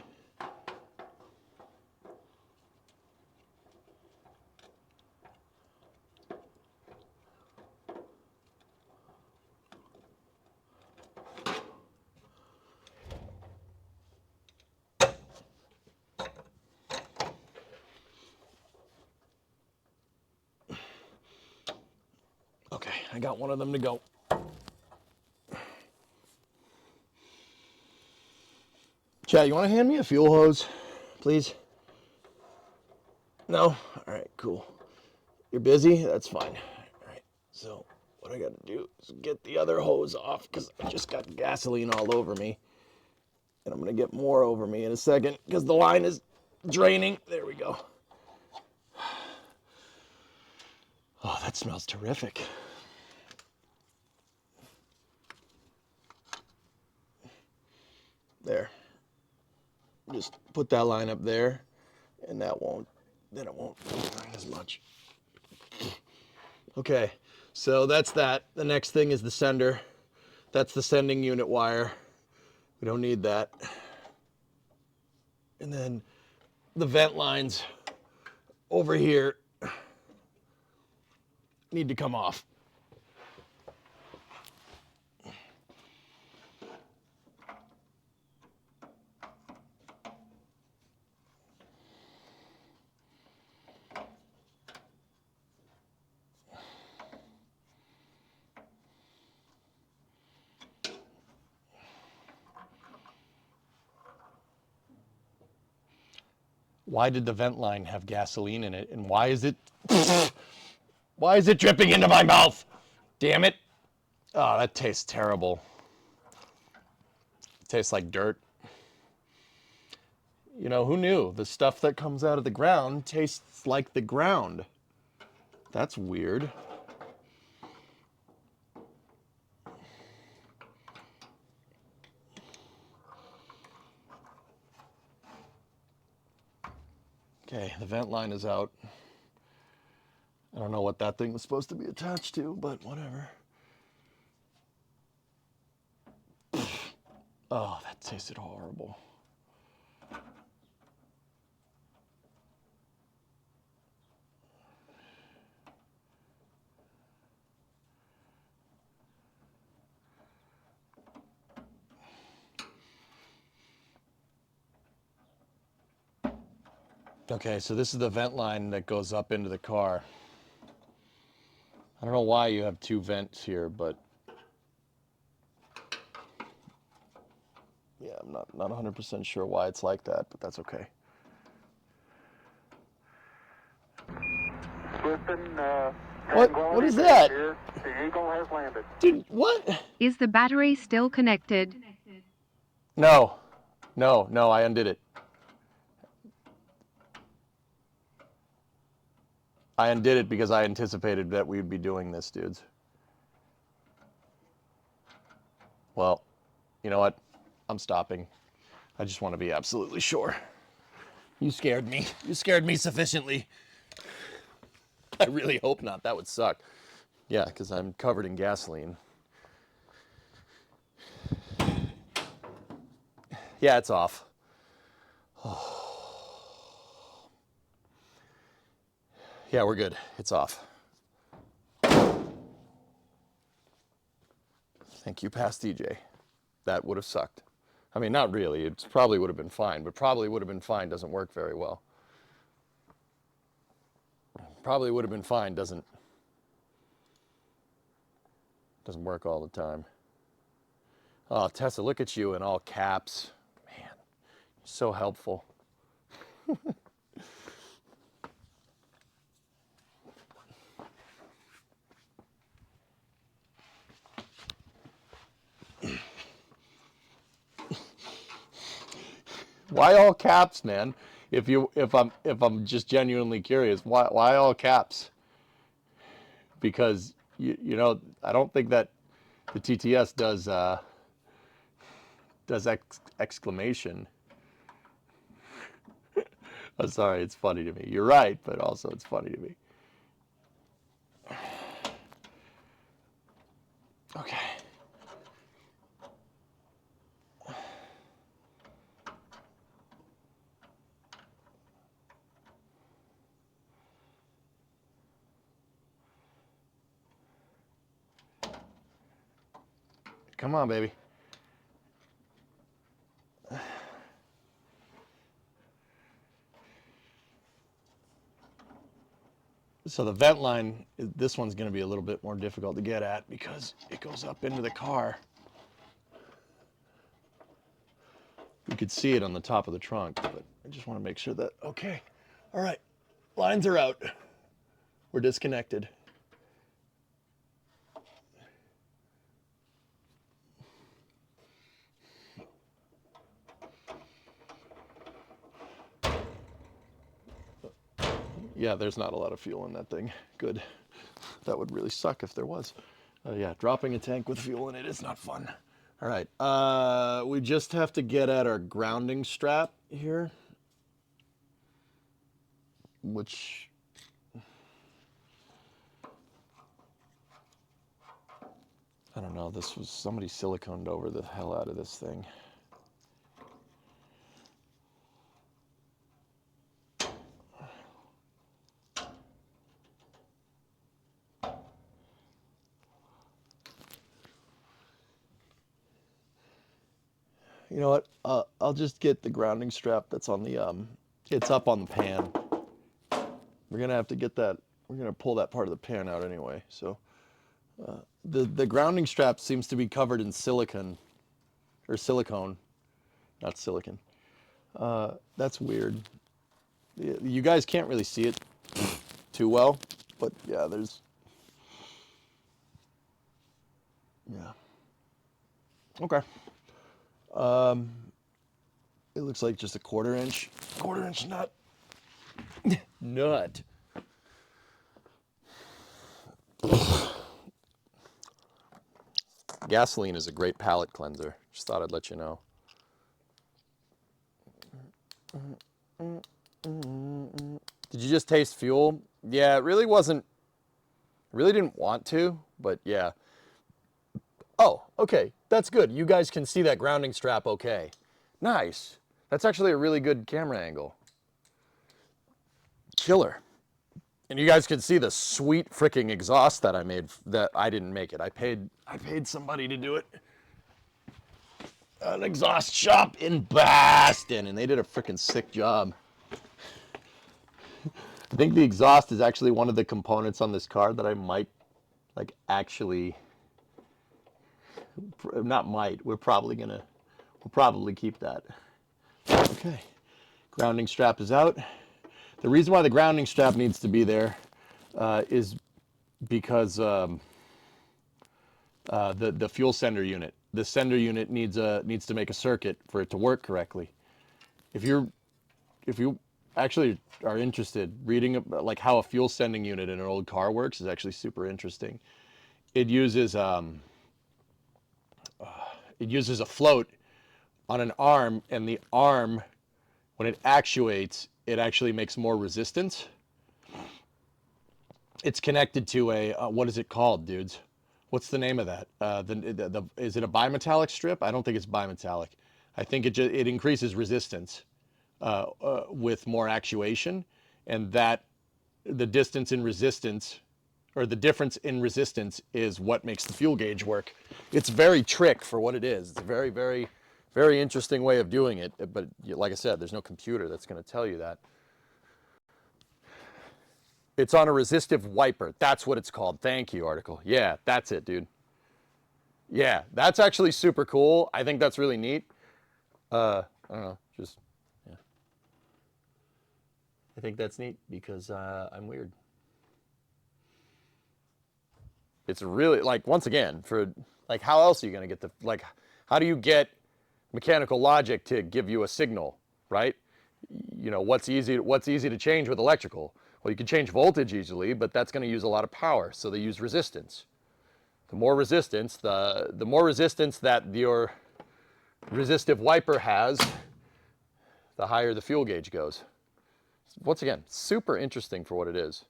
Okay, I got one of them to go. Chad, you want to hand me a fuel hose, please? No? All right, cool. You're busy? That's fine. All right, so what I got to do is get the other hose off because I just got gasoline all over me. And I'm going to get more over me in a second because the line is draining. There we go. Oh, that smells terrific. There. Just put that line up there, and then it won't drain as much. Okay, so that's that. The next thing is the sender. That's the sending unit wire. We don't need that. And then the vent lines over here need to come off. Why did the vent line have gasoline in it? And why is it dripping into my mouth? Damn it. Oh, that tastes terrible. It tastes like dirt. You know, who knew? The stuff that comes out of the ground tastes like the ground. That's weird. Okay, the vent line is out. I don't know what that thing was supposed to be attached to, but whatever. Oh, that tasted horrible. Okay, so this is the vent line that goes up into the car. I don't know why you have two vents here, but yeah, I'm not 100% sure why it's like that, but that's okay. Swifton, What is that? here. The Eagle has landed. Dude, what? Is the battery still connected? No, I undid it. I undid it because I anticipated that we'd be doing this, dudes. Well, you know what? I'm stopping. I just want to be absolutely sure. You scared me. You scared me sufficiently. I really hope not. That would suck. Yeah, because I'm covered in gasoline. Yeah, it's off. Yeah, we're good. It's off. Thank you, past DJ. That would have sucked. I mean, not really. It probably would have been fine, but probably would have been fine doesn't work very well. Probably would have been fine doesn't work all the time. Oh, Tessa, look at you in all caps. Man, you're so helpful. Why all caps, man? If I'm just genuinely curious, why all caps? Because you know, I don't think that the TTS does exclamation. I'm sorry, it's funny to me. You're right, but also it's funny to me. Okay. Come on, baby. So the vent line, this one's going to be a little bit more difficult to get at because it goes up into the car. You could see it on the top of the trunk, but I just want to make sure that, okay, all right, lines are out. We're disconnected. Yeah, there's not a lot of fuel in that thing. Good. That would really suck if there was. Yeah, dropping a tank with fuel in it is not fun. All right, we just have to get at our grounding strap here, which I don't know. This was somebody siliconed over the hell out of this thing. You know what? I'll just get the grounding strap that's on the, it's up on the pan. We're gonna have to get that, we're gonna pull that part of the pan out anyway. So the grounding strap seems to be covered in silicone, or silicone, not silicon. That's weird. You guys can't really see it too well, but yeah, there's... Yeah. Okay. It looks like just a quarter inch nut. Nut. Gasoline is a great palate cleanser. Just thought I'd let you know. Did you just taste fuel? Yeah, it really wasn't, really didn't want to, but yeah. Oh, okay, that's good. You guys can see that grounding strap okay. Nice. That's actually a really good camera angle. Killer. And you guys can see the sweet freaking exhaust that I made, that I didn't make it. I paid somebody to do it. An exhaust shop in Boston, and they did a freaking sick job. I think the exhaust is actually one of the components on this car that I might, like, actually, not might, we'll probably keep that. Okay, grounding strap is out. The reason why the grounding strap needs to be there is because the fuel sender unit. The sender unit needs to make a circuit for it to work correctly. If you actually are interested, reading like how a fuel sending unit in an old car works is actually super interesting. It uses a float on an arm, and the arm, when it actuates, it actually makes more resistance. It's connected to a what is it called, dudes? What's the name of that? Is it a bimetallic strip? I don't think it's bimetallic. I think it increases resistance with more actuation, and that the distance in resistance, or the difference in resistance, is what makes the fuel gauge work. It's very trick for what it is. It's a very, very, very interesting way of doing it. But like I said, there's no computer that's going to tell you that. It's on a resistive wiper. That's what it's called. Thank you, article. Yeah, that's it, dude. Yeah, that's actually super cool. I think that's really neat. I don't know, just, yeah. I think that's neat because I'm weird. It's really, like, once again, for, like, how else are you going to get the, like, how do you get mechanical logic to give you a signal, right? You know, what's easy to change with electrical? Well, you can change voltage easily, but that's going to use a lot of power, so they use resistance. The more resistance, the more resistance that your resistive wiper has, the higher the fuel gauge goes. Once again, super interesting for what it is.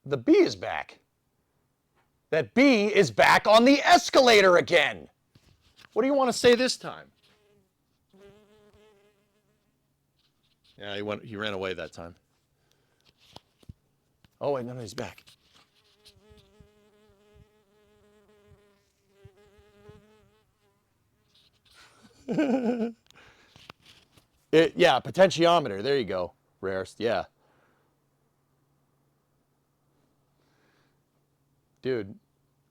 The bee is back. That bee is back on the escalator again. What do you want to say this time? Yeah, he ran away that time. Oh, wait, no, he's back. Yeah, potentiometer. There you go. Rarest, yeah. Dude,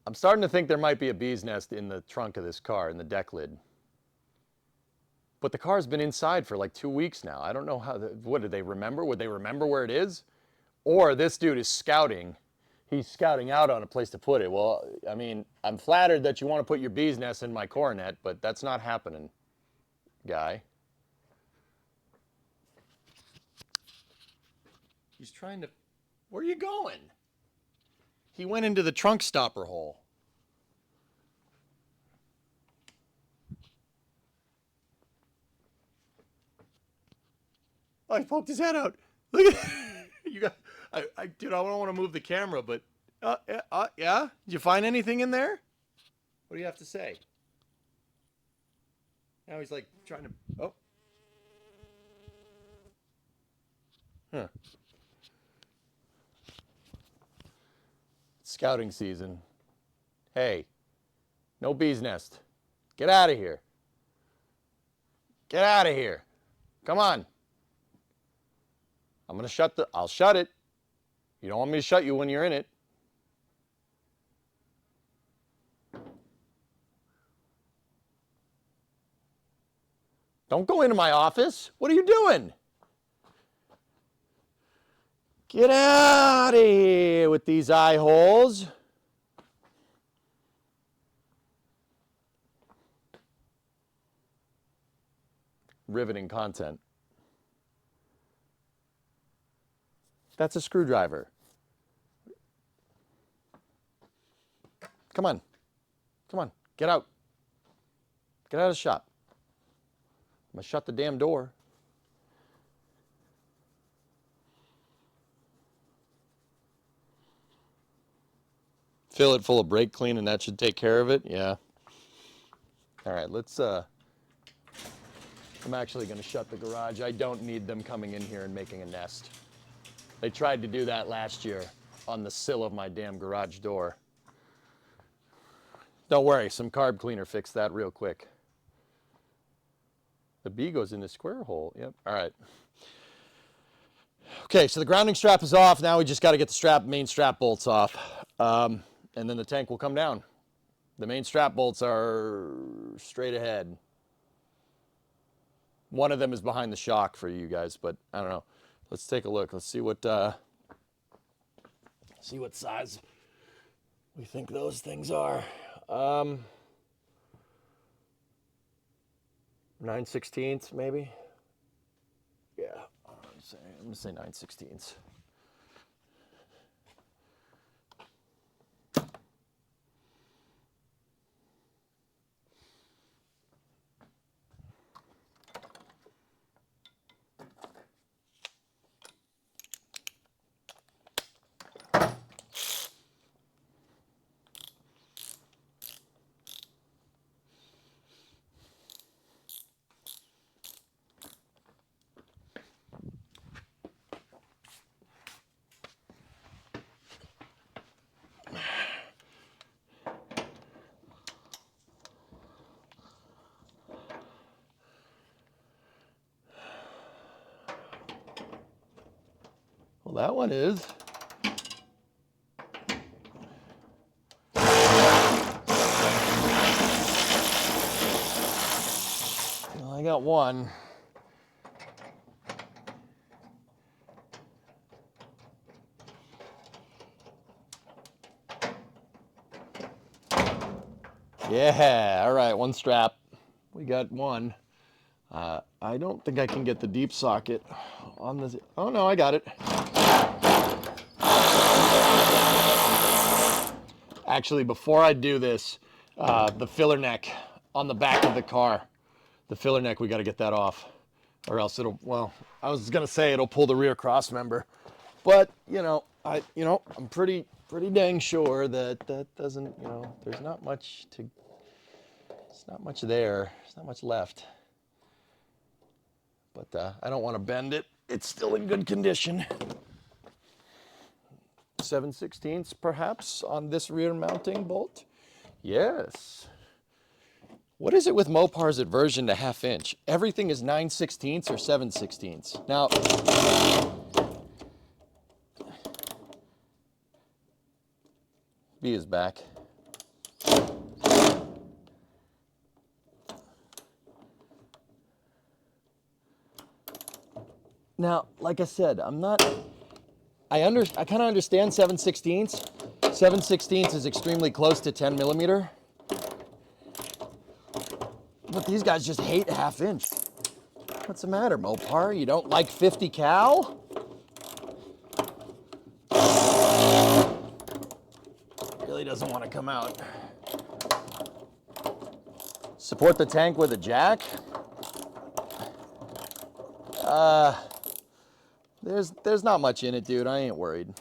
I'm starting to think there might be a bee's nest in the trunk of this car, in the deck lid. But the car's been inside for like 2 weeks now. I don't know how, what did they remember? Would they remember where it is? Or this dude is scouting. He's scouting out on a place to put it. Well, I mean, I'm flattered that you want to put your bee's nest in my Coronet, but that's not happening, guy. He's trying to, where are you going? He went into the trunk stopper hole. Oh, he poked his head out. Look at you got. Dude, I don't want to move the camera, but yeah. Did you find anything in there? What do you have to say? Now he's like trying to. Oh. Huh. Scouting season. Hey, no bee's nest. Get out of here. Get out of here. Come on. I'm going to shut I'll shut it. You don't want me to shut you when you're in it. Don't go into my office. What are you doing? Get out of here with these eye holes. Riveting content. That's a screwdriver. Come on. Come on. Get out. Get out of the shop. I'm going to shut the damn door. Fill it full of brake clean and that should take care of it. Yeah. All right, let's I'm actually going to shut the garage. I don't need them coming in here and making a nest. They tried to do that last year on the sill of my damn garage door. Don't worry, some carb cleaner fixed that real quick. The bee goes in the square hole. Yep. All right. Okay, so the grounding strap is off. Now we just got to get the main strap bolts off. And then the tank will come down. The main strap bolts are straight ahead. One of them is behind the shock for you guys, but I don't know. Let's take a look. Let's see what size we think those things are. 9/16 maybe. Yeah, I'm gonna say 9/16. Well, that one is. Well, I got one. Yeah, all right, one strap. We got one. I don't think I can get the deep socket on the... Oh, no, I got it. Actually, before I do this, the filler neck on the back of the car, the filler neck, we got to get that off. Or else it'll, well, I was going to say it'll pull the rear cross member. But, I'm pretty dang sure that that doesn't, there's not much to... It's not much there. There's not much left. But I don't want to bend it. It's still in good condition. 7/16 perhaps on this rear mounting bolt. Yes. What is it with Mopar's aversion to 1/2 inch? Everything is 9/16 or 7/16. Now, B is back. Now, like I said, I kind of understand 7/16. 7/16 is extremely close to 10 millimeter. But these guys just hate 1/2 inch. What's the matter, Mopar? You don't like 50 cal? Really doesn't want to come out. Support the tank with a jack? There's not much in it, dude. I ain't worried.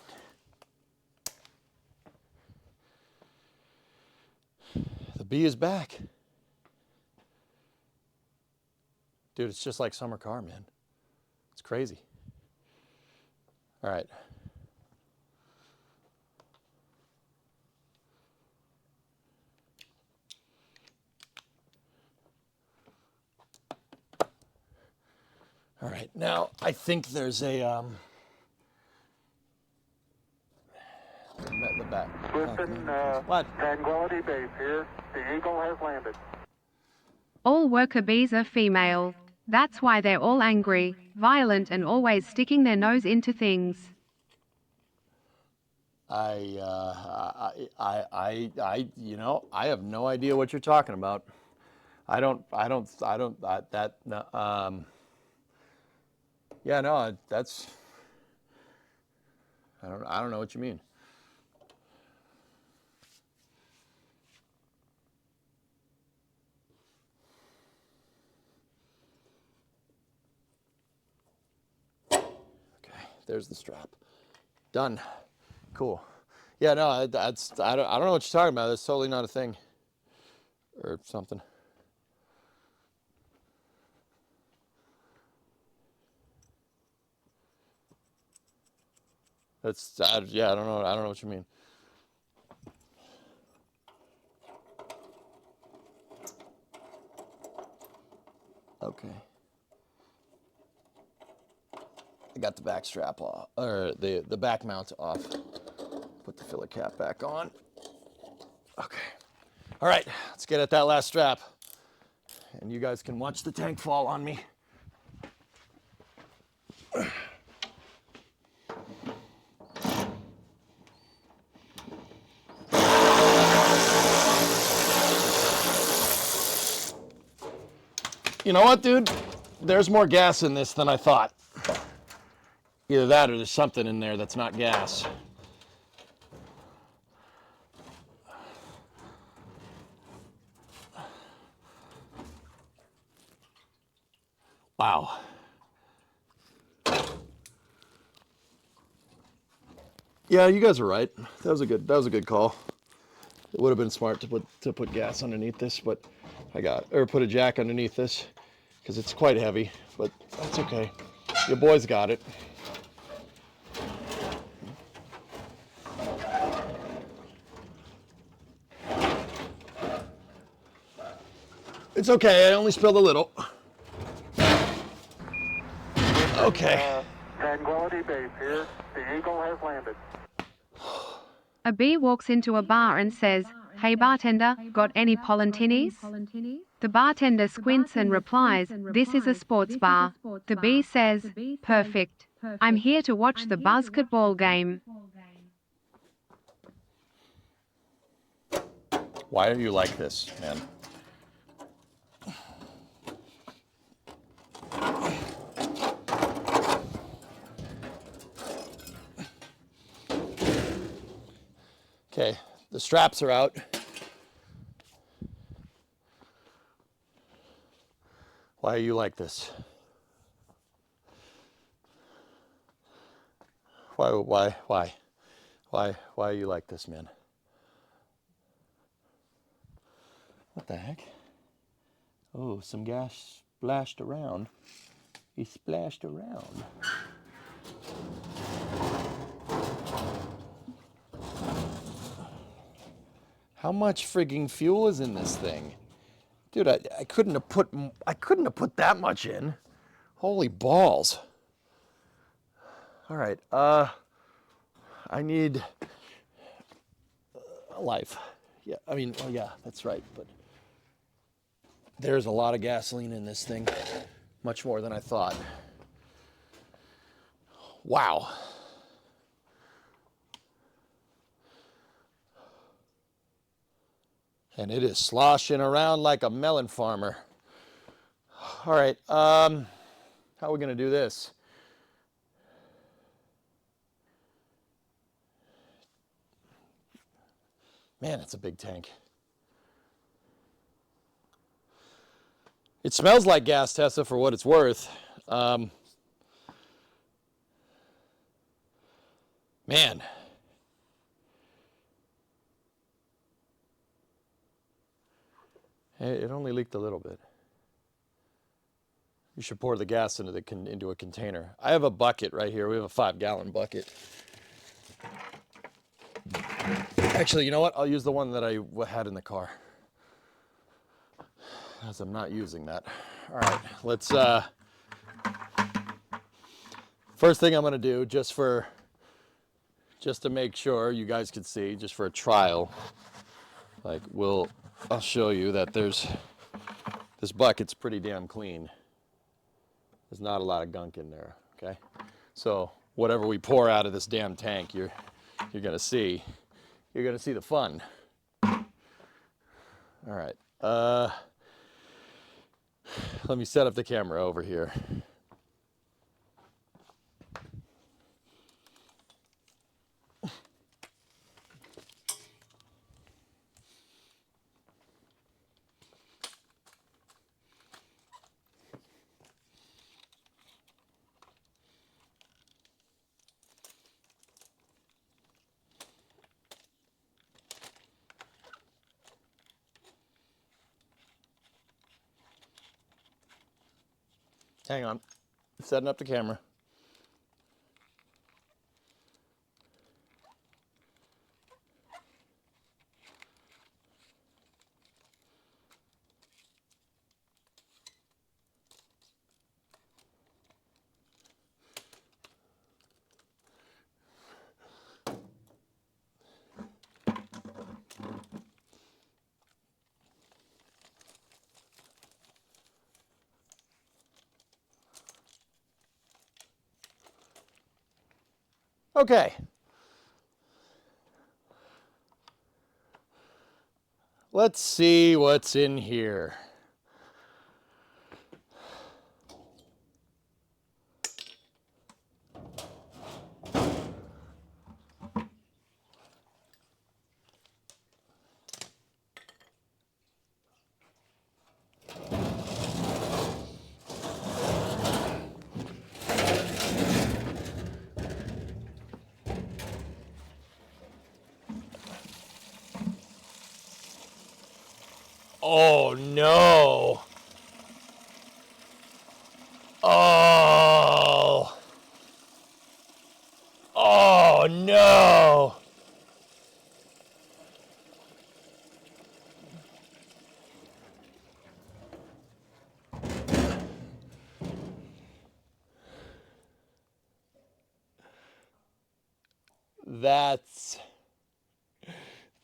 The B is back. Dude, it's just like summer car, man. It's crazy. All right. All right, now I think there's a the back. Listen, What? Tranquility Base here. The Eagle has landed. All worker bees are female. That's why they're all angry, violent, and always sticking their nose into things. You know, I have no idea what you're talking about. No, yeah, no, that's, I don't know what you mean. Okay, there's the strap. Done. Cool. Yeah, no, I don't know what you're talking about. That's totally not a thing. Or something. Yeah, I don't know. I don't know what you mean. Okay. I got the back strap off, or the back mount off. Put the filler cap back on. Okay. All right, let's get at that last strap. And you guys can watch the tank fall on me. You know what, dude? There's more gas in this than I thought. Either that or there's something in there that's not gas. Wow. Yeah, you guys are right. That was a good call. It would have been smart to put gas underneath this, but put a jack underneath this because it's quite heavy, but that's okay. Your boys got it. It's okay, I only spilled a little. Okay. Tranquility Base here. The Eagle has landed. A bee walks into a bar and says, "Hey bartender, got any pollen tinnies?" The bartender squints and replies, "This is a sports bar." The bee says, "Perfect. I'm here to watch the basketball game." Why are you like this, man? Okay, the straps are out. Why are you like this? Why are you like this, man? What the heck? Oh, some gas splashed around. He splashed around. How much frigging fuel is in this thing? Dude, I couldn't have put that much in. Holy balls. All right, I need a life. Yeah, I mean, well, yeah, that's right, but there's a lot of gasoline in this thing. Much more than I thought. Wow. And it is sloshing around like a melon farmer. All right, how are we gonna do this? Man, it's a big tank. It smells like gas, Tessa, for what it's worth. Man. It only leaked a little bit. You should pour the gas into a container. I have a bucket right here. We have a 5-gallon bucket. Actually, you know what? I'll use the one that I had in the car, as I'm not using that. All right, let's, first thing I'm gonna do, just to make sure you guys can see, just for a trial, like I'll show you that this bucket's pretty damn clean. There's not a lot of gunk in there, okay? So whatever we pour out of this damn tank, you're gonna see the fun. All right. Let me set up the camera over here. Hang on. Setting up the camera. Okay. Let's see what's in here. Oh no. Oh. Oh no.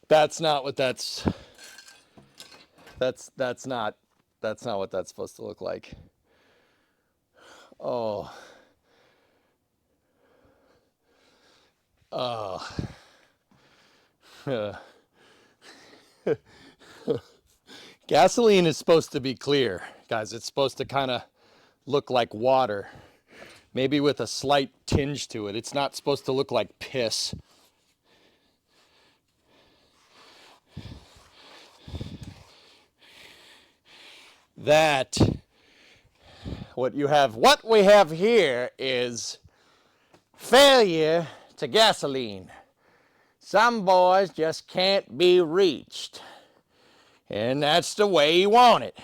That's not what that's not what that's supposed to look like. Oh. Oh. Gasoline is supposed to be clear, guys. It's supposed to kind of look like water, maybe with a slight tinge to it. It's not supposed to look like piss. What we have here is failure to gasoline. Some boys just can't be reached. And that's the way you want it.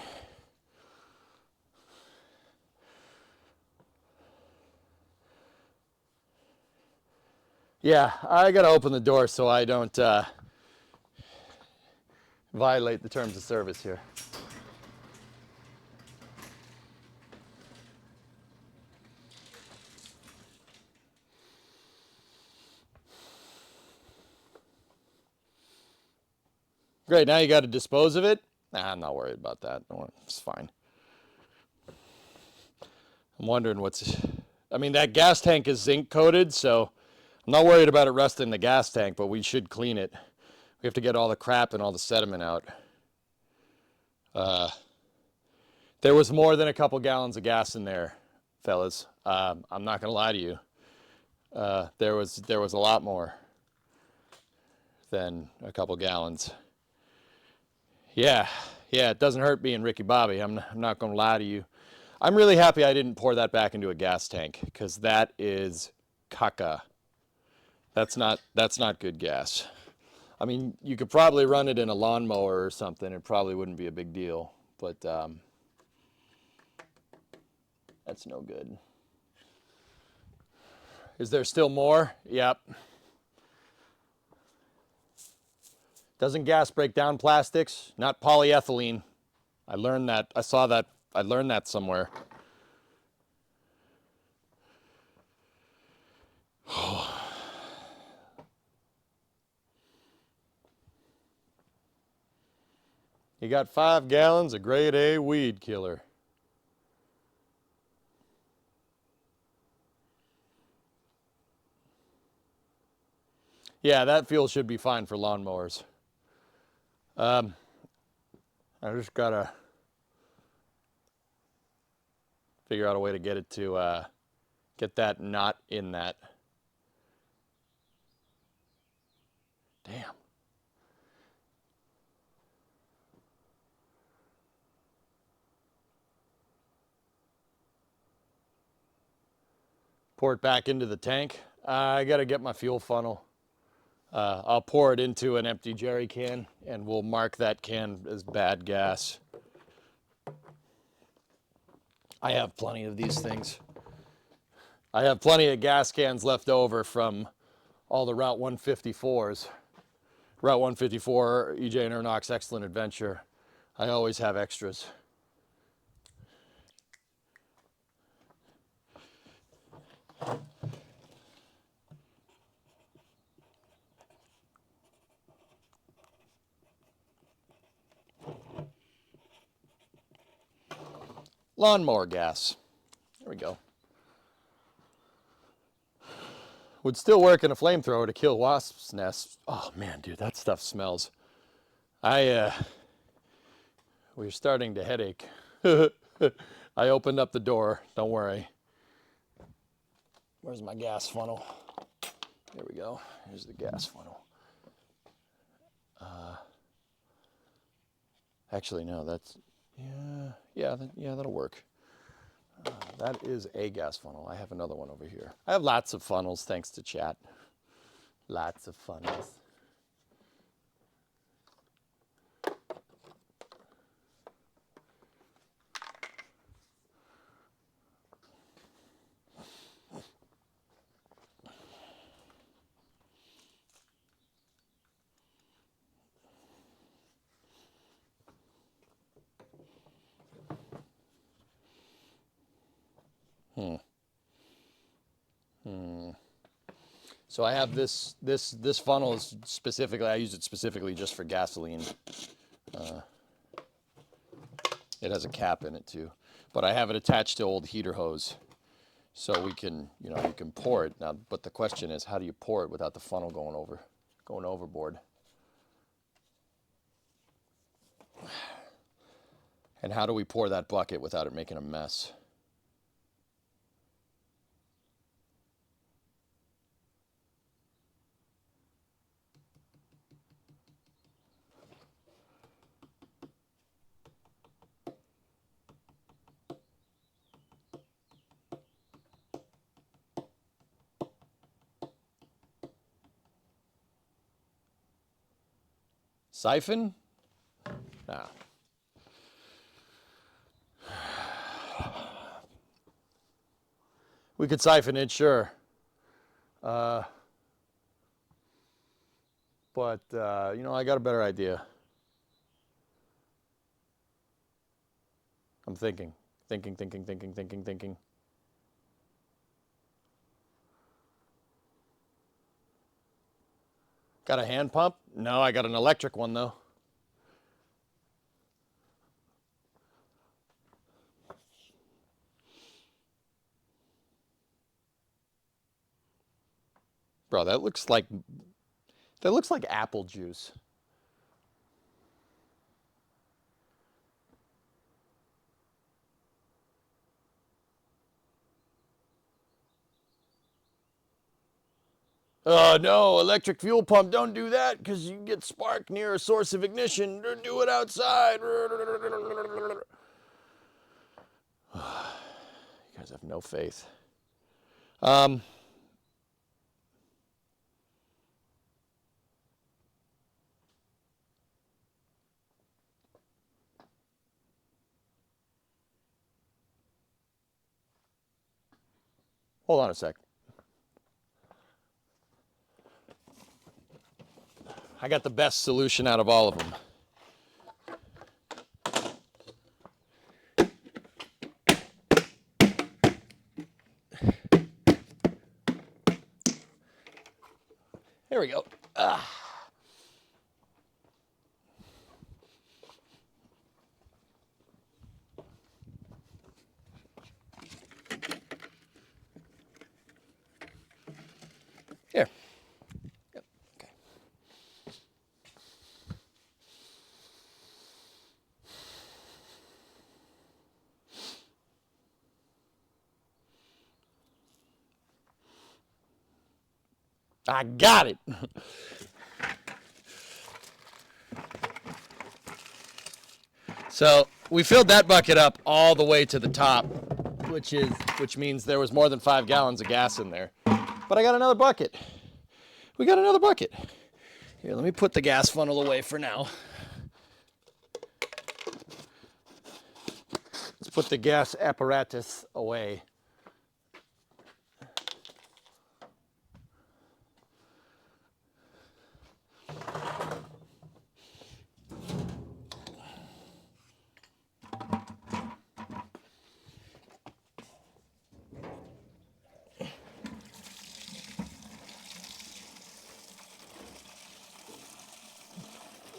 Yeah, I gotta open the door so I don't violate the terms of service here. Great, now you got to dispose of it? Nah, I'm not worried about that. It's fine. I'm wondering I mean, that gas tank is zinc coated, so I'm not worried about it rusting in the gas tank, but we should clean it. We have to get all the crap and all the sediment out. There was more than a couple gallons of gas in there, fellas. I'm not gonna lie to you. There was a lot more than a couple gallons. Yeah, it doesn't hurt being Ricky Bobby. I'm not gonna lie to you. I'm really happy I didn't pour that back into a gas tank, because that is caca. That's not good gas. I mean, you could probably run it in a lawnmower or something. It probably wouldn't be a big deal, but that's no good. Is there still more? Yep. Doesn't gas break down plastics? Not polyethylene. I learned that. I saw that. I learned that somewhere. You got 5 gallons of grade A weed killer. Yeah, that fuel should be fine for lawnmowers. I just gotta figure out a way to get it to get that not in that. Damn. Pour it back into the tank. I gotta get my fuel funnel. I'll pour it into an empty jerry can and we'll mark that can as bad gas. I have plenty of these things. I have plenty of gas cans left over from all the Route 154s. Route 154, EJ and Ernock's Excellent Adventure. I always have extras. Lawnmower gas. There we go. Would still work in a flamethrower to kill wasps' nests. Oh man, dude, that stuff smells. We're starting to headache. I opened up the door, don't worry. Where's my gas funnel? There we go, here's the gas funnel. Actually, no, that's, that'll work. That is a gas funnel. I have another one over here. I have lots of funnels thanks to chat. Lots of funnels. So I have this funnel is specifically, I use it specifically just for gasoline. It has a cap in it too, but I have it attached to old heater hose, so we can, you can pour it now. But the question is, how do you pour it without the funnel going overboard? And how do we pour that bucket without it making a mess? Siphon? Nah. We could siphon it, sure. But, I got a better idea. I'm thinking. Got a hand pump? No, I got an electric one though. Bro, that looks like apple juice. No, electric fuel pump, don't do that because you get spark near a source of ignition. Do it outside. You guys have no faith. Hold on a sec. I got the best solution out of all of them. There we go. Here. I got it. So we filled that bucket up all the way to the top, which means there was more than 5 gallons of gas in there. But I got another bucket. We got another bucket. Here, let me put the gas funnel away for now. Let's put the gas apparatus away.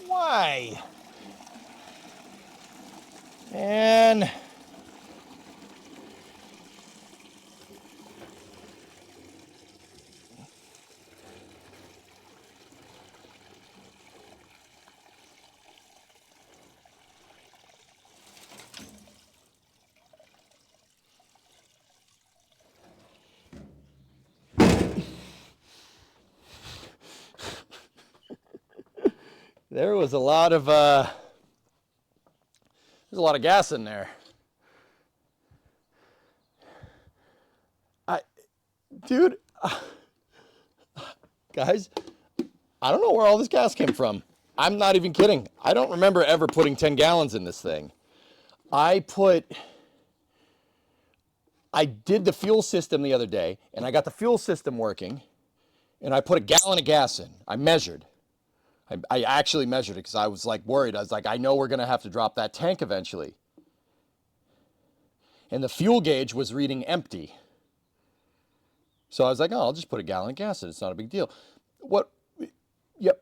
Why? And there was a lot of there's a lot of gas in there. Dude, guys, I don't know where all this gas came from. I'm not even kidding. I don't remember ever putting 10 gallons in this thing. I did the fuel system the other day, and I got the fuel system working, and I put a gallon of gas in. I measured. I actually measured it because I was like worried. I was like, I know we're going to have to drop that tank eventually. And the fuel gauge was reading empty. So I was like, oh, I'll just put a gallon of gas in. It's not a big deal. Yep.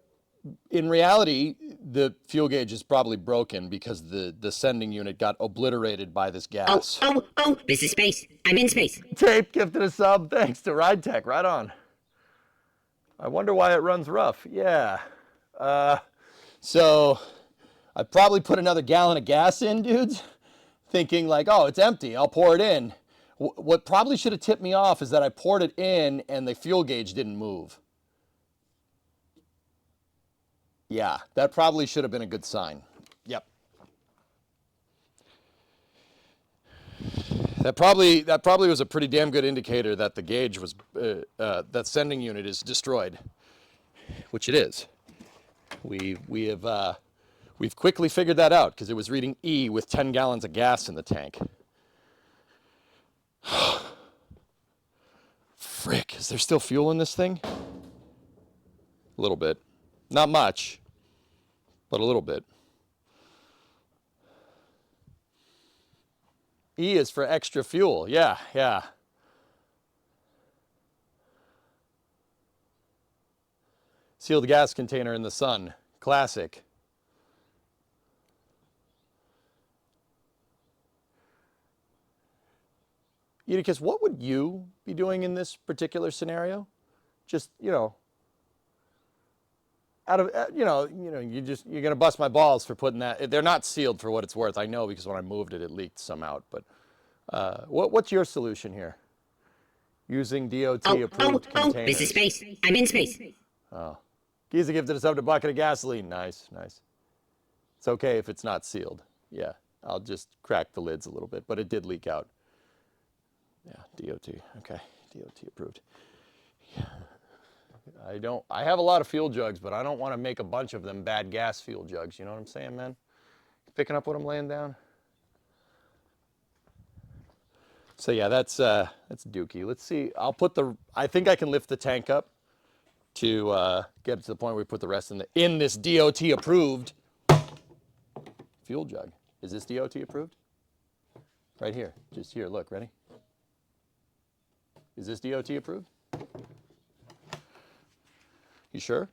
In reality, the fuel gauge is probably broken because the sending unit got obliterated by this gas. Oh, this is space. I'm in space. Tape gifted a sub. Thanks to Ride Tech. Right on. I wonder why it runs rough. Yeah. So I probably put another gallon of gas in, dudes, thinking like, oh, it's empty. I'll pour it in. What probably should have tipped me off is that I poured it in and the fuel gauge didn't move. Yeah, that probably should have been a good sign. Yep. That probably was a pretty damn good indicator that the gauge was, that sending unit is destroyed, which it is. We've quickly figured that out because it was reading E with 10 gallons of gas in the tank. Frick, is there still fuel in this thing? A little bit. Not much, but a little bit. E is for extra fuel. Yeah. Sealed gas container in the sun. Classic. Eutychus, what would you be doing in this particular scenario? Just, out of, you're gonna bust my balls for putting that. They're not sealed for what it's worth. I know because when I moved it, it leaked some out. But what's your solution here? Using DOT approved containers. This is space. I'm in space. Oh, Giza gifted us up to a bucket of gasoline. Nice. It's okay if it's not sealed. Yeah, I'll just crack the lids a little bit, but it did leak out. Yeah, DOT. Okay, DOT approved. Yeah. I have a lot of fuel jugs, but I don't want to make a bunch of them bad gas fuel jugs. You know what I'm saying, man? Picking up what I'm laying down? So yeah, that's dookie. Let's see. I think I can lift the tank up to get it to the point where we put the rest in this DOT approved fuel jug. Is this DOT approved? Right here. Just here. Look, ready? Is this DOT approved? You sure?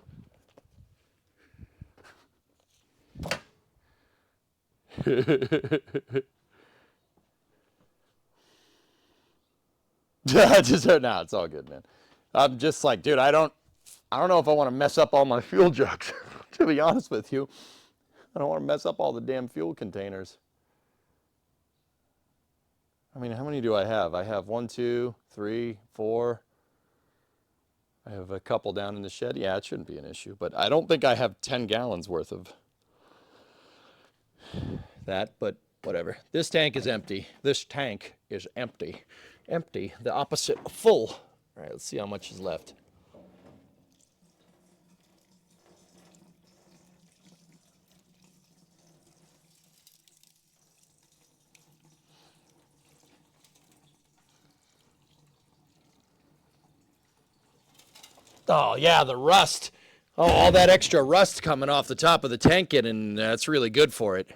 No, it's all good, man. I'm just like, dude, I don't know if I want to mess up all my fuel jugs, to be honest with you. I don't want to mess up all the damn fuel containers. I mean, how many do I have? I have 1, 2, 3, 4. I have a couple down in the shed. Yeah, it shouldn't be an issue, but I don't think I have 10 gallons worth of that, but whatever. This tank is empty. This tank is empty. Empty. The opposite of full. All right, let's see how much is left. Oh, yeah, the rust. Oh, all that extra rust coming off the top of the tank, and that's really good for it.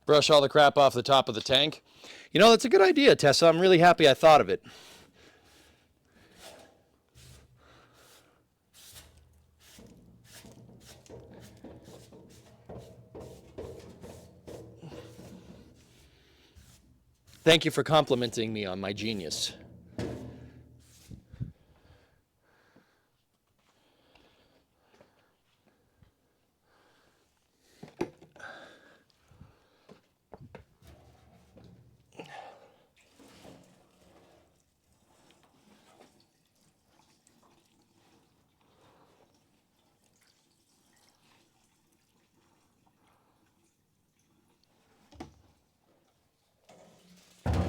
Brush all the crap off the top of the tank. You know, that's a good idea, Tessa. I'm really happy I thought of it. Thank you for complimenting me on my genius.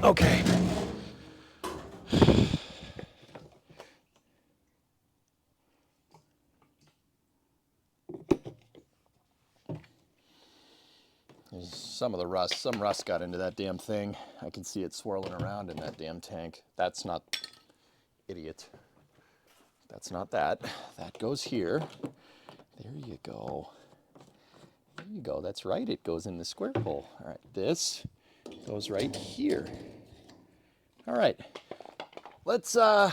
Okay. There's some of the rust. Some rust got into that damn thing. I can see it swirling around in that damn tank. That's not... Idiot. That's not that. That goes here. There you go. There you go. That's right. It goes in the square hole. All right. This goes right here. All right. Let's Ow.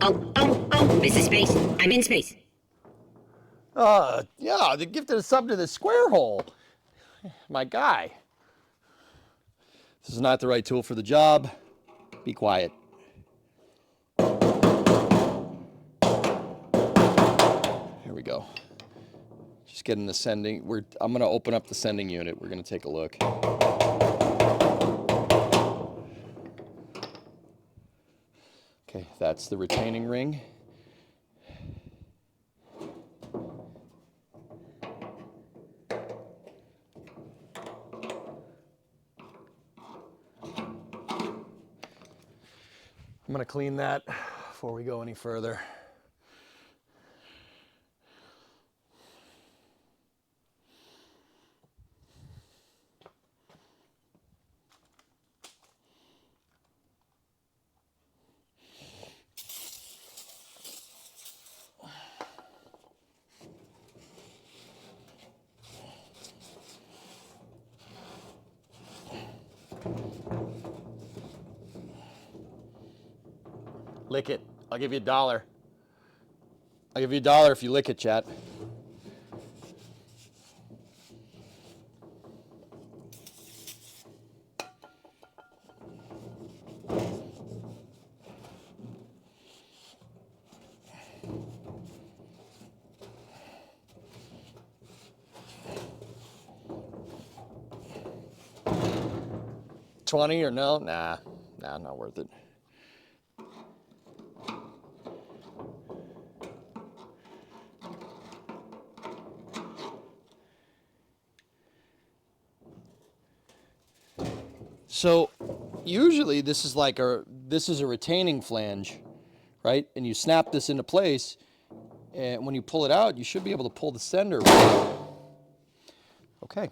Oh, this is space. I'm in space. Yeah, they gifted a sub to the square hole. My guy. This is not the right tool for the job. Be quiet. Here we go. Just getting the sending. I'm going to open up the sending unit. We're going to take a look. Okay, that's the retaining ring. I'm going to clean that before we go any further. Lick it. I'll give you $1. I'll give you $1 if you lick it, chat. $20 or no? Nah, not worth it. So usually this is a retaining flange, right? And you snap this into place, and when you pull it out, you should be able to pull the sender. Okay.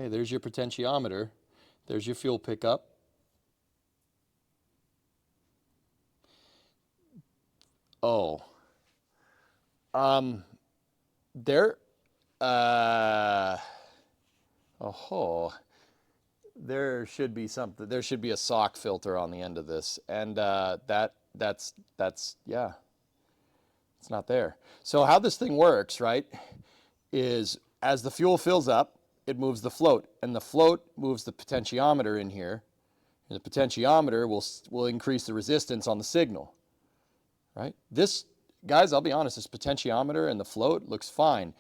Okay, there's your potentiometer. There's your fuel pickup. Oh. There, there should be something, there should be a sock filter on the end of this. And that's, yeah, it's not there. So how this thing works, right, is as the fuel fills up, it moves the float, and the float moves the potentiometer in here, and the potentiometer will increase the resistance on the signal, right? This, guys, I'll be honest, this potentiometer and the float looks fine.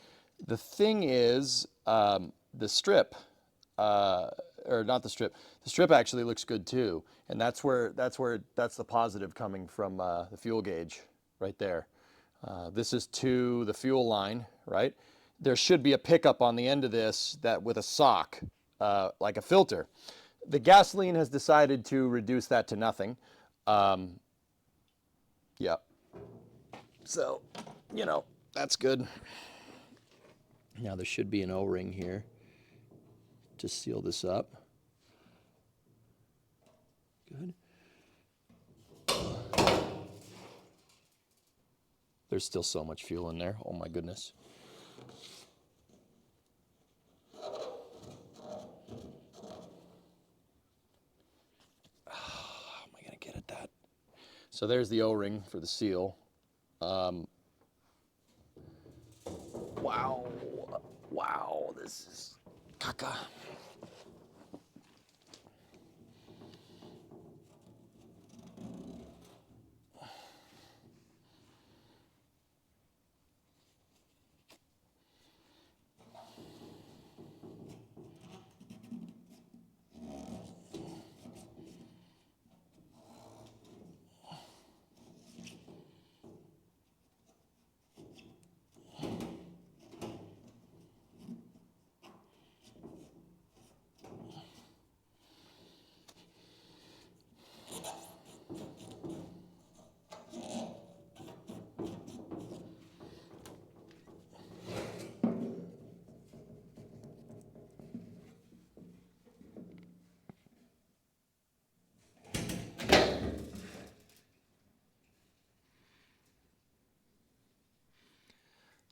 The thing is, the strip, or not the strip actually looks good too, and that's the positive coming from the fuel gauge right there. This is to the fuel line, right? There should be a pickup on the end of this that with a sock, like a filter. The gasoline has decided to reduce that to nothing. Yeah. So, you know, that's good. Now there should be an O-ring here to seal this up. Good. There's still so much fuel in there. Oh my goodness. How am I going to get at that? So there's the O-ring for the seal. Wow. Wow, this is caca.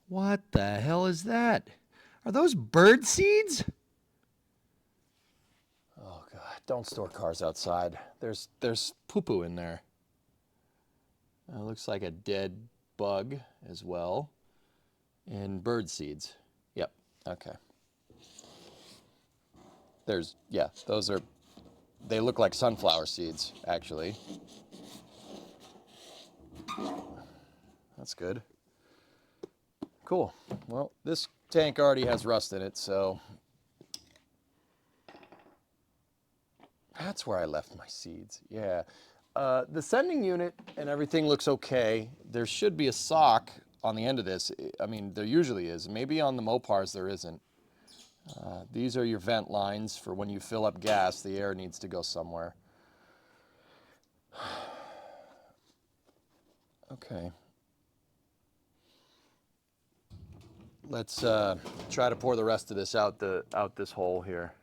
What the hell is that? Are those bird seeds? Oh God, don't store cars outside. There's poo-poo in there. It looks like a dead bug as well. And bird seeds. Yep, okay. Yeah, they look like sunflower seeds, actually. That's good. Cool. Well, this tank already has rust in it, so that's where I left my seeds. Yeah. The sending unit and everything looks okay. There should be a sock on the end of this. I mean, there usually is. Maybe on the Mopars there isn't. These are your vent lines for when you fill up gas. The air needs to go somewhere. Okay. Let's try to pour the rest of this out this hole here.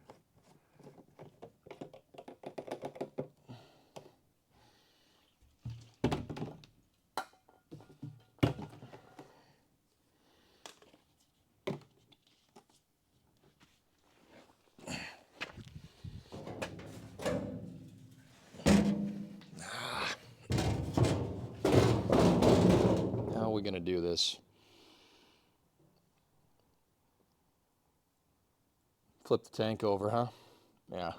How are we going to do this? Flip the tank over, huh? Yeah.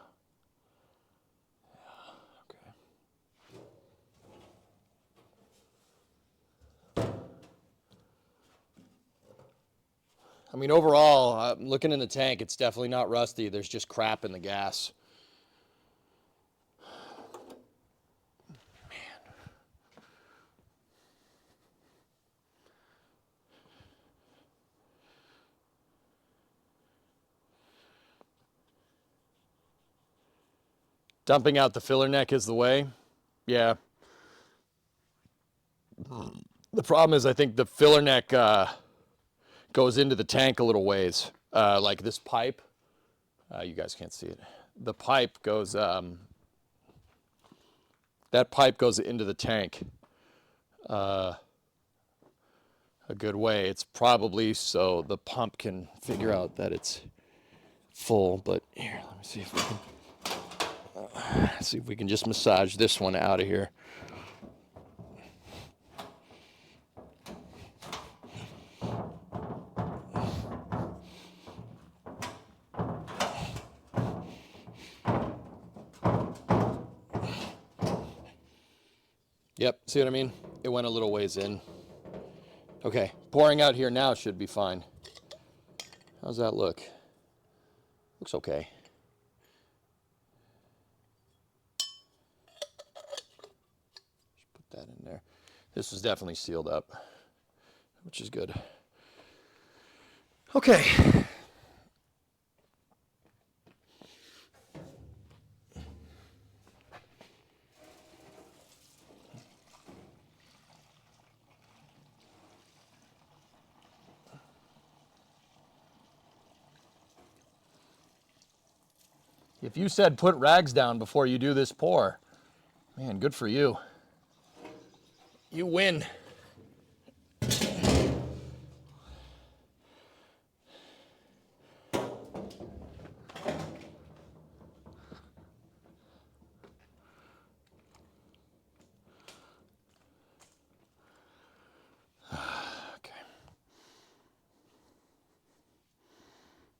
Okay. I mean, overall, I'm looking in the tank, it's definitely not rusty. There's just crap in the gas. Dumping out the filler neck is the way. Yeah. The problem is I think the filler neck goes into the tank a little ways. Like this pipe. You guys can't see it. The pipe goes, that pipe goes into the tank a good way. It's probably so the pump can figure out that it's full, but here, let me see if we can just massage this one out of here. Yep, see what I mean? It went a little ways in. Okay, pouring out here now should be fine. How's that look? Looks okay. Just put that in there. This is definitely sealed up, which is good. Okay. If you said put rags down before you do this pour, man, good for you. You win. Okay.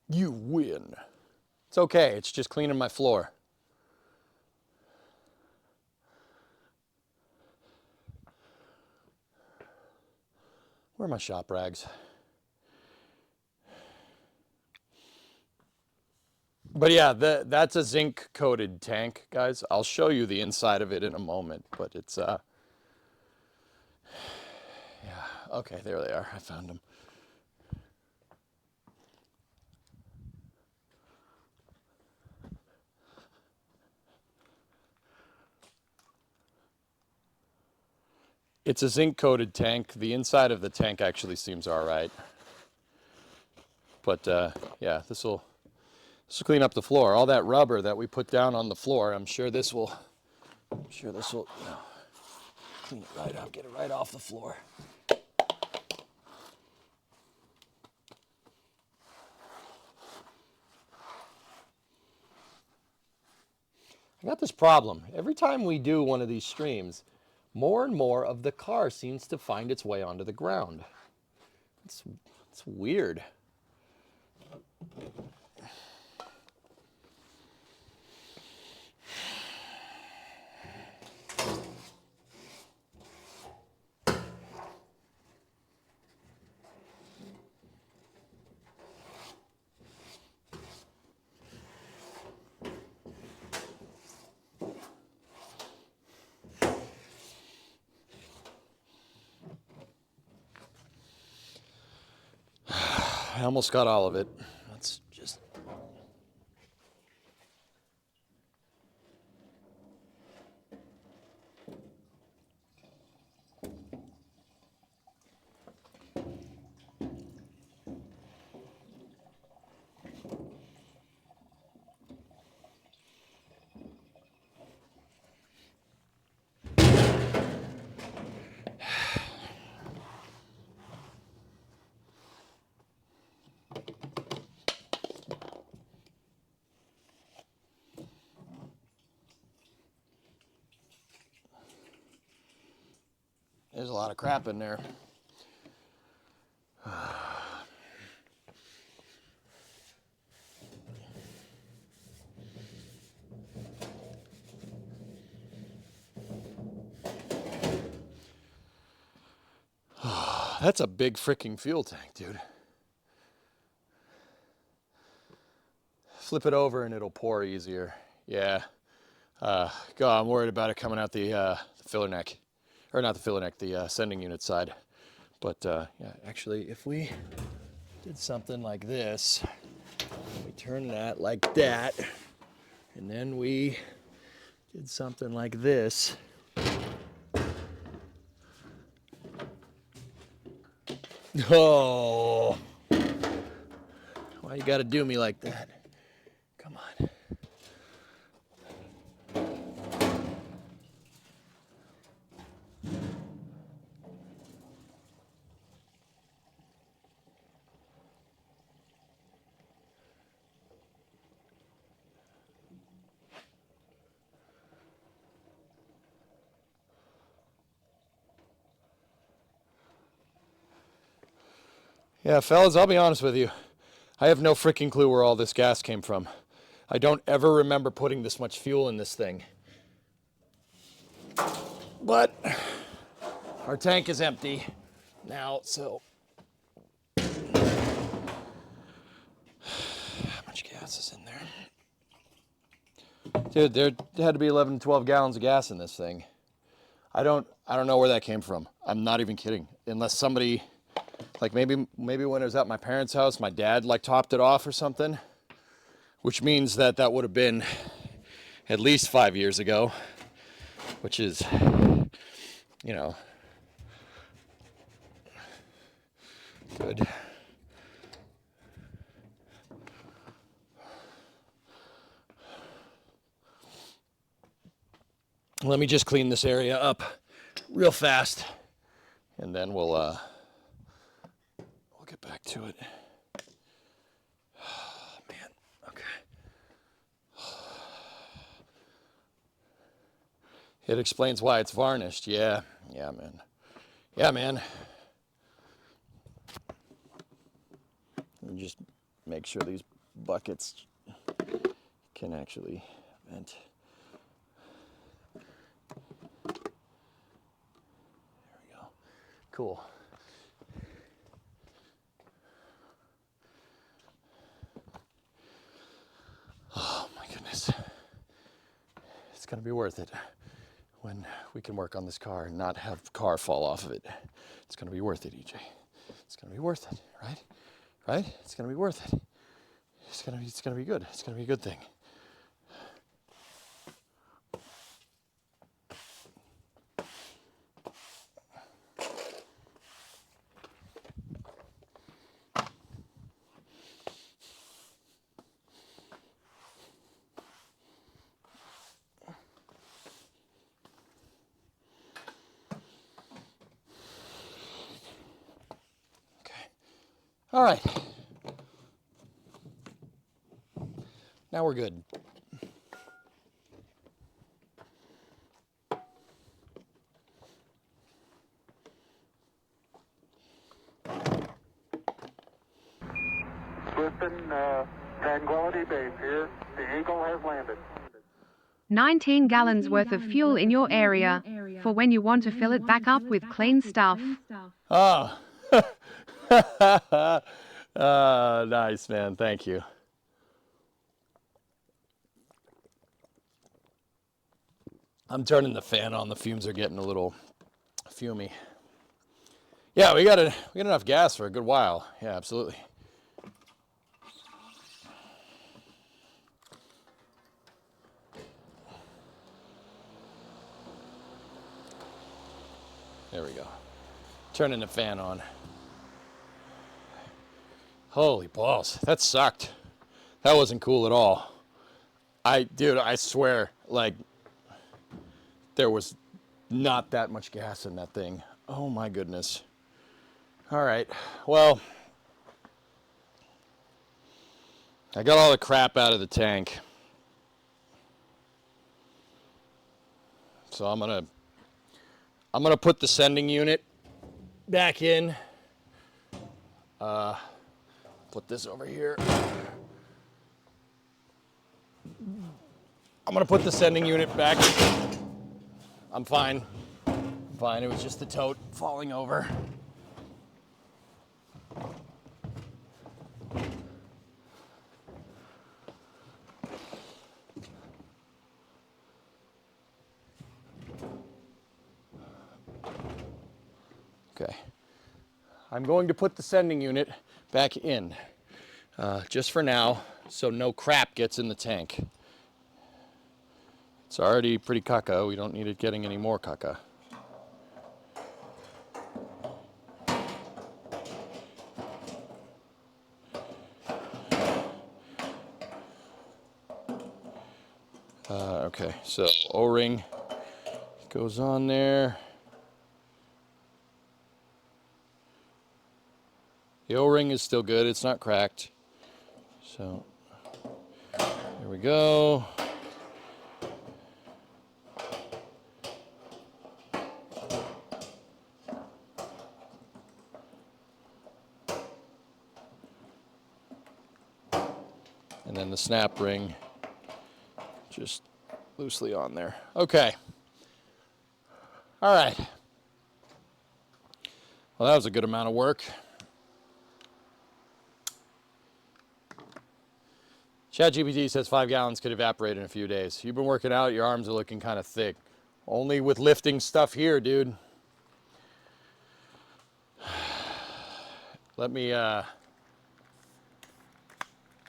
You win. It's okay, it's just cleaning my floor. Where are my shop rags? But yeah, that's a zinc coated tank, guys. I'll show you the inside of it in a moment, but it's yeah, okay, there they are. I found them. It's a zinc coated tank. The inside of the tank actually seems all right. But yeah, this will clean up the floor. All that rubber that we put down on the floor, I'm sure this will you know, clean it right up, get it right off the floor. I got this problem. Every time we do one of these streams, more and more of the car seems to find its way onto the ground. It's weird. I almost got all of it. Let's just... There's a lot of crap in there. That's a big freaking fuel tank, dude. Flip it over and it'll pour easier. Yeah. God, I'm worried about it coming out the filler neck. Or not the filler neck, the sending unit side. But yeah, actually, if we did something like this, we turn that like that, and then we did something like this. Oh, why you gotta do me like that? Come Yeah, fellas, I'll be honest with you. I have no freaking clue where all this gas came from. I don't ever remember putting this much fuel in this thing. But our tank is empty now, so how much gas is in there? Dude, there had to be 11, 12 gallons of gas in this thing. I don't know where that came from. I'm not even kidding. Unless somebody, like maybe when it was at my parents' house, my dad like topped it off or something, which means that would have been at least 5 years ago, which is, you know, good. Let me just clean this area up real fast, and then we'll get back to it. Oh, man, okay. It explains why it's varnished. Yeah, man. Yeah, man. Let me just make sure these buckets can actually vent. Cool. Oh my goodness. It's gonna be worth it when we can work on this car and not have the car fall off of it. It's gonna be worth it, EJ. It's gonna be worth it, right? Right? It's gonna be worth it. It's gonna be good. It's gonna be a good thing. All right. Now we're good. Listen, Tranquility Base here. The Eagle has landed. 19 gallons worth of fuel in your area, for when you want to fill it back up with clean stuff. Oh. Nice, man. Thank you. I'm turning the fan on. The fumes are getting a little fumy. Yeah, we got enough gas for a good while. Yeah, absolutely. There we go. Turning the fan on. Holy balls, that sucked. That wasn't cool at all. Dude, I swear, like, there was not that much gas in that thing. Oh my goodness. All right, well, I got all the crap out of the tank. So I'm gonna put the sending unit back in. Put this over here. I'm gonna put the sending unit back. I'm fine. I'm fine. It was just the tote falling over. Okay. I'm going to put the sending unit back in, just for now, so no crap gets in the tank. It's already pretty caca. We don't need it getting any more caca. Okay, so O-ring goes on there. The O-ring is still good. It's not cracked. So there we go. And then the snap ring just loosely on there. Okay. All right. Well, that was a good amount of work. ChatGPT says 5 gallons could evaporate in a few days. You've been working out, your arms are looking kind of thick. Only with lifting stuff here, dude. Let me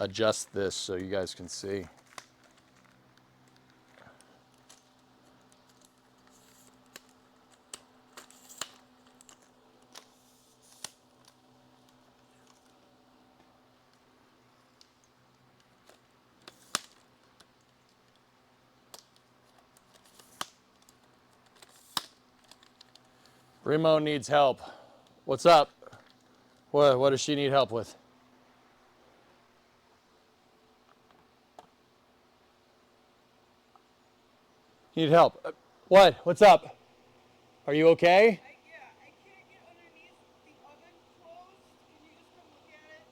adjust this so you guys can see. Remo needs help. What's up? What does she need help with? Need help? What? What's up? Are you okay? Yeah, I can't get underneath the oven closed. Can you just come look at it?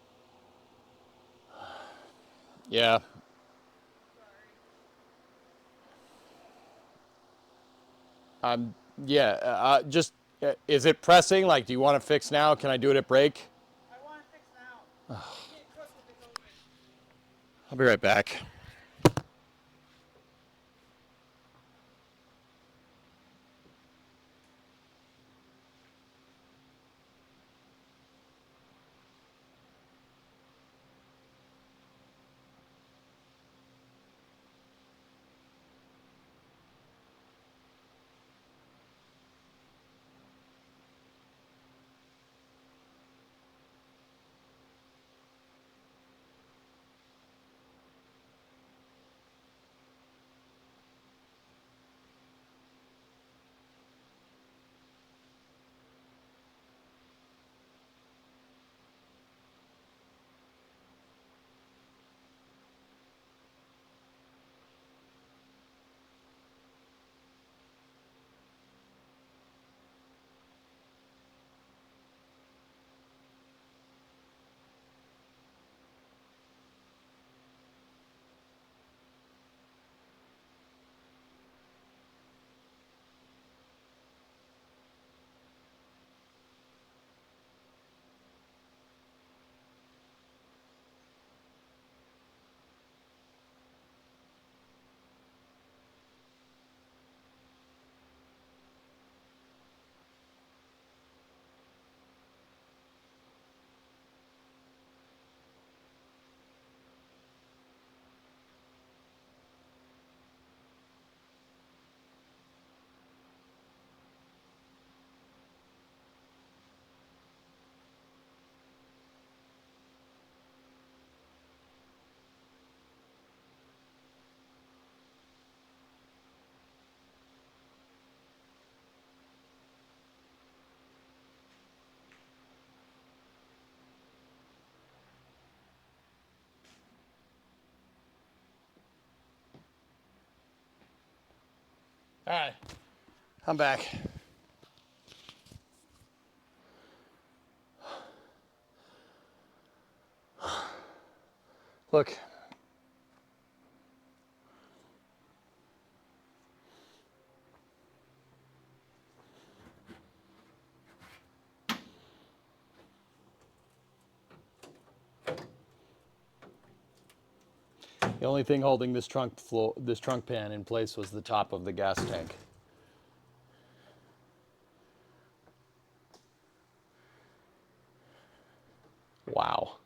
Yeah. Sorry. Yeah. Just, is it pressing? Like, do you want to fix now? Can I do it at break? I want to fix now. I can't cook with this oven. I'll be right back. All right, I'm back. Look. The only thing holding this trunk pan in place was the top of the gas tank. Wow.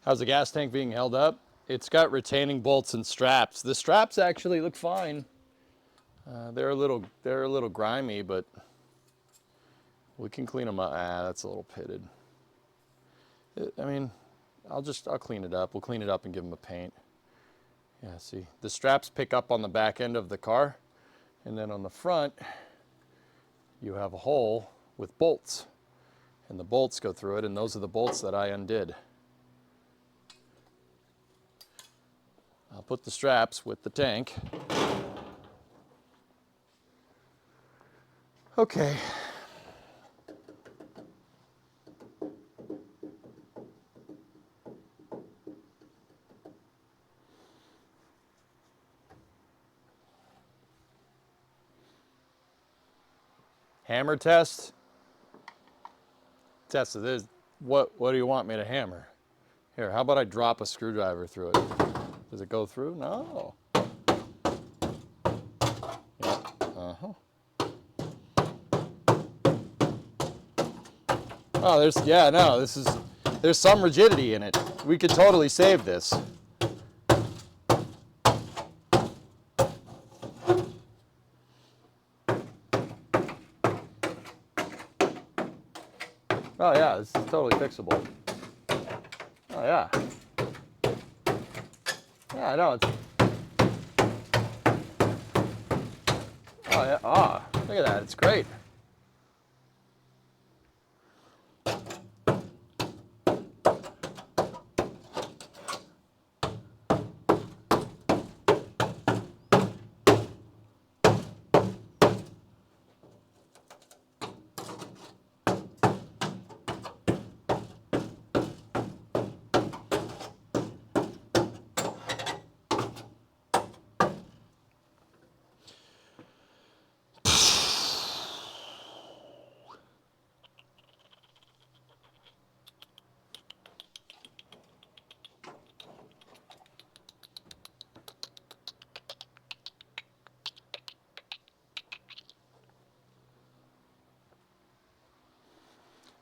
How's the gas tank being held up? It's got retaining bolts and straps. The straps actually look fine. They're a little grimy, but we can clean them up. Ah, that's a little pitted. I mean, I'll clean it up. We'll clean it up and give them a paint. Yeah, see, the straps pick up on the back end of the car, and then on the front, you have a hole with bolts. And the bolts go through it, and those are the bolts that I undid. I'll put the straps with the tank. Okay. Hammer test. Test this. What do you want me to hammer? Here, how about I drop a screwdriver through it? Does it go through? No. Yeah. Uh-huh. Oh, there's some rigidity in it. We could totally save this. Oh yeah, this is totally fixable. Oh yeah. Yeah, I know. Oh yeah. Ah, look at that. It's great.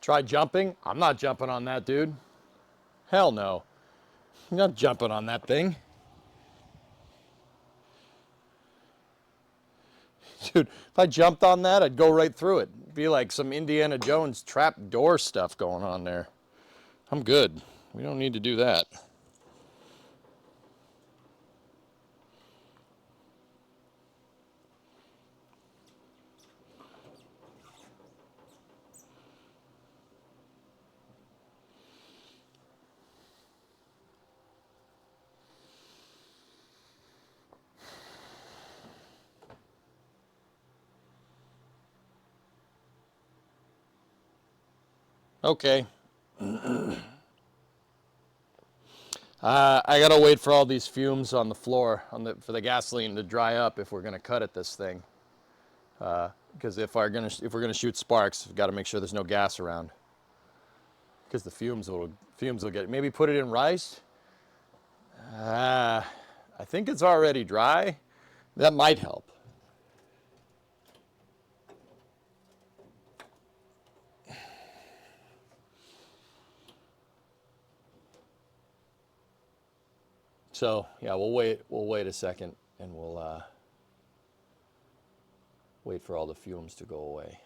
Try jumping? I'm not jumping on that, dude. Hell no. I'm not jumping on that thing. Dude, if I jumped on that, I'd go right through it. It'd be like some Indiana Jones trap door stuff going on there. I'm good. We don't need to do that. Okay. I gotta wait for all these fumes on the floor for the gasoline to dry up if we're gonna cut at this thing. Because if we're gonna shoot sparks, we've got to make sure there's no gas around. Because the fumes will get. Maybe put it in rice. I think it's already dry. That might help. So yeah, we'll wait a second, and we'll wait for all the fumes to go away.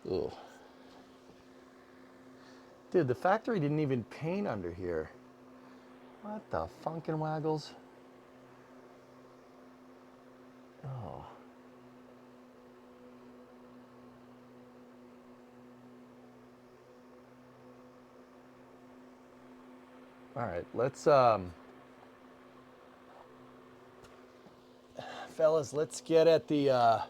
Ugh. Dude, the factory didn't even paint under here. What the funkin' waggles? Oh. All right, let's fellas, let's get at the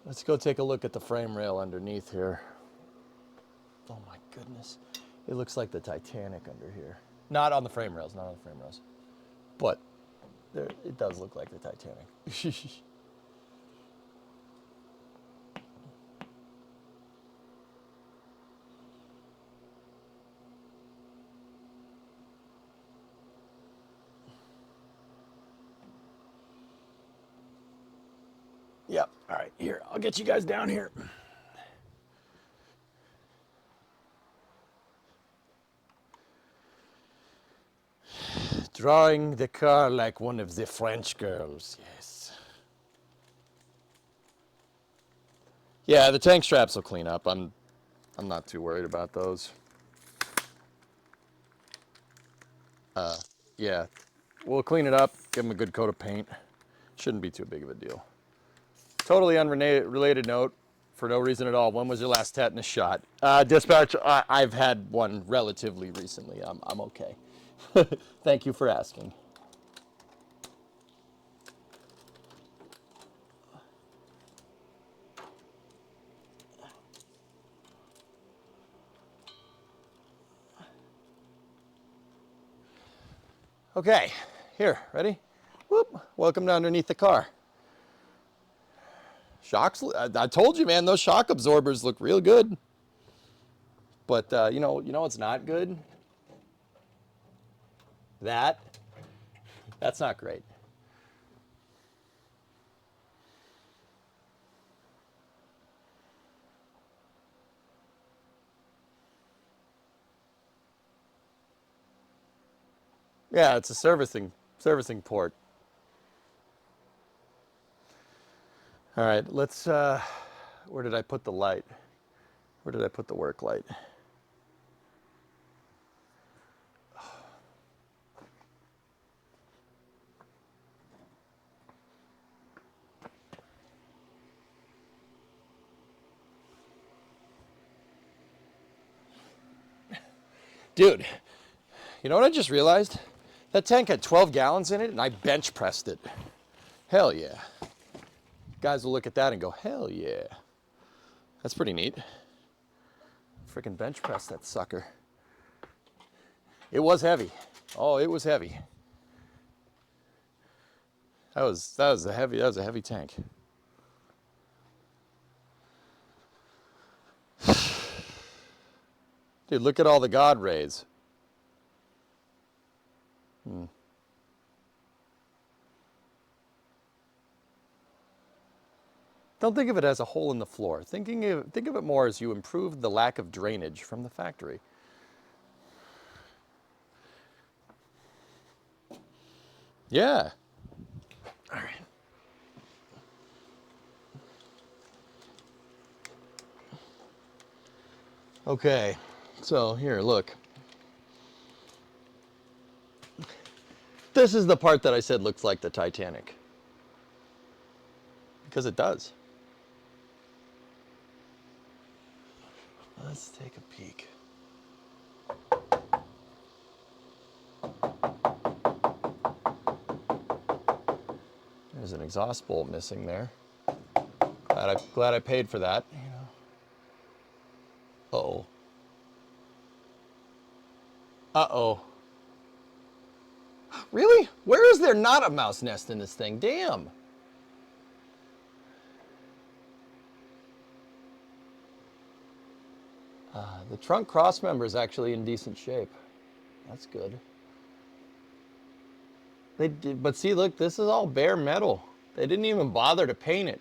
let's go take a look at the frame rail underneath here. Oh my goodness. It looks like the Titanic under here. Not on the frame rails, not on the frame rails. But there, it does look like the Titanic. Yep. All right, here. I'll get you guys down here. Drawing the car like one of the French girls, yes. Yeah, the tank straps will clean up. I'm I'm not too worried about those. Yeah, we'll clean it up, give them a good coat of paint. Shouldn't be too big of a deal. Totally unrelated note, for no reason at all. When was your last tetanus shot? Dispatch, I've had one relatively recently. I'm okay. Thank you for asking. Okay, here, ready? Whoop, welcome to underneath the car. Shocks, I told you, man, those shock absorbers look real good. But you know what's not good? That's not great. Yeah, it's a servicing port. All right, let's, where did I put the light? Where did I put the work light? Dude, you know what I just realized? That tank had 12 gallons in it and I bench pressed it. Hell yeah. Guys will look at that and go, hell yeah. That's pretty neat. Freaking bench press that sucker. It was heavy. Oh, it was heavy. That was a heavy tank. Dude, look at all the God rays. Don't think of it as a hole in the floor. Think of it more as you improve the lack of drainage from the factory. Yeah. All right. Okay. So here, look. This is the part that I said looks like the Titanic. Because it does. Let's take a peek. There's an exhaust bolt missing there. Glad I paid for that. You know. Uh-oh. Uh-oh. Really? Where is there not a mouse nest in this thing? Damn. The trunk crossmember is actually in decent shape. That's good. They did, but see, look, this is all bare metal. They didn't even bother to paint it.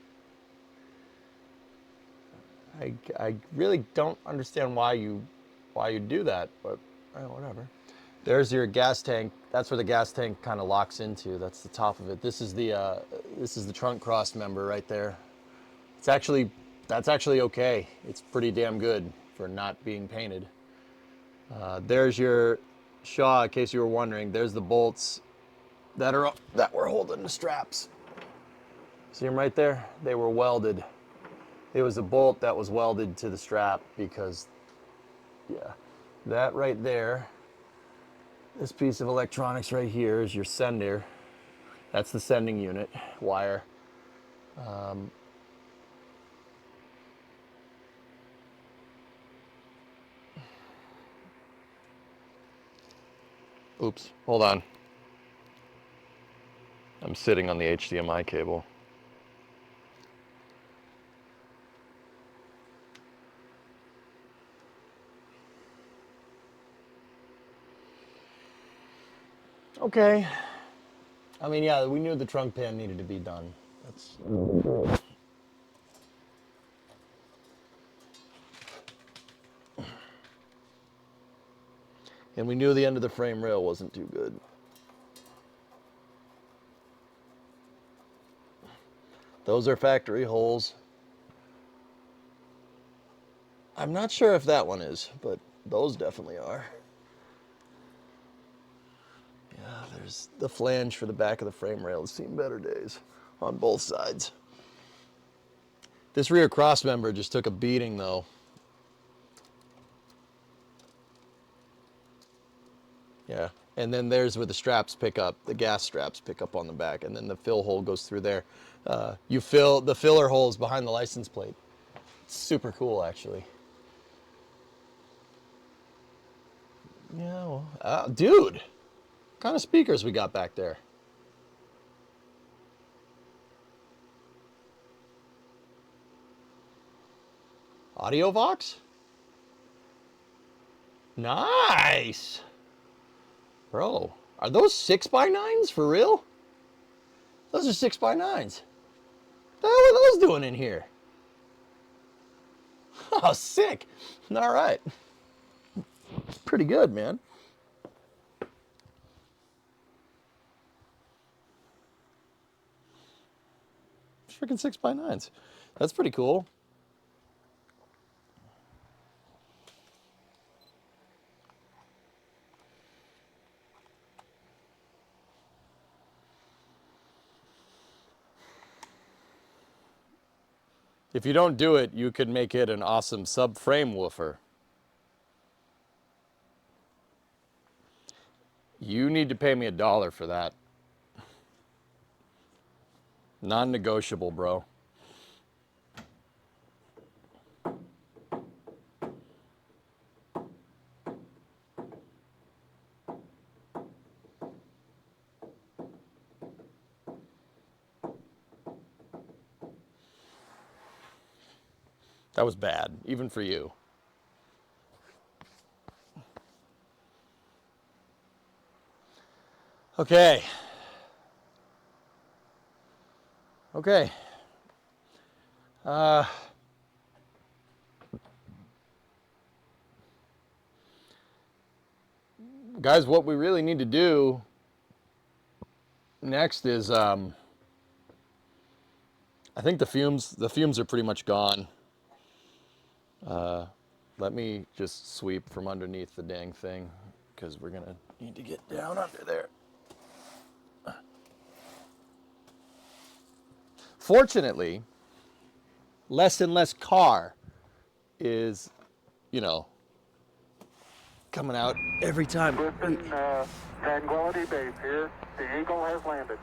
I really don't understand why you do that, but whatever. There's your gas tank. That's where the gas tank kind of locks into. That's the top of it. This is the trunk cross member right there. That's actually okay. It's pretty damn good for not being painted. There's your Shaw, in case you were wondering. There's the bolts that were holding the straps. See them right there? They were welded. It was a bolt that was welded to the strap because, yeah, that right there, this piece of electronics right here is your sender. That's the sending unit wire. Oops, hold on. I'm sitting on the HDMI cable. Okay. I mean, yeah, we knew the trunk pan needed to be done. That's... And we knew the end of the frame rail wasn't too good. Those are factory holes. I'm not sure if that one is, but those definitely are. Yeah, there's the flange for the back of the frame rail has seen better days on both sides. This rear cross member just took a beating though. Yeah, and then there's where the straps pick up, the gas straps pick up on the back, and then the fill hole goes through there. You fill the filler holes behind the license plate. It's super cool, actually. Yeah, well, dude, what kind of speakers we got back there? Audio Vox? Nice! Bro, are those 6x9s for real? Those are 6x9s. What the hell are those doing in here? Oh, sick. All right. Pretty good, man. Freaking 6x9s. That's pretty cool. If you don't do it, you could make it an awesome subframe woofer. You need to pay me $1 for that. Non-negotiable, bro. That was bad, even for you. Okay. Okay. Guys, what we really need to do next is, I think the fumes are pretty much gone. Let me just sweep from underneath the dang thing, because we're gonna need to get down under there. Fortunately, less and less car is, you know, coming out every time. Listen, Tranquility Base here. The Eagle has landed.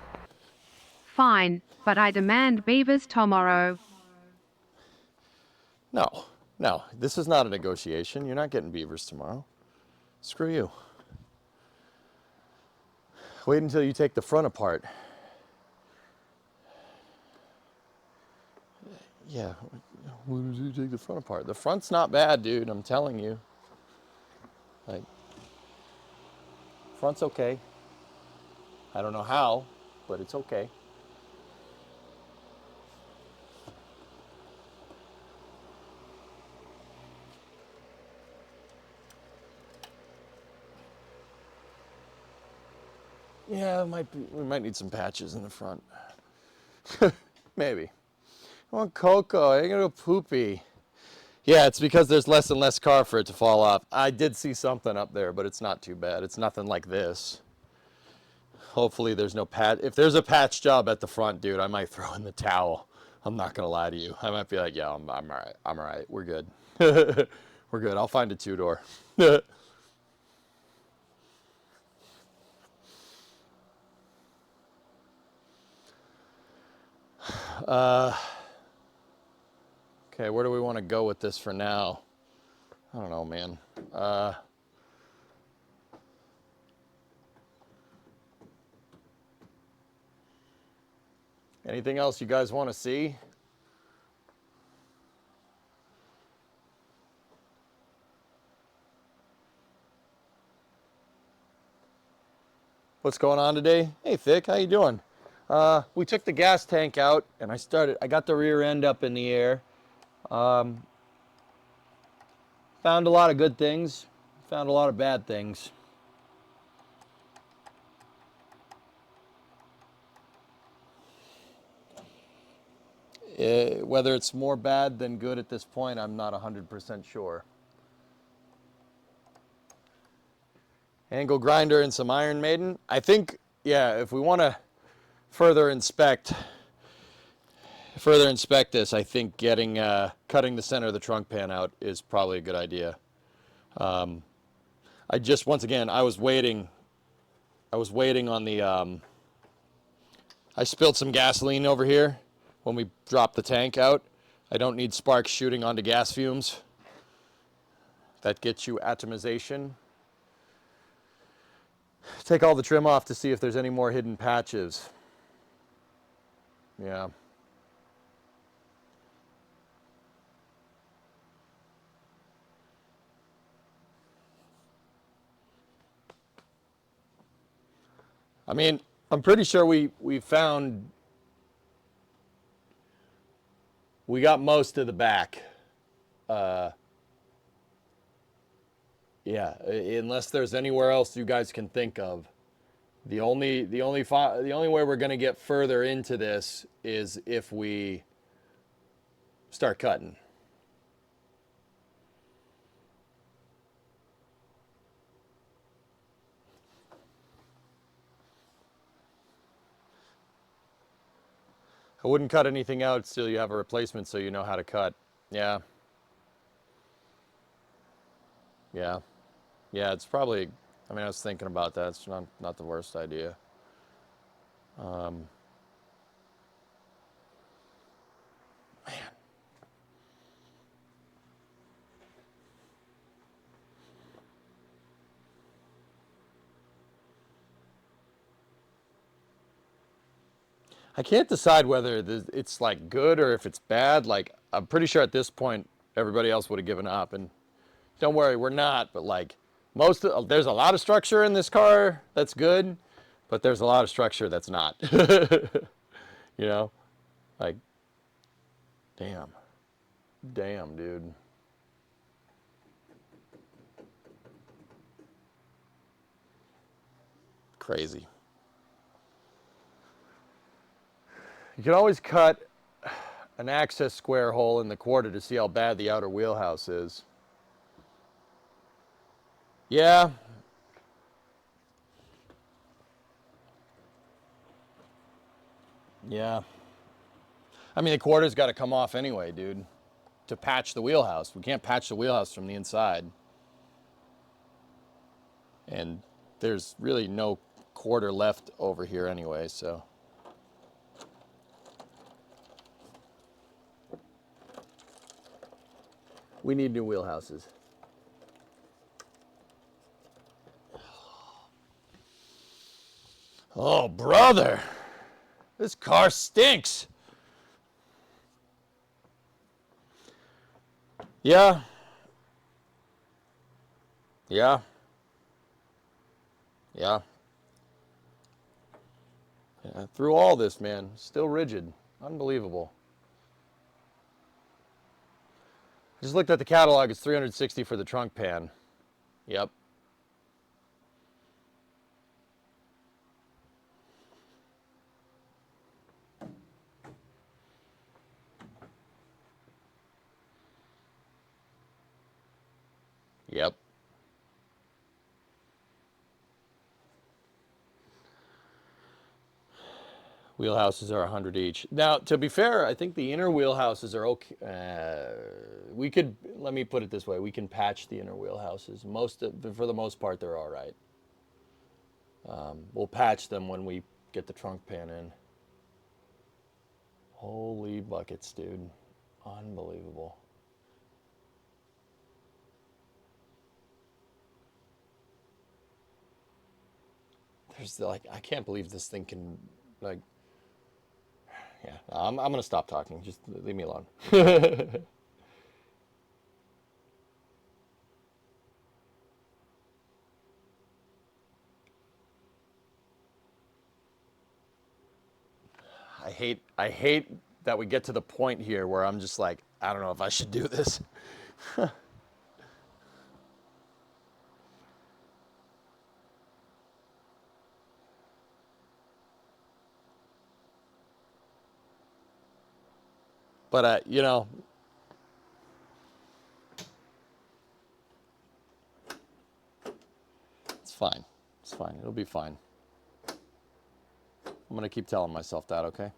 Fine, but I demand beavers tomorrow. No, this is not a negotiation. You're not getting beavers tomorrow. Screw you. Wait until you take the front apart. Yeah, when did you take the front apart? The front's not bad, dude, I'm telling you. Like, front's okay. I don't know how, but it's okay. Yeah, we might need some patches in the front. Maybe. I want Coco, I'm gonna go poopy. Yeah, it's because there's less and less car for it to fall off. I did see something up there, but it's not too bad. It's nothing like this. Hopefully there's no patch. If there's a patch job at the front, dude, I might throw in the towel. I'm not gonna lie to you. I might be like, yeah, I'm all right. I'm all right. We're good. We're good. I'll find a two-door. Okay, where do we want to go with this for now? I don't know, man. Anything else you guys want to see? What's going on today? Hey, Thick, how you doing? We took the gas tank out, and I got the rear end up in the air. Found a lot of good things, found a lot of bad things. Whether it's more bad than good at this point, I'm not 100% sure. Angle grinder and some Iron Maiden. I think, yeah, if we want to further inspect this, I think cutting the center of the trunk pan out is probably a good idea. Once again, I was waiting on the, I spilled some gasoline over here when we dropped the tank out. I don't need sparks shooting onto gas fumes. That gets you atomization. Take all the trim off to see if there's any more hidden patches. Yeah. I mean, I'm pretty sure we got most of the back. Yeah, unless there's anywhere else you guys can think of. The only way we're going to get further into this is if we start cutting. I wouldn't cut anything out till you have a replacement so you know how to cut. Yeah. Yeah. Yeah, it's probably, I mean, I was thinking about that. It's not the worst idea. Man. I can't decide whether it's like good or if it's bad. Like, I'm pretty sure at this point everybody else would have given up, and don't worry, we're not. But like there's a lot of structure in this car that's good, but there's a lot of structure that's not. You know, like, damn, dude. Crazy. You can always cut an access square hole in the quarter to see how bad the outer wheelhouse is. Yeah. Yeah. I mean, the quarter's got to come off anyway, dude, to patch the wheelhouse. We can't patch the wheelhouse from the inside. And there's really no quarter left over here anyway, so. We need new wheelhouses. Oh, brother. This car stinks. Yeah. Yeah. Yeah. Yeah. Through all this, man, still rigid. Unbelievable. Just looked at the catalog. It's $360 for the trunk pan. Yep. Yep. Wheelhouses are 100 each. Now, to be fair, I think the inner wheelhouses are okay. Let me put it this way, we can patch the inner wheelhouses. For the most part, they're all right. We'll patch them when we get the trunk pan in. Holy buckets, dude. Unbelievable. There's like, I can't believe this thing can, like, yeah, I'm going to stop talking. Just leave me alone. I hate that we get to the point here where I'm just like, I don't know if I should do this. But, you know, it's fine. It's fine. It'll be fine. I'm going to keep telling myself that, okay?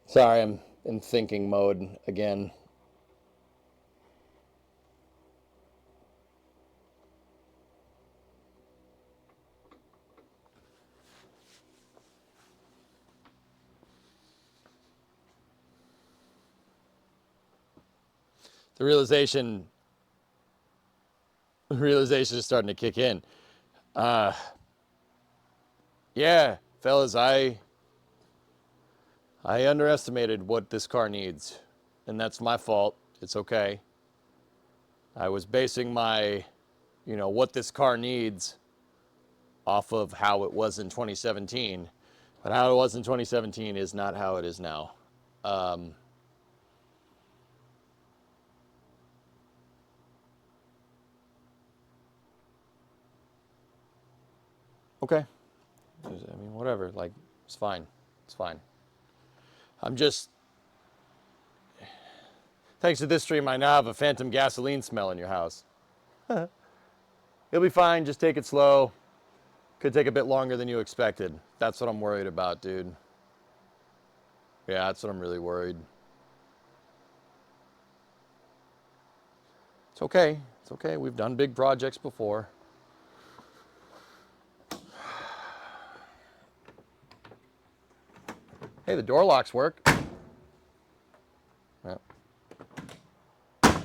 Sorry, I'm in thinking mode again. The realization is starting to kick in. Yeah, fellas, I underestimated what this car needs, and that's my fault. It's okay. I was basing my, you know, what this car needs off of how it was in 2017, but how it was in 2017 is not how it is now. Okay. I mean, whatever. Like, it's fine. It's fine. I'm just... Thanks to this stream, I now have a phantom gasoline smell in your house. It'll be fine. Just take it slow. Could take a bit longer than you expected. That's what I'm worried about, dude. Yeah, that's what I'm really worried. It's okay. It's okay. We've done big projects before. Hey, the door locks work. Yeah. A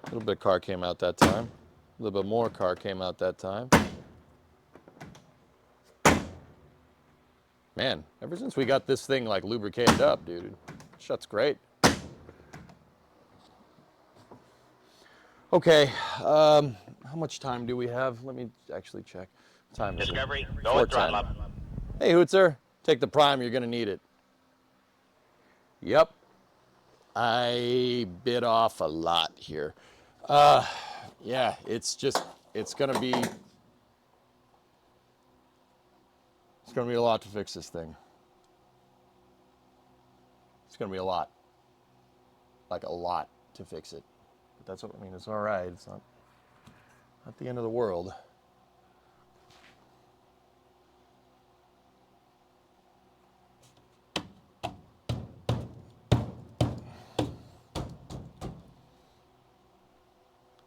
little bit of car came out that time. A little bit more car came out that time. Man, ever since we got this thing like lubricated up, dude, shuts great. Okay, how much time do we have? Let me actually check. What time is Discovery, it? go and throttle up. Hey, Hootser, take the Prime. You're gonna need it. Yep, I bit off a lot here. Yeah, it's gonna be a lot to fix this thing. It's gonna be a lot, like a lot to fix it. But that's what I mean. It's all right. It's not the end of the world.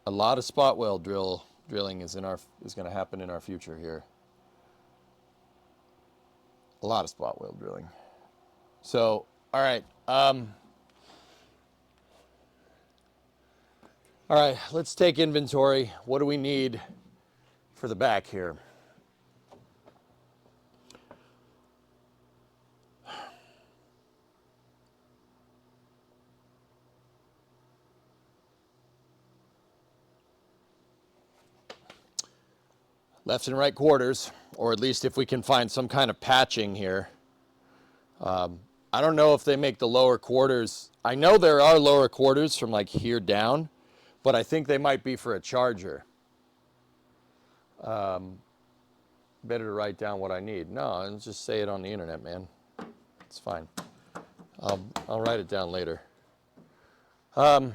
A lot of spot weld drilling is going to happen in our future here. A lot of spot weld drilling. So, all right. All right, let's take inventory. What do we need for the back here? Left and right quarters, or at least if we can find some kind of patching here. I don't know if they make the lower quarters. I know there are lower quarters from like here down, but I think they might be for a charger. Better to write down what I need. No, I'll just say it on the internet, man. It's fine. I'll write it down later. I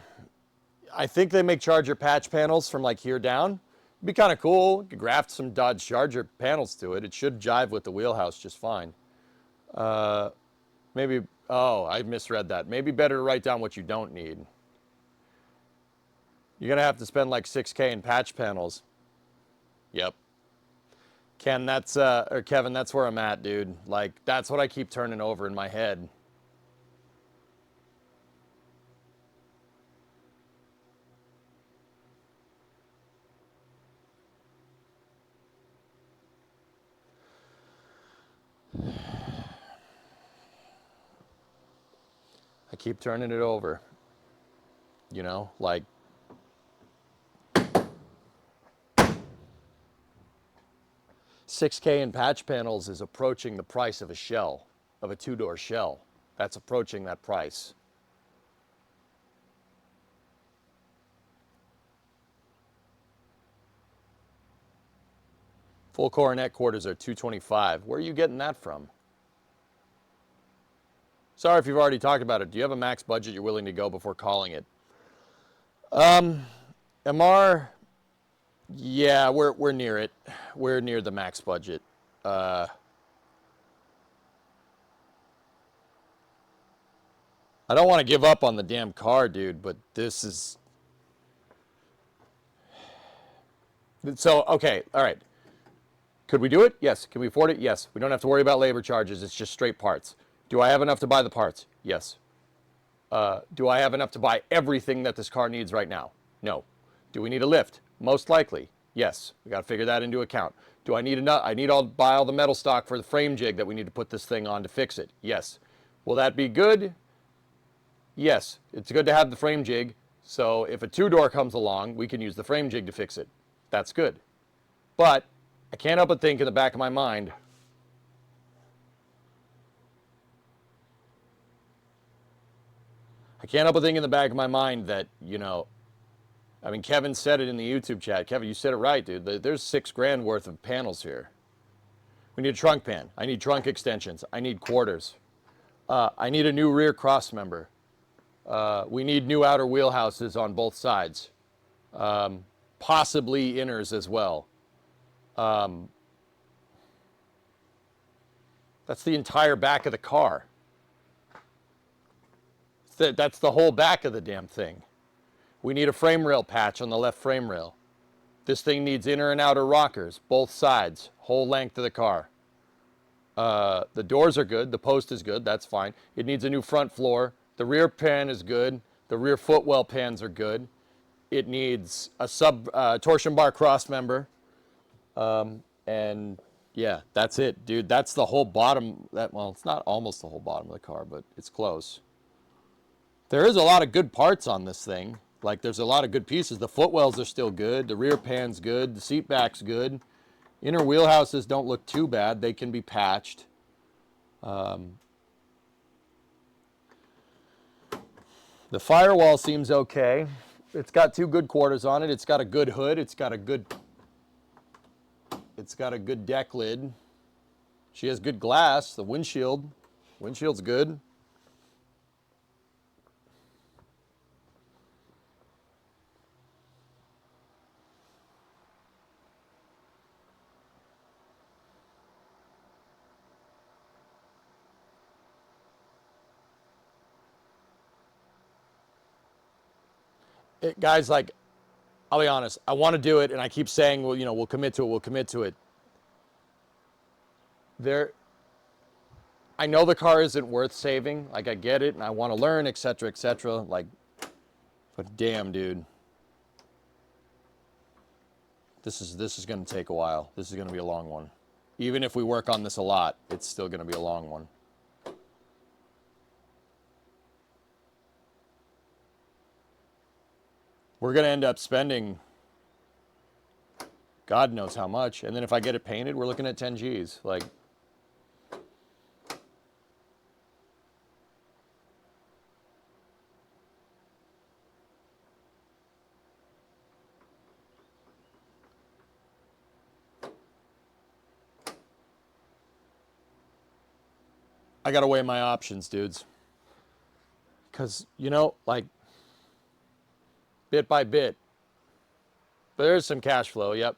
think they make charger patch panels from like here down. It'd be kind of cool. You could graft some Dodge Charger panels to it. It should jive with the wheelhouse just fine. Maybe, oh, I misread that. Maybe better to write down what you don't need. You're going to have to spend like $6K in patch panels. Yep. Ken, or Kevin, that's where I'm at, dude. Like, that's what I keep turning over in my head. I keep turning it over. You know, like, 6K in patch panels is approaching the price of a shell, of a two-door shell. That's approaching that price. Full Coronet quarters are $225. Where are you getting that from? Sorry if you've already talked about it. Do you have a max budget you're willing to go before calling it? MR, yeah, we're near it. We're near the max budget. I don't want to give up on the damn car, dude, but this is... So, okay, all right. Could we do it? Yes. Can we afford it? Yes. We don't have to worry about labor charges. It's just straight parts. Do I have enough to buy the parts? Yes. Do I have enough to buy everything that this car needs right now? No. Do we need a lift? Most likely. Yes. We got to figure that into account. Do I need enough? I need to buy all the metal stock for the frame jig that we need to put this thing on to fix it. Yes. Will that be good? Yes. It's good to have the frame jig. So if a two-door comes along, we can use the frame jig to fix it. That's good. But I can't help but think in the back of my mind, that, you know, I mean, Kevin said it in the YouTube chat. Kevin, you said it right, dude. There's $6,000 worth of panels here. We need a trunk pan. I need trunk extensions. I need quarters. I need a new rear cross member. We need new outer wheelhouses on both sides. Possibly inners as well. That's the entire back of the car. That's the whole back of the damn thing. We need a frame rail patch on the left frame rail. This thing needs inner and outer rockers, both sides, whole length of the car. The doors are good. The post is good. That's fine. It needs a new front floor. The rear pan is good. The rear footwell pans are good. It needs a torsion bar cross member. And yeah, that's it, dude. That's the whole bottom. Well, it's not almost the whole bottom of the car, but it's close. There is a lot of good parts on this thing. Like, there's a lot of good pieces. The footwells are still good. The rear pan's good. The seat back's good. Inner wheelhouses don't look too bad. They can be patched. The firewall seems okay. It's got two good quarters on it. It's got a good hood. It's got a good deck lid. She has good glass. The windshield's good. Guys, like, I'll be honest, I want to do it, and I keep saying, well, you know, we'll commit to it. I know the car isn't worth saving. Like, I get it, and I want to learn, etc., etc. Like, but damn, dude, this is going to take a while. This is going to be a long one. Even if we work on this a lot, it's still going to be a long one. We're going to end up spending God knows how much. And then if I get it painted, we're looking at 10 G's. Like, I got to weigh my options, dudes. Because, you know, like, bit by bit. But there's some cash flow, yep.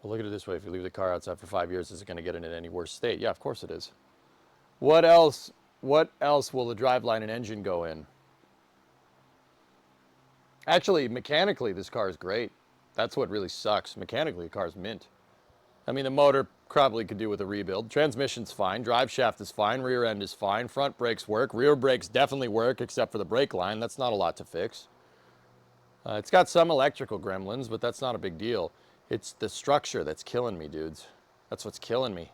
Well, look at it this way. If you leave the car outside for 5 years, is it going to get in any worse state? Yeah, of course it is. What else will the driveline and engine go in? Actually, mechanically, this car is great. That's what really sucks. Mechanically, the car's mint. I mean, the motor probably could do with a rebuild. Transmission's fine. Drive shaft is fine. Rear end is fine. Front brakes work. Rear brakes definitely work, except for the brake line. That's not a lot to fix. It's got some electrical gremlins, but that's not a big deal. It's the structure that's killing me, dudes. That's what's killing me.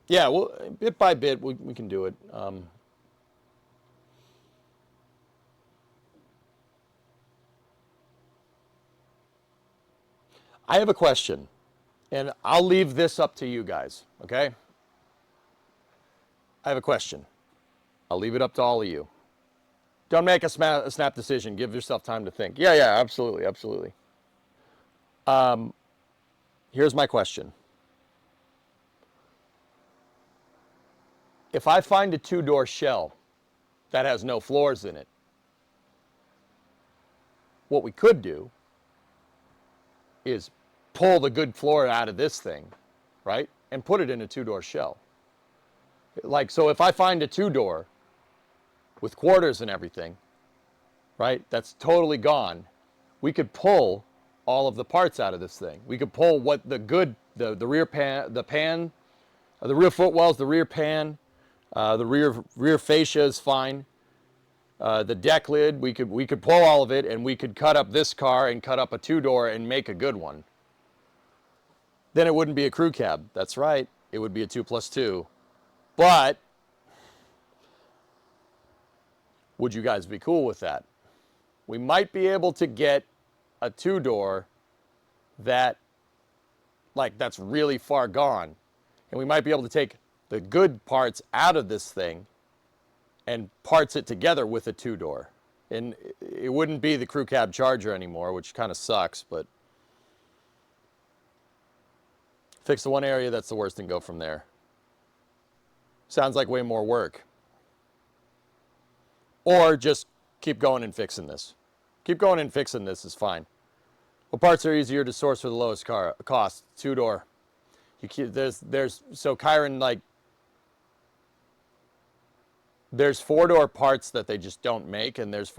Yeah, well, bit by bit, we can do it. I have a question, and I'll leave this up to you guys, okay? I have a question. I'll leave it up to all of you. Don't make a snap decision. Give yourself time to think. Yeah, absolutely, absolutely. Here's my question. If I find a two-door shell that has no floors in it, what we could do is pull the good floor out of this thing, right? And put it in a two-door shell. Like, so if I find a two-door with quarters and everything, right, that's totally gone, we could pull all of the parts out of this thing. We could pull what the rear pan, the rear footwells, the rear pan, the rear fascia is fine. The deck lid, we could pull all of it, and we could cut up this car and cut up a two-door and make a good one. Then it wouldn't be a crew cab. That's right. It would be a 2+2. But would you guys be cool with that? We might be able to get a two-door that's really far gone. And we might be able to take the good parts out of this thing and parts it together with a two-door. And it wouldn't be the crew cab Charger anymore, which kind of sucks, but fix the one area that's the worst and go from there. Sounds like way more work. Or just keep going and fixing this. Keep going and fixing this is fine. What parts are easier to source for the lowest cost? Two-door. So Kyron, like, there's four-door parts that they just don't make, and there's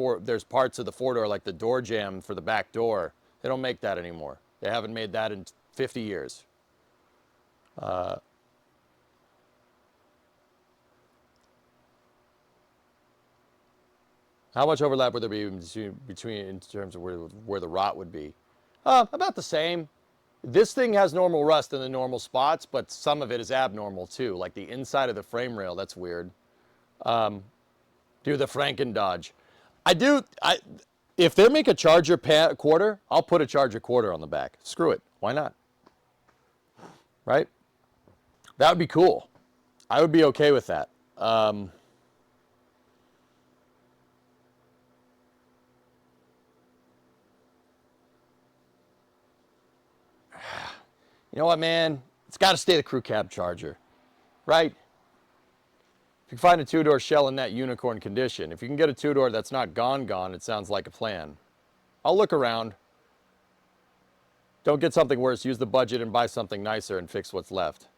parts of the four-door, like the door jamb for the back door. They don't make that anymore. They haven't made that in 50 years. How much overlap would there be between in terms of where the rot would be? About the same. This thing has normal rust in the normal spots, but some of it is abnormal too, like the inside of the frame rail. That's weird. Do the Franken Dodge. If they make a Charger quarter, I'll put a Charger quarter on the back. Screw it. Why not? Right? That would be cool. I would be okay with that. You know what, man? It's got to stay the crew cab Charger, right? If you find a two-door shell in that unicorn condition, if you can get a two-door that's not gone, it sounds like a plan. I'll look around. Don't get something worse. Use the budget and buy something nicer and fix what's left.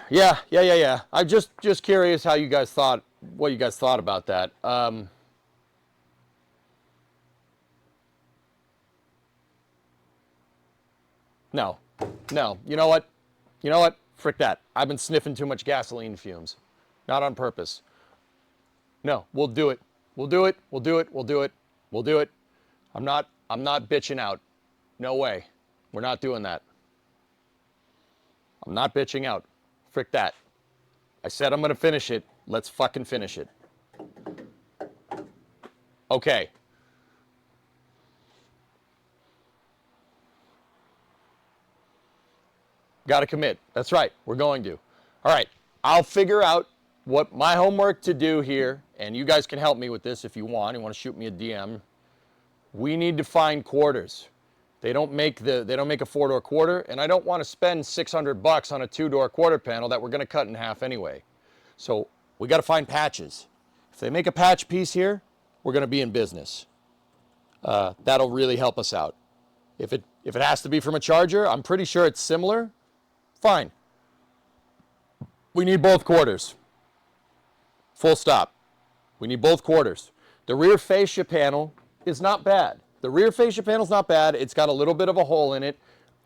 Yeah. I'm just curious how you guys thought, what you guys thought about that. No. You know what? Frick that. I've been sniffing too much gasoline fumes. Not on purpose. No, we'll do it. We'll do it. I'm not bitching out. No way. We're not doing that. I'm not bitching out. Frick that. I said I'm going to finish it. Let's fucking finish it. Okay. Got to commit. That's right. We're going to. All right. I'll figure out what my homework to do here, and you guys can help me with this if you want. You want to shoot me a DM. We need to find quarters. They don't make a four-door quarter, and I don't want to spend $600 on a two-door quarter panel that we're going to cut in half anyway. So we got to find patches. If they make a patch piece here, we're going to be in business. That'll really help us out. If it has to be from a Charger, I'm pretty sure it's similar. Fine. We need both quarters. Full stop. We need both quarters. The rear fascia panel is not bad. The rear fascia panel is not bad. It's got a little bit of a hole in it.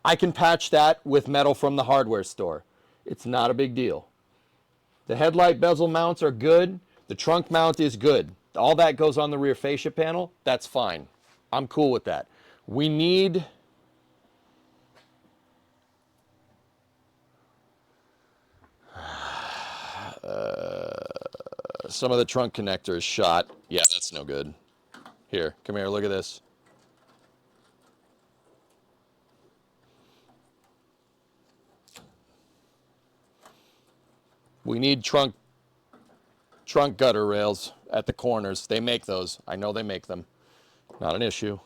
I can patch that with metal from the hardware store. It's not a big deal. The headlight bezel mounts are good. The trunk mount is good. All that goes on the rear fascia panel. That's fine. I'm cool with that. We need Some of the trunk connector is shot. Yeah, that's no good. Here, come here, look at this. We need trunk gutter rails at the corners. They make those. I know they make them. Not an issue.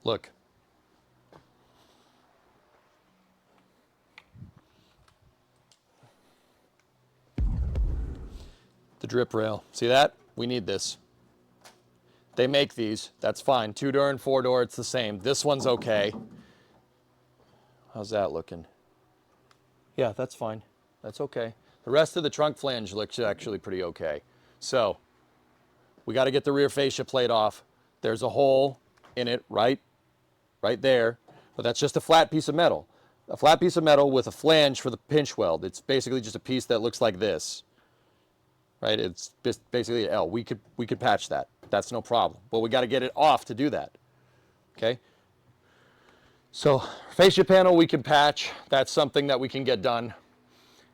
Look. The drip rail. See that? We need this. They make these. That's fine. 2-door and 4-door, it's the same. This one's okay. How's that looking? Yeah, that's fine. That's okay. The rest of the trunk flange looks actually pretty okay. So, we got to get the rear fascia plate off. There's a hole in it right there, but that's just a flat piece of metal. A flat piece of metal with a flange for the pinch weld. It's basically just a piece that looks like this. Right? It's basically an L. We could patch that. That's no problem. But we got to get it off to do that. Okay? So, fascia panel we can patch. That's something that we can get done.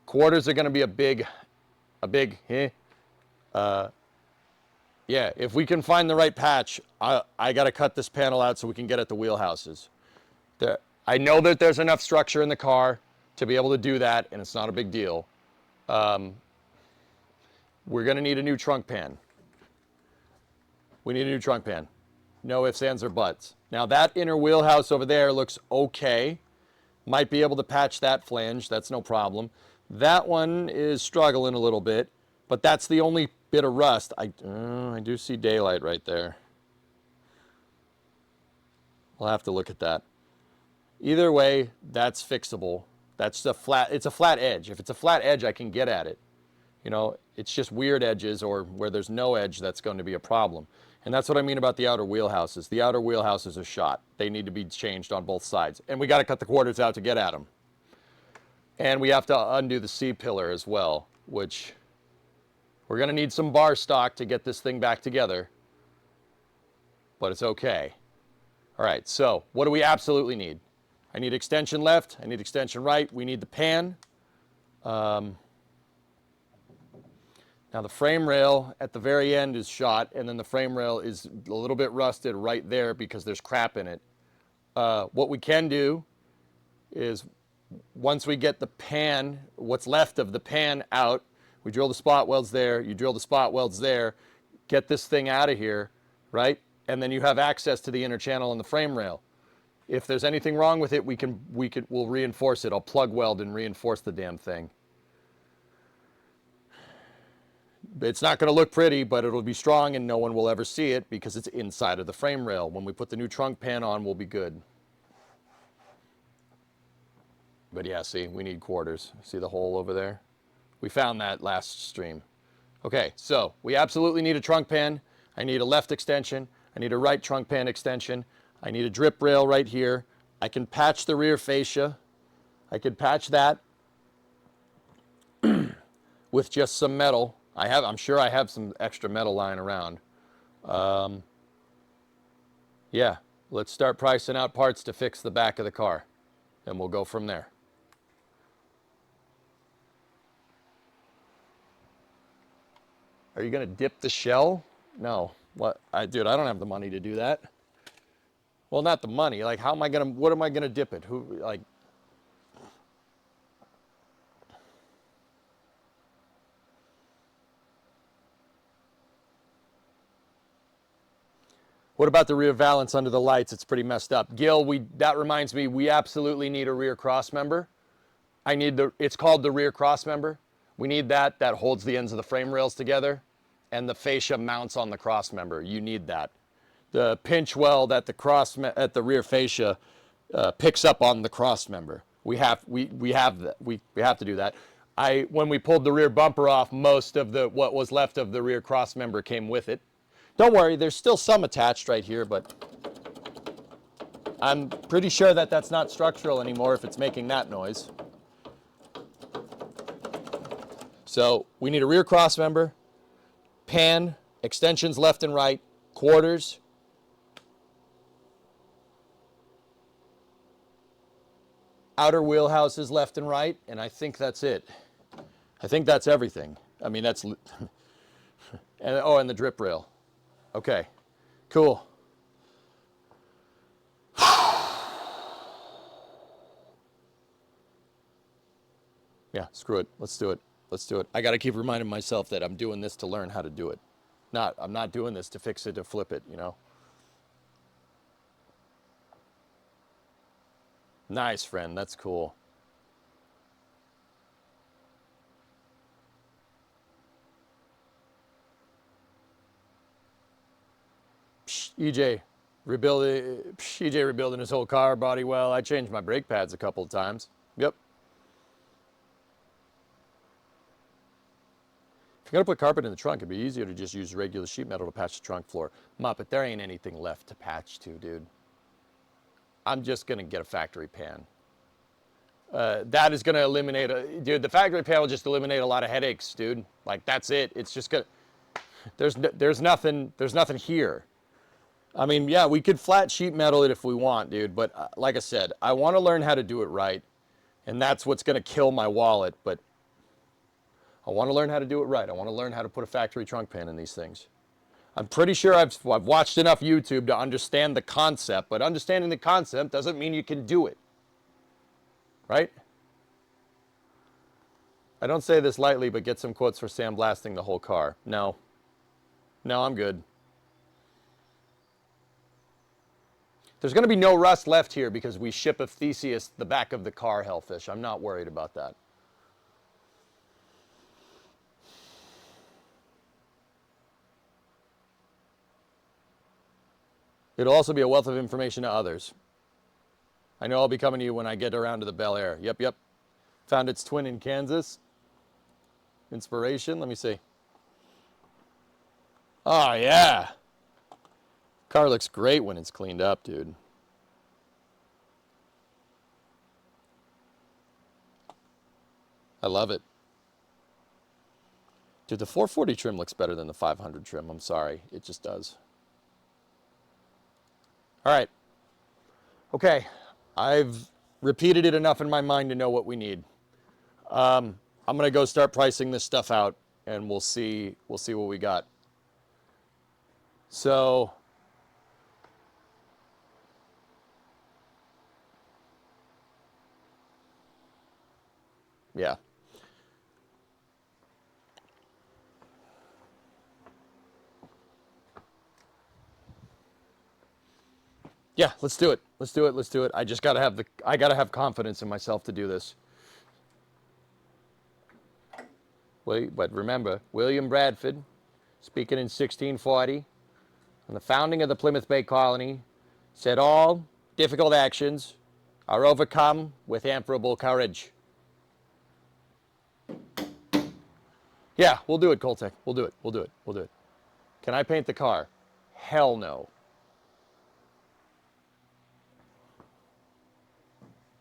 Quarters are going to be a big, yeah, if we can find the right patch, I got to cut this panel out so we can get at the wheelhouses. I know that there's enough structure in the car to be able to do that, and it's not a big deal. We're going to need a new trunk pan. We need a new trunk pan. No ifs, ands, or buts. Now that inner wheelhouse over there looks okay. Might be able to patch that flange. That's no problem. That one is struggling a little bit, but that's the only bit of rust. I do see daylight right there. We'll have to look at that. Either way, that's fixable. That's it's a flat edge. If it's a flat edge, I can get at it. You know, it's just weird edges or where there's no edge that's going to be a problem. And that's what I mean about the outer wheelhouses. The outer wheelhouses are shot. They need to be changed on both sides. And we got to cut the quarters out to get at them. And we have to undo the C-pillar as well, which we're going to need some bar stock to get this thing back together. But it's okay. All right, so what do we absolutely need? I need extension left. I need extension right. We need the pan. Now the frame rail at the very end is shot, and then the frame rail is a little bit rusted right there because there's crap in it. What we can do is once we get the pan, what's left of the pan out, we drill the spot welds there, you drill the spot welds there, get this thing out of here, right? And then you have access to the inner channel and the frame rail. If there's anything wrong with it, we'll reinforce it. I'll plug weld and reinforce the damn thing. It's not going to look pretty, but it'll be strong and no one will ever see it because it's inside of the frame rail. When we put the new trunk pan on, we'll be good. But yeah, see, we need quarters. See the hole over there? We found that last stream. Okay, so we absolutely need a trunk pan. I need a left extension. I need a right trunk pan extension. I need a drip rail right here. I can patch the rear fascia. I could patch that with just some metal. I'm sure I have some extra metal lying around. Yeah, let's start pricing out parts to fix the back of the car, and we'll go from there. Are you gonna dip the shell? No. What? Dude, I don't have the money to do that. Well, not the money. Like, what am I gonna dip it? What about the rear valance under the lights? It's pretty messed up. Gil, that reminds me, we absolutely need a rear cross member. It's called the rear cross member. We need that holds the ends of the frame rails together, and the fascia mounts on the cross member. You need that. The pinch weld at the rear fascia picks up on the cross member. We have to do that. When we pulled the rear bumper off, most of what was left of the rear cross member came with it. Don't worry, there's still some attached right here, but I'm pretty sure that that's not structural anymore if it's making that noise. So we need a rear cross member, pan, extensions left and right, quarters. Outer wheelhouses left and right, and I think that's it. I think that's everything. I mean, that's, and, oh, and the drip rail. Okay, cool. Yeah, screw it. Let's do it. Let's do it. I got to keep reminding myself that I'm doing this to learn how to do it. I'm not doing this to fix it, to flip it, you know? Nice, friend. That's cool. EJ rebuilding his whole car body well. I changed my brake pads a couple of times. Yep. If you're gonna put carpet in the trunk, it'd be easier to just use regular sheet metal to patch the trunk floor. Muppet, there ain't anything left to patch to, dude. I'm just gonna get a factory pan. That is gonna eliminate, dude, the factory pan will just eliminate a lot of headaches, dude. Like, that's it. It's just gonna, there's nothing here. I mean, yeah, we could flat sheet metal it if we want, dude, but like I said, I want to learn how to do it right, and that's what's going to kill my wallet, but I want to learn how to do it right. I want to learn how to put a factory trunk pan in these things. I'm pretty sure I've watched enough YouTube to understand the concept, but understanding the concept doesn't mean you can do it, right? I don't say this lightly, but get some quotes for sandblasting the whole car. No, I'm good. There's going to be no rust left here because we ship of Theseus the back of the car, Hellfish. I'm not worried about that. It'll also be a wealth of information to others. I know I'll be coming to you when I get around to the Bel Air. Yep. Found its twin in Kansas. Inspiration, let me see. Oh, yeah. Car looks great when it's cleaned up, dude. I love it. Dude, the 440 trim looks better than the 500 trim. I'm sorry. It just does. All right. Okay. I've repeated it enough in my mind to know what we need. I'm going to go start pricing this stuff out, and we'll see what we got. So... yeah. Yeah, let's do it. Let's do it. I just gotta have confidence in myself to do this. Wait, but remember, William Bradford, speaking in 1640, on the founding of the Plymouth Bay Colony, said all difficult actions are overcome with answerable courage. Yeah, we'll do it, Coltec. We'll do it. Can I paint the car? Hell no.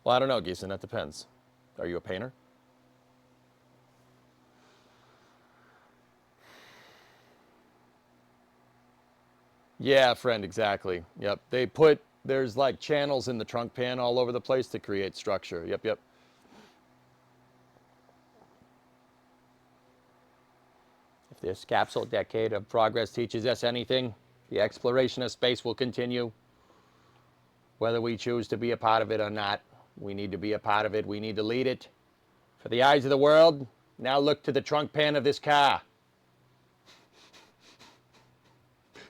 Well, I don't know, Geeson. That depends. Are you a painter? Yeah, friend, exactly. Yep. There's like channels in the trunk pan all over the place to create structure. Yep. If this capsule decade of progress teaches us anything, the exploration of space will continue. Whether we choose to be a part of it or not, we need to be a part of it. We need to lead it. For the eyes of the world, now look to the trunk pan of this car.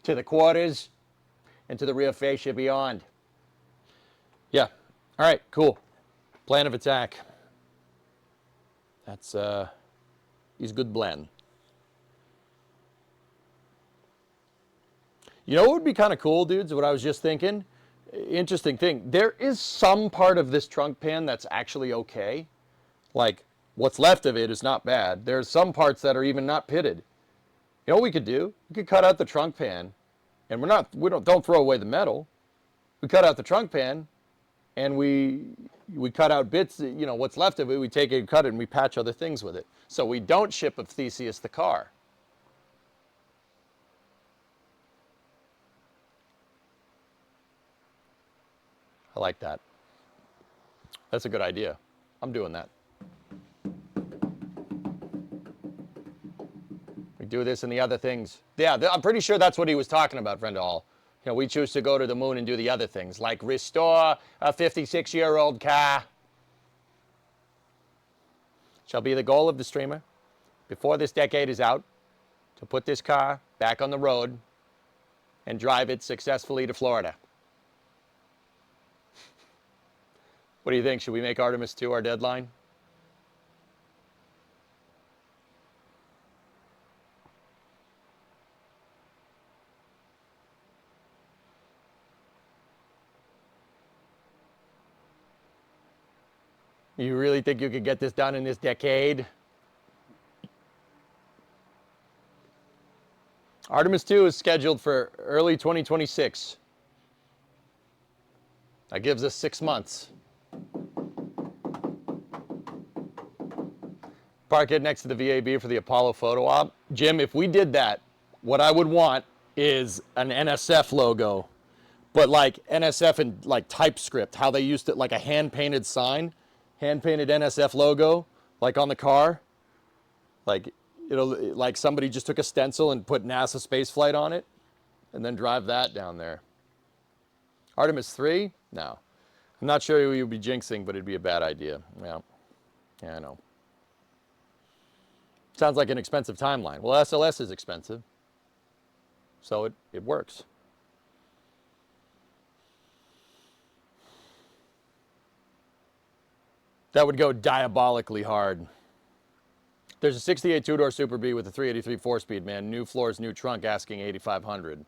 To the quarters, and to the rear fascia beyond. Yeah. All right, cool. Plan of attack. That's, he's good blend. You know what would be kind of cool, dudes, what I was just thinking? Interesting thing. There is some part of this trunk pan that's actually okay. Like, what's left of it is not bad. There's some parts that are even not pitted. You know what we could do? We could cut out the trunk pan, and don't throw away the metal. We cut out the trunk pan, and we cut out bits, you know, what's left of it, we take it and cut it, and we patch other things with it. So we don't ship of Theseus the car. I like that. That's a good idea. I'm doing that. We do this and the other things. Yeah, I'm pretty sure that's what he was talking about, friend all. You know, we choose to go to the moon and do the other things, like restore a 56-year-old car. Shall be the goal of the streamer, before this decade is out, to put this car back on the road and drive it successfully to Florida. What do you think? Should we make Artemis 2 our deadline? You really think you could get this done in this decade? Artemis 2 is scheduled for early 2026. That gives us 6 months. Park it next to the VAB for the Apollo photo op. Jim, if we did that, what I would want is an NSF logo, but like NSF in like TypeScript, how they used it, like a hand-painted sign, hand-painted NSF logo, like on the car. Like, like somebody just took a stencil and put NASA spaceflight on it, and then drive that down there. Artemis 3? No. I'm not sure who you'd be jinxing, but it'd be a bad idea. Yeah. Yeah, I know. Sounds like an expensive timeline. Well, SLS is expensive, so it works. That would go diabolically hard. There's a 68 two-door Super B with a 383 four-speed, man. New floors, new trunk, asking $8,500.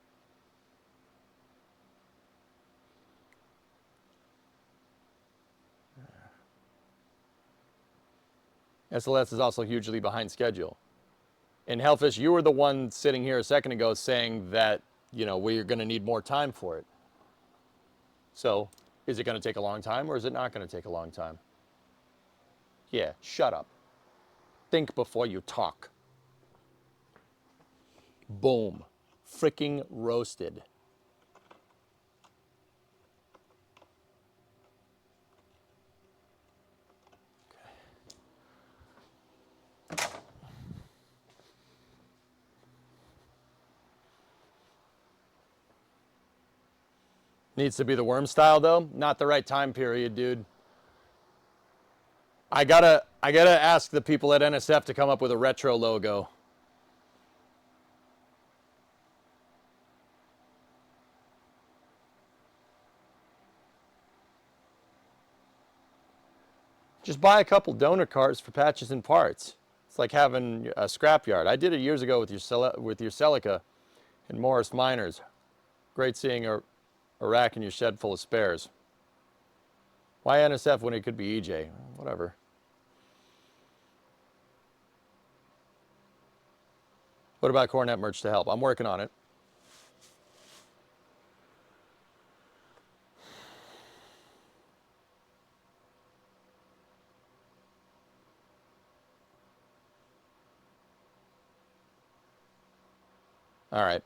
SLS is also hugely behind schedule. And Hellfish, you were the one sitting here a second ago saying that, you know, we're going to need more time for it. So, is it going to take a long time or is it not going to take a long time? Yeah, shut up. Think before you talk. Boom. Freaking roasted. Needs to be the worm style though. Not the right time period, dude. I gotta ask the people at NSF to come up with a retro logo. Just buy a couple donor cars for patches and parts. It's like having a scrapyard. I did it years ago with your Celica and Morris Miners. Great seeing a rack in your shed full of spares. Why NSF when it could be EJ? Whatever. What about Coronet merch to help? I'm working on it. All right.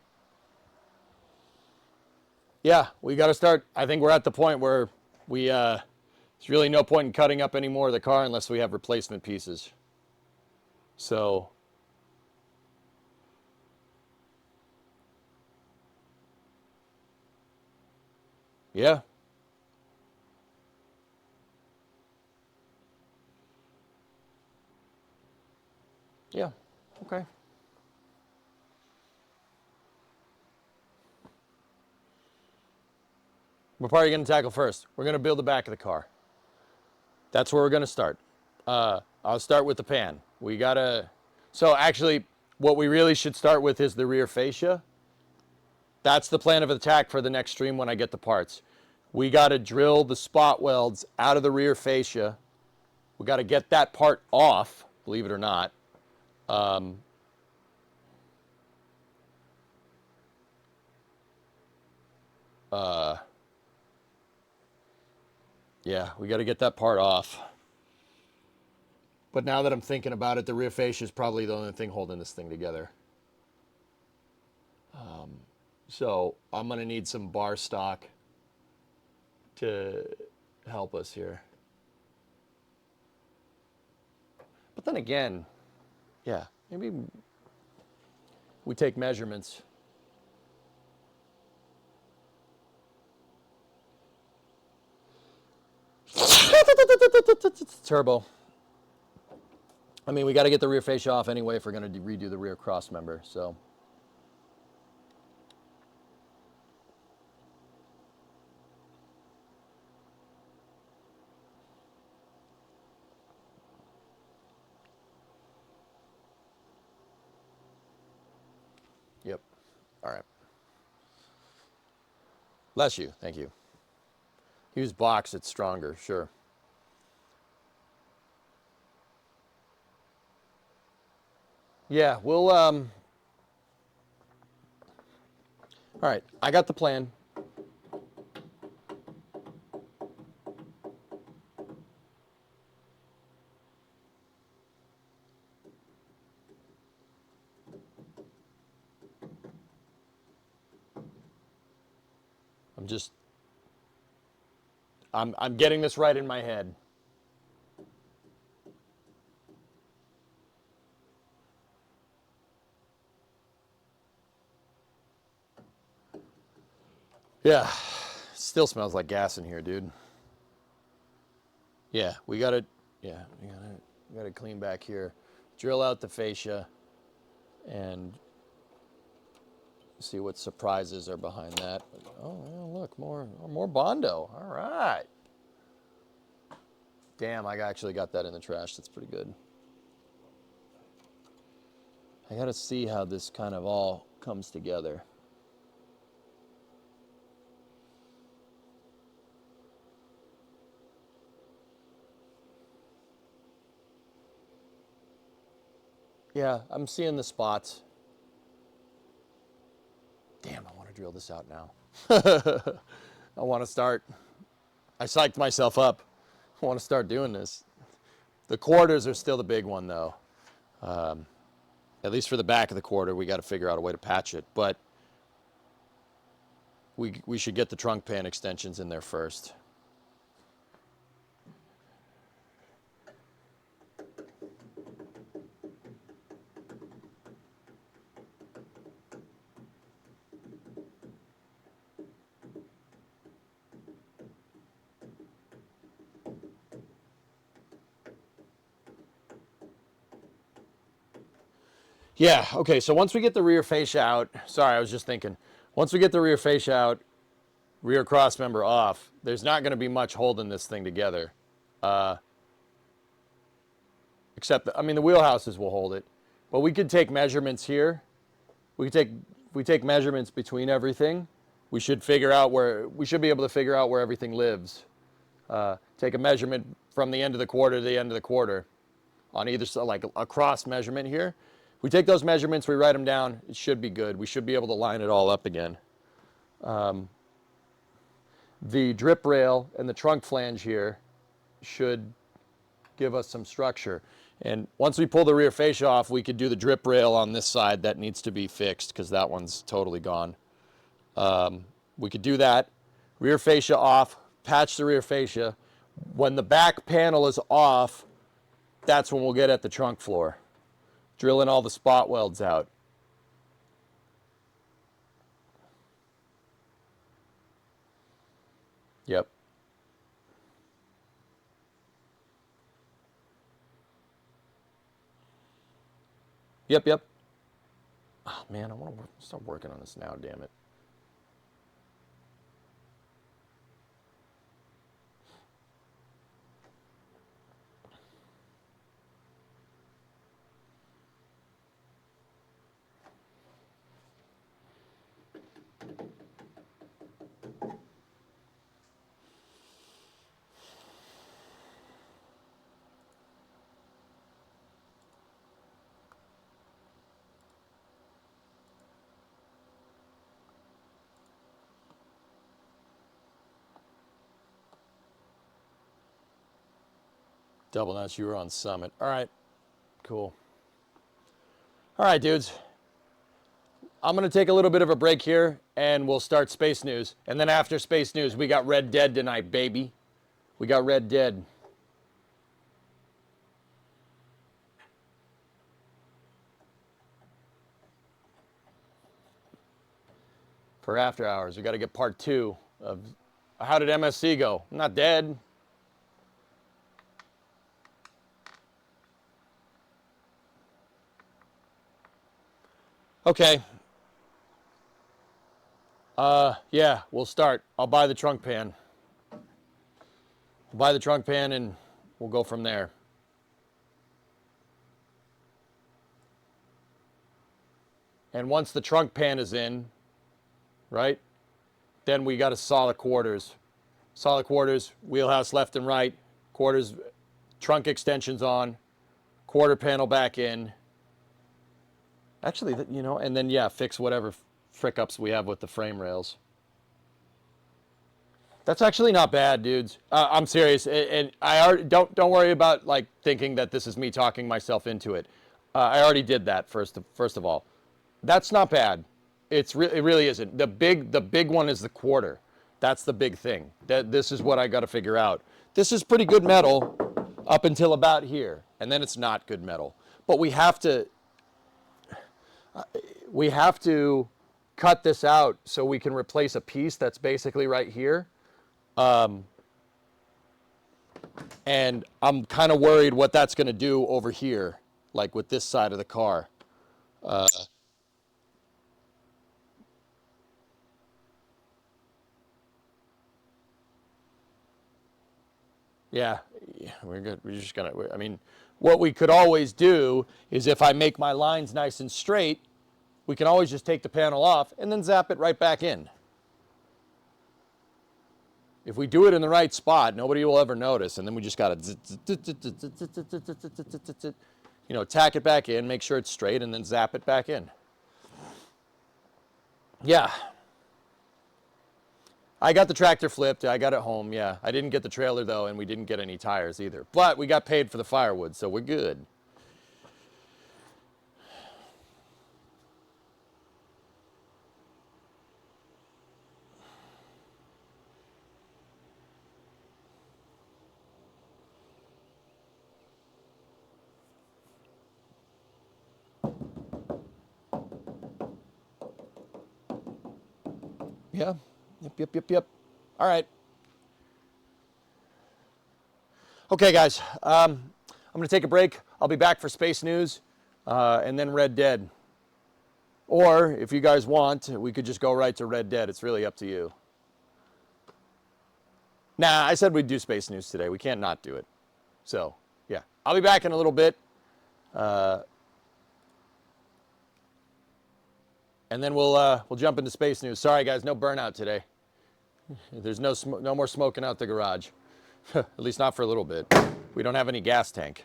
Yeah, we got to start. I think we're at the point where there's really no point in cutting up any more of the car unless we have replacement pieces. So, yeah. Yeah, okay. What part are you going to tackle first? We're going to build the back of the car. That's where we're going to start. I'll start with the pan. We got to... So actually, what we really should start with is the rear fascia. That's the plan of attack for the next stream when I get the parts. We got to drill the spot welds out of the rear fascia. We got to get that part off, believe it or not. Yeah, we got to get that part off. But now that I'm thinking about it, the rear fascia is probably the only thing holding this thing together. So I'm going to need some bar stock to help us here. But then again, yeah, maybe we take measurements. Turbo. I mean, we got to get the rear fascia off anyway if we're going to redo the rear cross member, so. Yep. All right. Bless you. Thank you. Use box, it's stronger, sure. Yeah, we'll, all right, I got the plan. I'm getting this right in my head. Yeah, still smells like gas in here, dude. Yeah, we gotta clean back here. Drill out the fascia and see what surprises are behind that. Oh, yeah, look, more Bondo. All right. Damn, I actually got that in the trash. That's pretty good. I gotta see how this kind of all comes together. Yeah, I'm seeing the spots. Damn, I want to drill this out now. I want to start. I psyched myself up. I want to start doing this. The quarters are still the big one, though. At least for the back of the quarter, we got to figure out a way to patch it. But we should get the trunk pan extensions in there first. Yeah, okay, so once we get the rear fascia out, sorry, I was just thinking, once we get the rear fascia out, rear cross member off, there's not going to be much holding this thing together. Except, I mean, the wheelhouses will hold it. But we could take measurements here. We take measurements between everything. We should be able to figure out where everything lives. Take a measurement from the end of the quarter to the end of the quarter on either side, like a cross measurement here. We take those measurements, we write them down, it should be good. We should be able to line it all up again. The drip rail and the trunk flange here should give us some structure. And once we pull the rear fascia off, we could do the drip rail on this side that needs to be fixed because that one's totally gone. We could do that. Rear fascia off, patch the rear fascia. When the back panel is off, that's when we'll get at the trunk floor. Drilling all the spot welds out. Yep. Yep. Oh man, I want to start working on this now, damn it. Double nuts, you were on Summit. All right, cool. All right, dudes. I'm going to take a little bit of a break here, and we'll start Space News. And then after Space News, we got Red Dead tonight, baby. We got Red Dead. For After Hours, we got to get part 2 of How Did MSC Go? I'm not dead. Okay. Yeah, we'll start. I'll buy the trunk pan. We'll buy the trunk pan and we'll go from there. And once the trunk pan is in, right, then we got to saw the quarters. Saw the quarters, wheelhouse left and right, quarters, trunk extensions on, quarter panel back in. Actually, you know, and then, yeah, fix whatever frick-ups we have with the frame rails. That's actually not bad, dudes. I'm serious, and I already, don't worry about like thinking that this is me talking myself into it. I already did that first of all. That's not bad. It really isn't. The big one is the quarter. That's the big thing. This is what I got to figure out. This is pretty good metal up until about here, and then it's not good metal. But we have to cut this out so we can replace a piece that's basically right here. And I'm kind of worried what that's going to do over here, like with this side of the car. Yeah, we're good. We're just going to, I mean, what we could always do is if I make my lines nice and straight, we can always just take the panel off and then zap it right back in. If we do it in the right spot, nobody will ever notice, and then we just got to, you know, tack it back in, make sure it's straight, and then zap it back in. Yeah. I got the tractor flipped. I got it home, yeah. I didn't get the trailer, though, and we didn't get any tires either. But we got paid for the firewood, so we're good. Yeah. Yep. All right. Okay, guys. I'm going to take a break. I'll be back for Space News and then Red Dead. Or, if you guys want, we could just go right to Red Dead. It's really up to you. Nah, I said we'd do Space News today. We can't not do it. So, yeah. I'll be back in a little bit. And then we'll jump into Space News. Sorry, guys, no burnout today. There's no more smoking out the garage. At least not for a little bit. We don't have any gas tank.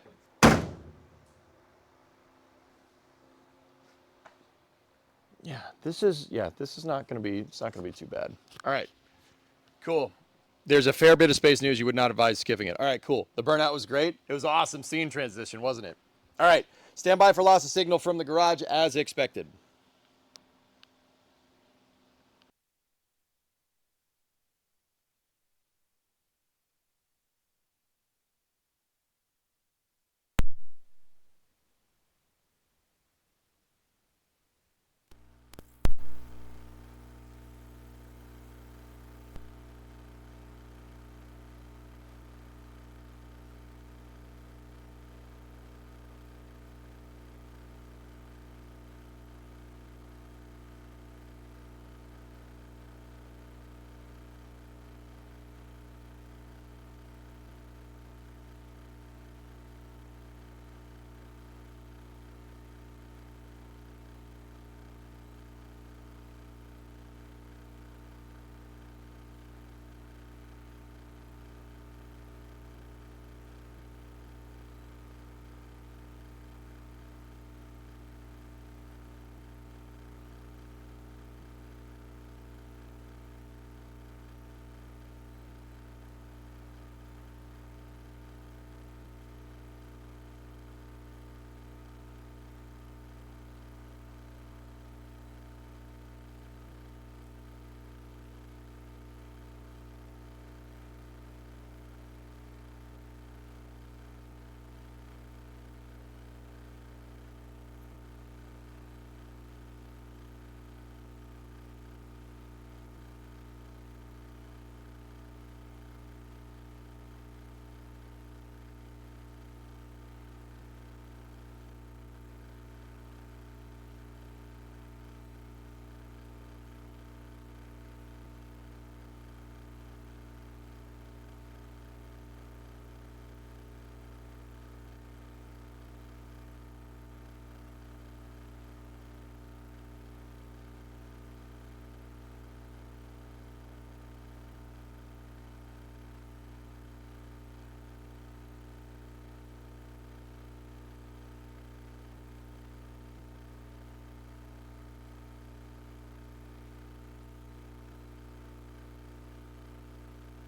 Yeah, this is not going to be, it's not going to be too bad. All right. Cool. There's a fair bit of Space News. You would not advise skipping it. All right, cool. The burnout was great. It was an awesome scene transition, wasn't it? All right. Stand by for loss of signal from the garage as expected.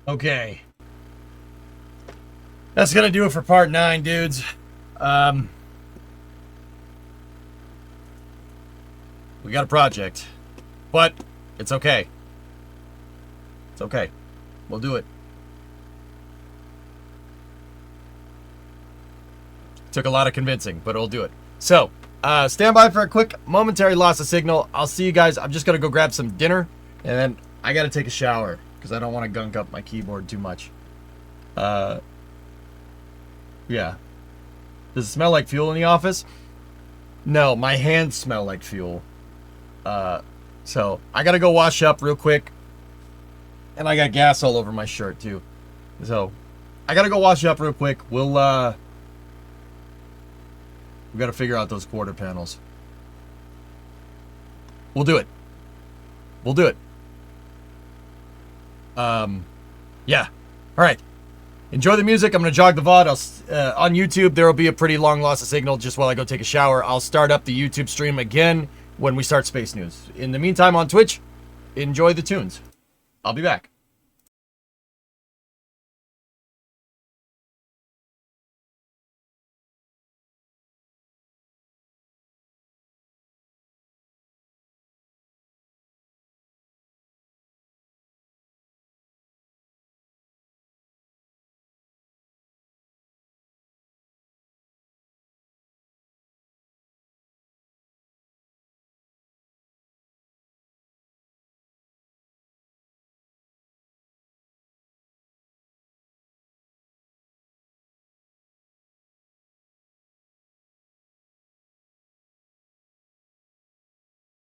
Okay. That's gonna do it for part 9, dudes. We got a project, but it's okay. It's okay. We'll do it. Took a lot of convincing, but we'll do it. So, stand by for a quick momentary loss of signal. I'll see you guys. I'm just gonna go grab some dinner, and then I gotta take a shower because I don't want to gunk up my keyboard too much. Yeah. Does it smell like fuel in the office? No, my hands smell like fuel. So I gotta go wash up real quick. And I got gas all over my shirt too. So I gotta go wash up real quick. We gotta figure out those quarter panels. We'll do it. We'll do it. Yeah. All right. Enjoy the music. I'm going to jog the VOD. On YouTube, there will be a pretty long loss of signal just while I go take a shower. I'll start up the YouTube stream again when we start Space News. In the meantime, on Twitch, enjoy the tunes. I'll be back.